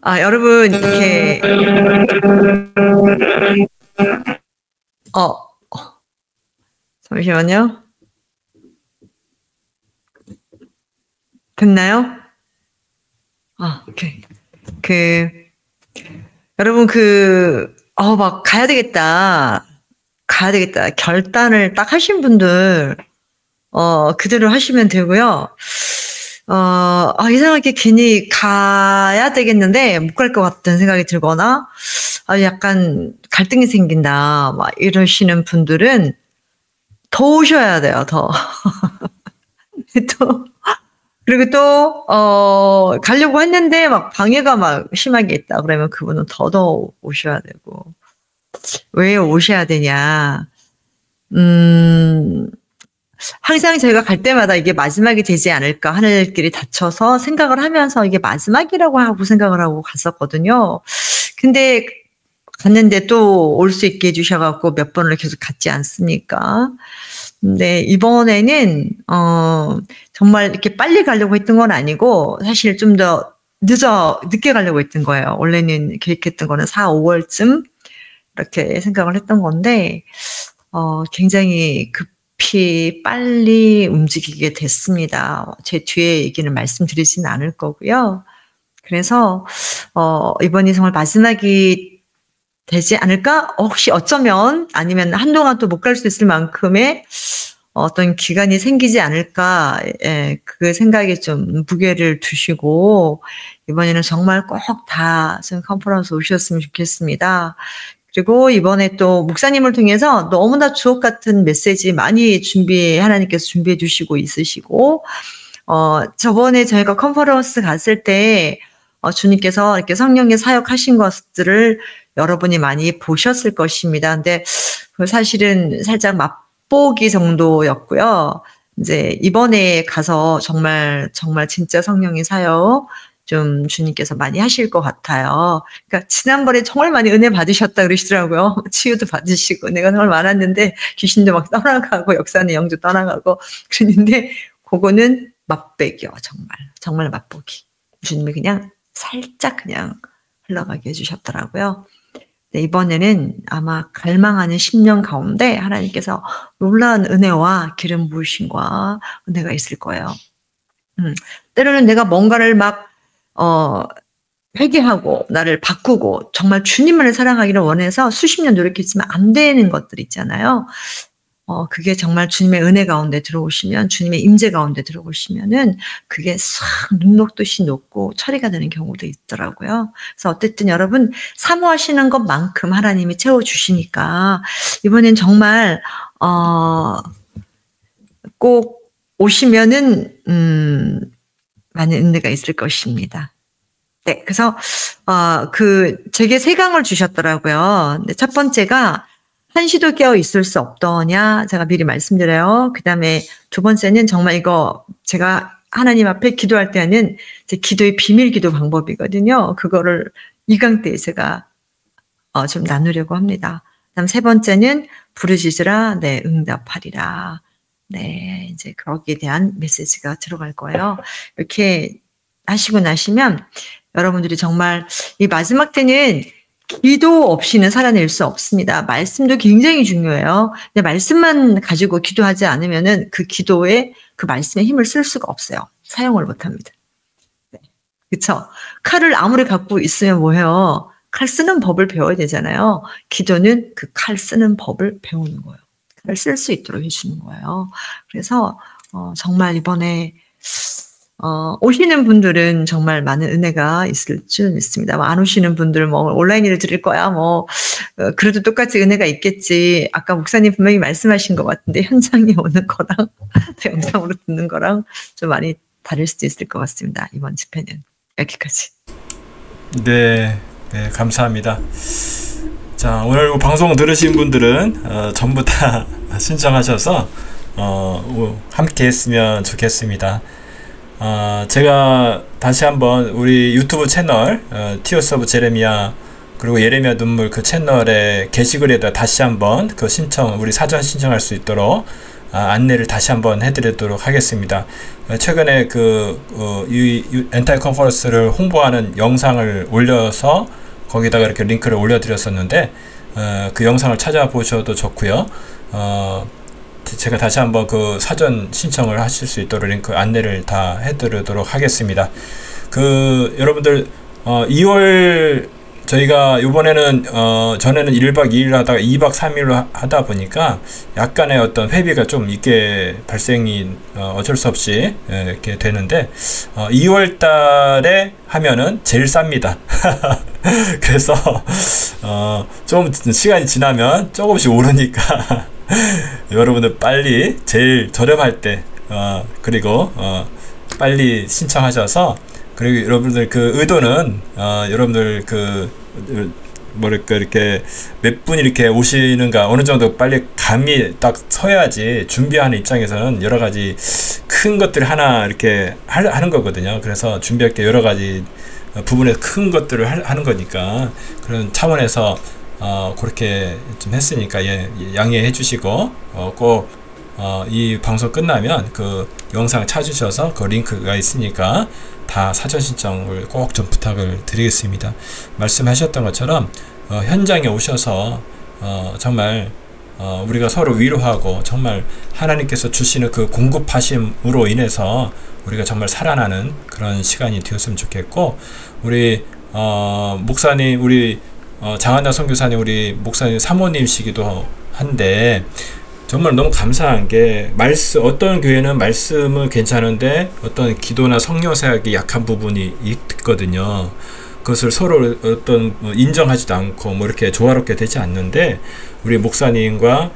여러분, 이렇게, 잠시만요. 됐나요? 오케이. 여러분, 막, 가야 되겠다. 결단을 딱 하신 분들, 그대로 하시면 되고요. 이상하게 괜히 가야 되겠는데 못 갈 것 같다는 생각이 들거나, 약간 갈등이 생긴다, 막 이러시는 분들은 더 오셔야 돼요, 더. 그리고 또, 가려고 했는데 막 방해가 막 심하게 있다. 그러면 그분은 더더 오셔야 되고. 왜 오셔야 되냐. 항상 저희가 갈 때마다 이게 마지막이 되지 않을까, 하늘길이 닫혀서 생각을 하면서 이게 마지막이라고 하고 생각을 하고 갔었거든요. 근데 갔는데 또 올 수 있게 해주셔갖고 몇 번을 계속 갔지 않습니까? 근데 이번에는 정말 이렇게 빨리 가려고 했던 건 아니고 사실 좀 더 늦게 가려고 했던 거예요. 원래는 계획했던 거는 4, 5월쯤 이렇게 생각을 했던 건데 굉장히 급히 빨리 움직이게 됐습니다. 제 뒤에 얘기는 말씀드리지는 않을 거고요. 그래서 이번이 정말 마지막이 되지 않을까? 혹시 어쩌면 아니면 한동안 또 못 갈 수 있을 만큼의 어떤 기간이 생기지 않을까? 그 생각에 좀 무게를 두시고 이번에는 정말 꼭 다 컨퍼런스 오셨으면 좋겠습니다. 그리고 이번에 또 목사님을 통해서 너무나 주옥 같은 메시지 많이 하나님께서 준비해 주시고 있으시고, 저번에 저희가 컨퍼런스 갔을 때, 주님께서 이렇게 성령의 사역하신 것들을 여러분이 많이 보셨을 것입니다. 근데 사실은 살짝 맛보기 정도였고요. 이제 이번에 가서 정말 진짜 성령의 사역 좀 주님께서 많이 하실 것 같아요. 그러니까 지난번에 정말 많이 은혜 받으셨다 그러시더라고요. 치유도 받으시고 내가 정말 많았는데 귀신도 막 떠나가고 역사는 영도 떠나가고 그랬는데 그거는 맛배기요. 정말 맛보기. 주님이 그냥 살짝 그냥 흘러가게 해주셨더라고요. 네, 이번에는 아마 갈망하는 10년 가운데 하나님께서 놀라운 은혜와 기름 부으심과 은혜가 있을 거예요. 때로는 내가 뭔가를 막 회개하고 나를 바꾸고 정말 주님만을 사랑하기를 원해서 수십 년 노력했지만 안 되는 것들 있잖아요. 그게 정말 주님의 은혜 가운데 들어오시면, 주님의 임재 가운데 들어오시면은 그게 싹 눈 녹듯이 녹고 처리가 되는 경우도 있더라고요. 그래서 어쨌든 여러분 사모하시는 것만큼 하나님이 채워주시니까 이번엔 정말 꼭 오시면은 많은 은혜가 있을 것입니다. 네, 그래서 제게 3강을 주셨더라고요. 근데 첫 번째가 한시도 깨어 있을 수 없더냐, 제가 미리 말씀드려요. 그 다음에 2번째는 정말 이거 제가 하나님 앞에 기도할 때는 제 기도의 비밀 기도 방법이거든요. 그거를 2강 때 제가 좀 나누려고 합니다. 그다음 3번째는 부르짖으라, 네, 응답하리라. 네, 이제 거기에 대한 메시지가 들어갈 거예요. 이렇게 하시고 나시면 여러분들이 정말 이 마지막 때는 기도 없이는 살아낼 수 없습니다. 말씀도 굉장히 중요해요. 근데 말씀만 가지고 기도하지 않으면은 그 기도에 그 말씀의 힘을 쓸 수가 없어요. 사용을 못 합니다. 네. 그쵸? 칼을 아무리 갖고 있으면 뭐해요? 칼 쓰는 법을 배워야 되잖아요. 기도는 그 칼 쓰는 법을 배우는 거예요. 칼을 쓸 수 있도록 해주는 거예요. 그래서 정말 이번에 오시는 분들은 정말 많은 은혜가 있을 줄 믿습니다. 안 오시는 분들 온라인으로 드릴 거야. 그래도 똑같이 은혜가 있겠지. 아까 목사님 분명히 말씀하신 것 같은데 현장에 오는 거랑 영상으로 듣는 거랑 좀 많이 다를 수도 있을 것 같습니다. 이번 집회는 여기까지. 네, 감사합니다. 자, 오늘 방송 들으신 분들은 전부 다 신청하셔서 함께 했으면 좋겠습니다. 제가 다시 한번 우리 유튜브 채널 Tears of Jeremiah 그리고 예레미야 눈물 그 채널에 게시글에다 다시 한번 그 신청, 우리 사전 신청할 수 있도록 안내를 다시 한번 해드리도록 하겠습니다. 최근에 엔타이 컨퍼런스를 홍보하는 영상을 올려서 거기다가 이렇게 링크를 올려드렸었는데 그 영상을 찾아보셔도 좋고요. 제가 다시 한번 그 사전 신청을 하실 수 있도록 링크 안내를 다 해드리도록 하겠습니다. 여러분들 2월 저희가 이번에는 전에는 1박 2일 하다가 2박 3일로 하다 보니까 약간의 어떤 회비가 좀 있게 발생이 어쩔 수 없이 이렇게 되는데 2월 달에 하면은 제일 쌉니다. 그래서 좀 시간이 지나면 조금씩 오르니까 여러분들 빨리 제일 저렴할 때 그리고 빨리 신청하셔서, 그리고 여러분들 그 의도는 여러분들 뭐랄까 이렇게 몇 분 이렇게 오시는가 어느 정도 빨리 감이 딱 서야지 준비하는 입장에서는 여러 가지 큰 것들 하나 이렇게 하는 거거든요. 그래서 준비할 게 여러 가지 부분에 큰 것들을 하는 거니까 그런 차원에서 그렇게 좀 했으니까 양해해 주시고 꼭 이 방송 끝나면 그 영상 찾으셔서 그 링크가 있으니까 다 사전 신청을 꼭 좀 부탁을 드리겠습니다. 말씀하셨던 것처럼 현장에 오셔서 정말 우리가 서로 위로하고 정말 하나님께서 주시는 그 공급하심으로 인해서 우리가 정말 살아나는 그런 시간이 되었으면 좋겠고, 우리 목사님, 우리 장한나 선교사님, 우리 목사님 사모님이시기도 한데 정말 너무 감사한 게 어떤 교회는 말씀은 괜찮은데 어떤 기도나 성령 사역이 약한 부분이 있거든요. 그것을 서로 인정하지도 않고 이렇게 조화롭게 되지 않는데, 우리 목사님과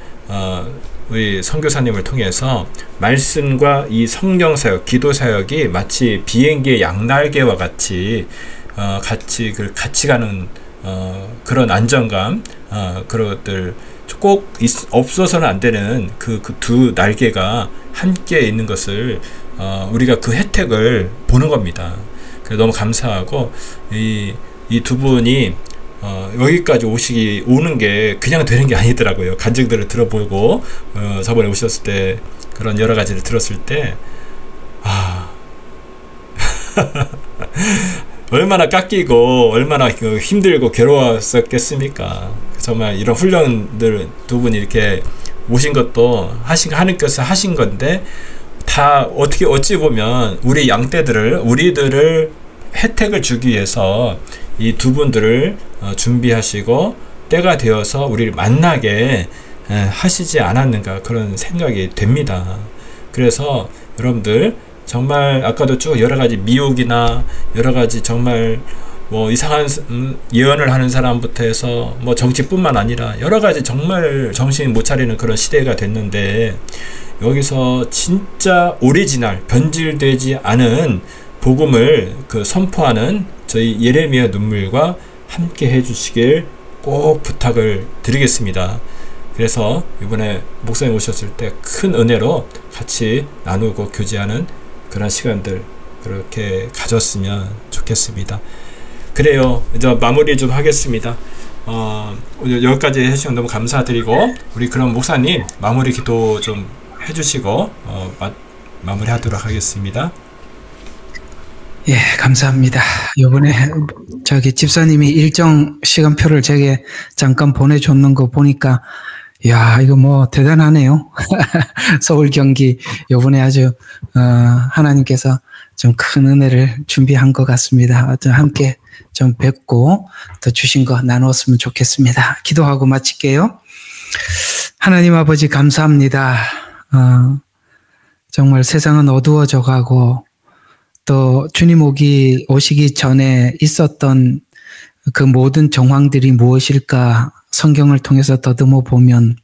우리 선교사님을 통해서 말씀과 이 성령 사역, 기도 사역이 마치 비행기의 양날개와 같이 같이 가는 그런 안정감, 그런 것들 꼭 없어서는 안 되는 그 두 날개가 함께 있는 것을 우리가 그 혜택을 보는 겁니다. 그래서 너무 감사하고 이 두 분이 여기까지 오는 게 그냥 되는 게 아니더라고요. 간증들을 들어보고 저번에 오셨을 때 그런 여러 가지를 들었을 때 얼마나 깎이고 얼마나 힘들고 괴로웠었겠습니까. 정말 이런 훈련들 두 분이 이렇게 오신 것도 하나님께서 하신 건데, 다 어찌 보면 우리들을 혜택을 주기 위해서 이 두 분들을 준비하시고 때가 되어서 우리를 만나게 하시지 않았는가 그런 생각이 됩니다. 그래서 여러분들 정말 아까도 쭉 여러 가지 미혹이나 여러 가지 정말 이상한 예언을 하는 사람부터 해서 정치뿐만 아니라 여러 가지 정말 정신 못 차리는 그런 시대가 됐는데, 여기서 진짜 오리지널 변질되지 않은 복음을 선포하는 저희 예레미야 눈물과 함께 해주시길 꼭 부탁을 드리겠습니다. 그래서 이번에 목사님 오셨을 때 큰 은혜로 같이 나누고 교제하는 그런 시간들 그렇게 가졌으면 좋겠습니다. 그래요. 이제 마무리 좀 하겠습니다. 여기까지 해주셔서 너무 감사드리고, 우리 그럼 목사님 마무리 기도 좀 해주시고 마무리하도록 하겠습니다. 예, 감사합니다. 요번에 집사님이 일정 시간표를 제게 잠깐 보내줬는 거 보니까 이거 대단하네요. 서울 경기 요번에 아주 하나님께서 좀 큰 은혜를 준비한 것 같습니다. 함께 좀 뵙고 더 주신 거 나누었으면 좋겠습니다. 기도하고 마칠게요. 하나님 아버지 감사합니다. 정말 세상은 어두워져 가고 또 주님 오시기 전에 있었던 그 모든 정황들이 무엇일까 성경을 통해서 더듬어 보면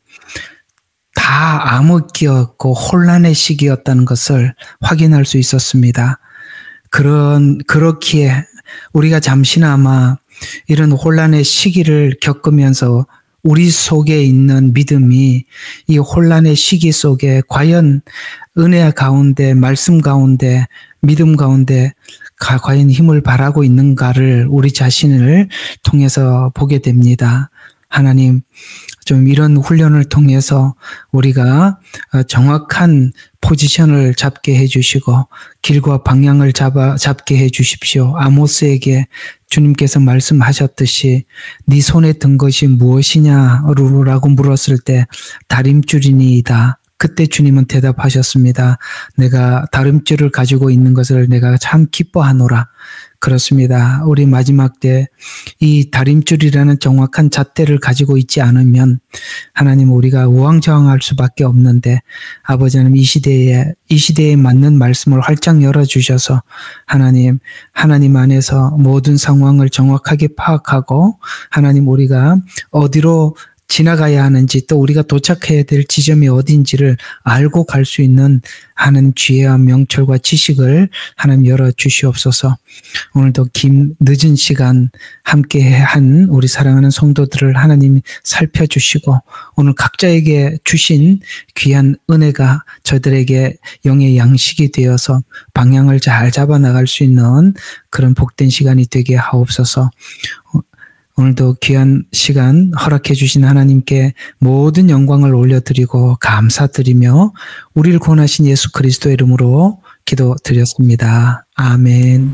다 암흑기였고 혼란의 시기였다는 것을 확인할 수 있었습니다. 그렇기에 우리가 잠시나마 이런 혼란의 시기를 겪으면서 우리 속에 있는 믿음이 이 혼란의 시기 속에 과연 은혜 가운데, 말씀 가운데, 믿음 가운데 과연 힘을 발하고 있는가를 우리 자신을 통해서 보게 됩니다. 하나님, 좀 이런 훈련을 통해서 우리가 정확한 포지션을 잡게 해주시고 길과 방향을 잡게 해주십시오. 아모스에게 주님께서 말씀하셨듯이 네 손에 든 것이 무엇이냐라고 물었을 때 다림줄이니이다. 그때 주님은 대답하셨습니다. 내가 다림줄을 가지고 있는 것을 내가 참 기뻐하노라. 그렇습니다. 우리 마지막 때 이 다림줄이라는 정확한 잣대를 가지고 있지 않으면 하나님 우리가 우왕좌왕할 수밖에 없는데 아버지 하나님 이 시대에 맞는 말씀을 활짝 열어주셔서 하나님 안에서 모든 상황을 정확하게 파악하고 하나님 우리가 어디로 지나가야 하는지 또 우리가 도착해야 될 지점이 어딘지를 알고 갈 수 있는 하는 지혜와 명철과 지식을 하나님 열어주시옵소서. 오늘도 늦은 시간 함께한 우리 사랑하는 성도들을 하나님 살펴주시고 오늘 각자에게 주신 귀한 은혜가 저들에게 영의 양식이 되어서 방향을 잘 잡아나갈 수 있는 그런 복된 시간이 되게 하옵소서. 오늘도 귀한 시간 허락해 주신 하나님께 모든 영광을 올려드리고 감사드리며 우리를 구원하신 예수 그리스도의 이름으로 기도드렸습니다. 아멘.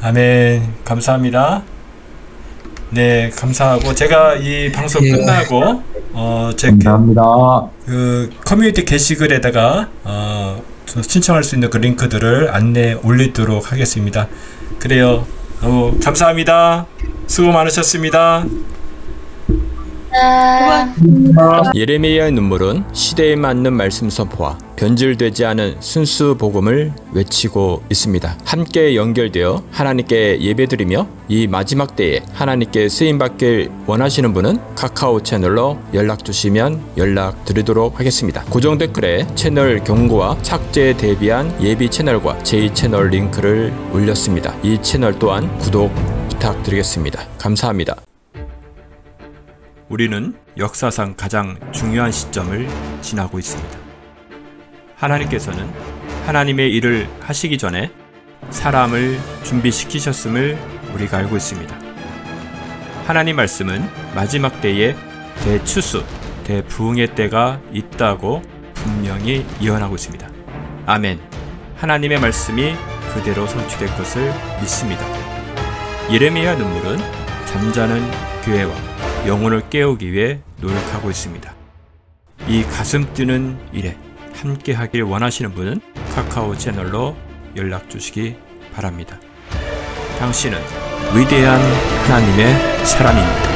아멘. 감사합니다. 네, 감사하고 제가 이 방송 끝나고 제 감사합니다. 그 커뮤니티 게시글에다가 신청할 수 있는 그 링크들을 안내 올리도록 하겠습니다. 그래요. 감사합니다. 수고 많으셨습니다. 예레미야의 눈물은 시대에 맞는 말씀 선포와 변질되지 않은 순수 복음을 외치고 있습니다. 함께 연결되어 하나님께 예배드리며 이 마지막 때에 하나님께 쓰임받길 원하시는 분은 카카오 채널로 연락주시면 연락드리도록 하겠습니다. 고정 댓글에 채널 경고와 착제에 대비한 예비 채널과 제2채널 링크를 올렸습니다. 이 채널 또한 구독 부탁드리겠습니다. 감사합니다. 우리는 역사상 가장 중요한 시점을 지나고 있습니다. 하나님께서는 하나님의 일을 하시기 전에 사람을 준비시키셨음을 우리가 알고 있습니다. 하나님 말씀은 마지막 때에 대추수, 대부흥의 때가 있다고 분명히 예언하고 있습니다. 아멘. 하나님의 말씀이 그대로 성취될 것을 믿습니다. 예레미야 눈물은 잠자는 교회와 영혼을 깨우기 위해 노력하고 있습니다. 이 가슴 뛰는 일에 함께 하길 원하시는 분은 카카오 채널로 연락 주시기 바랍니다. 당신은 위대한 하나님의 사람입니다.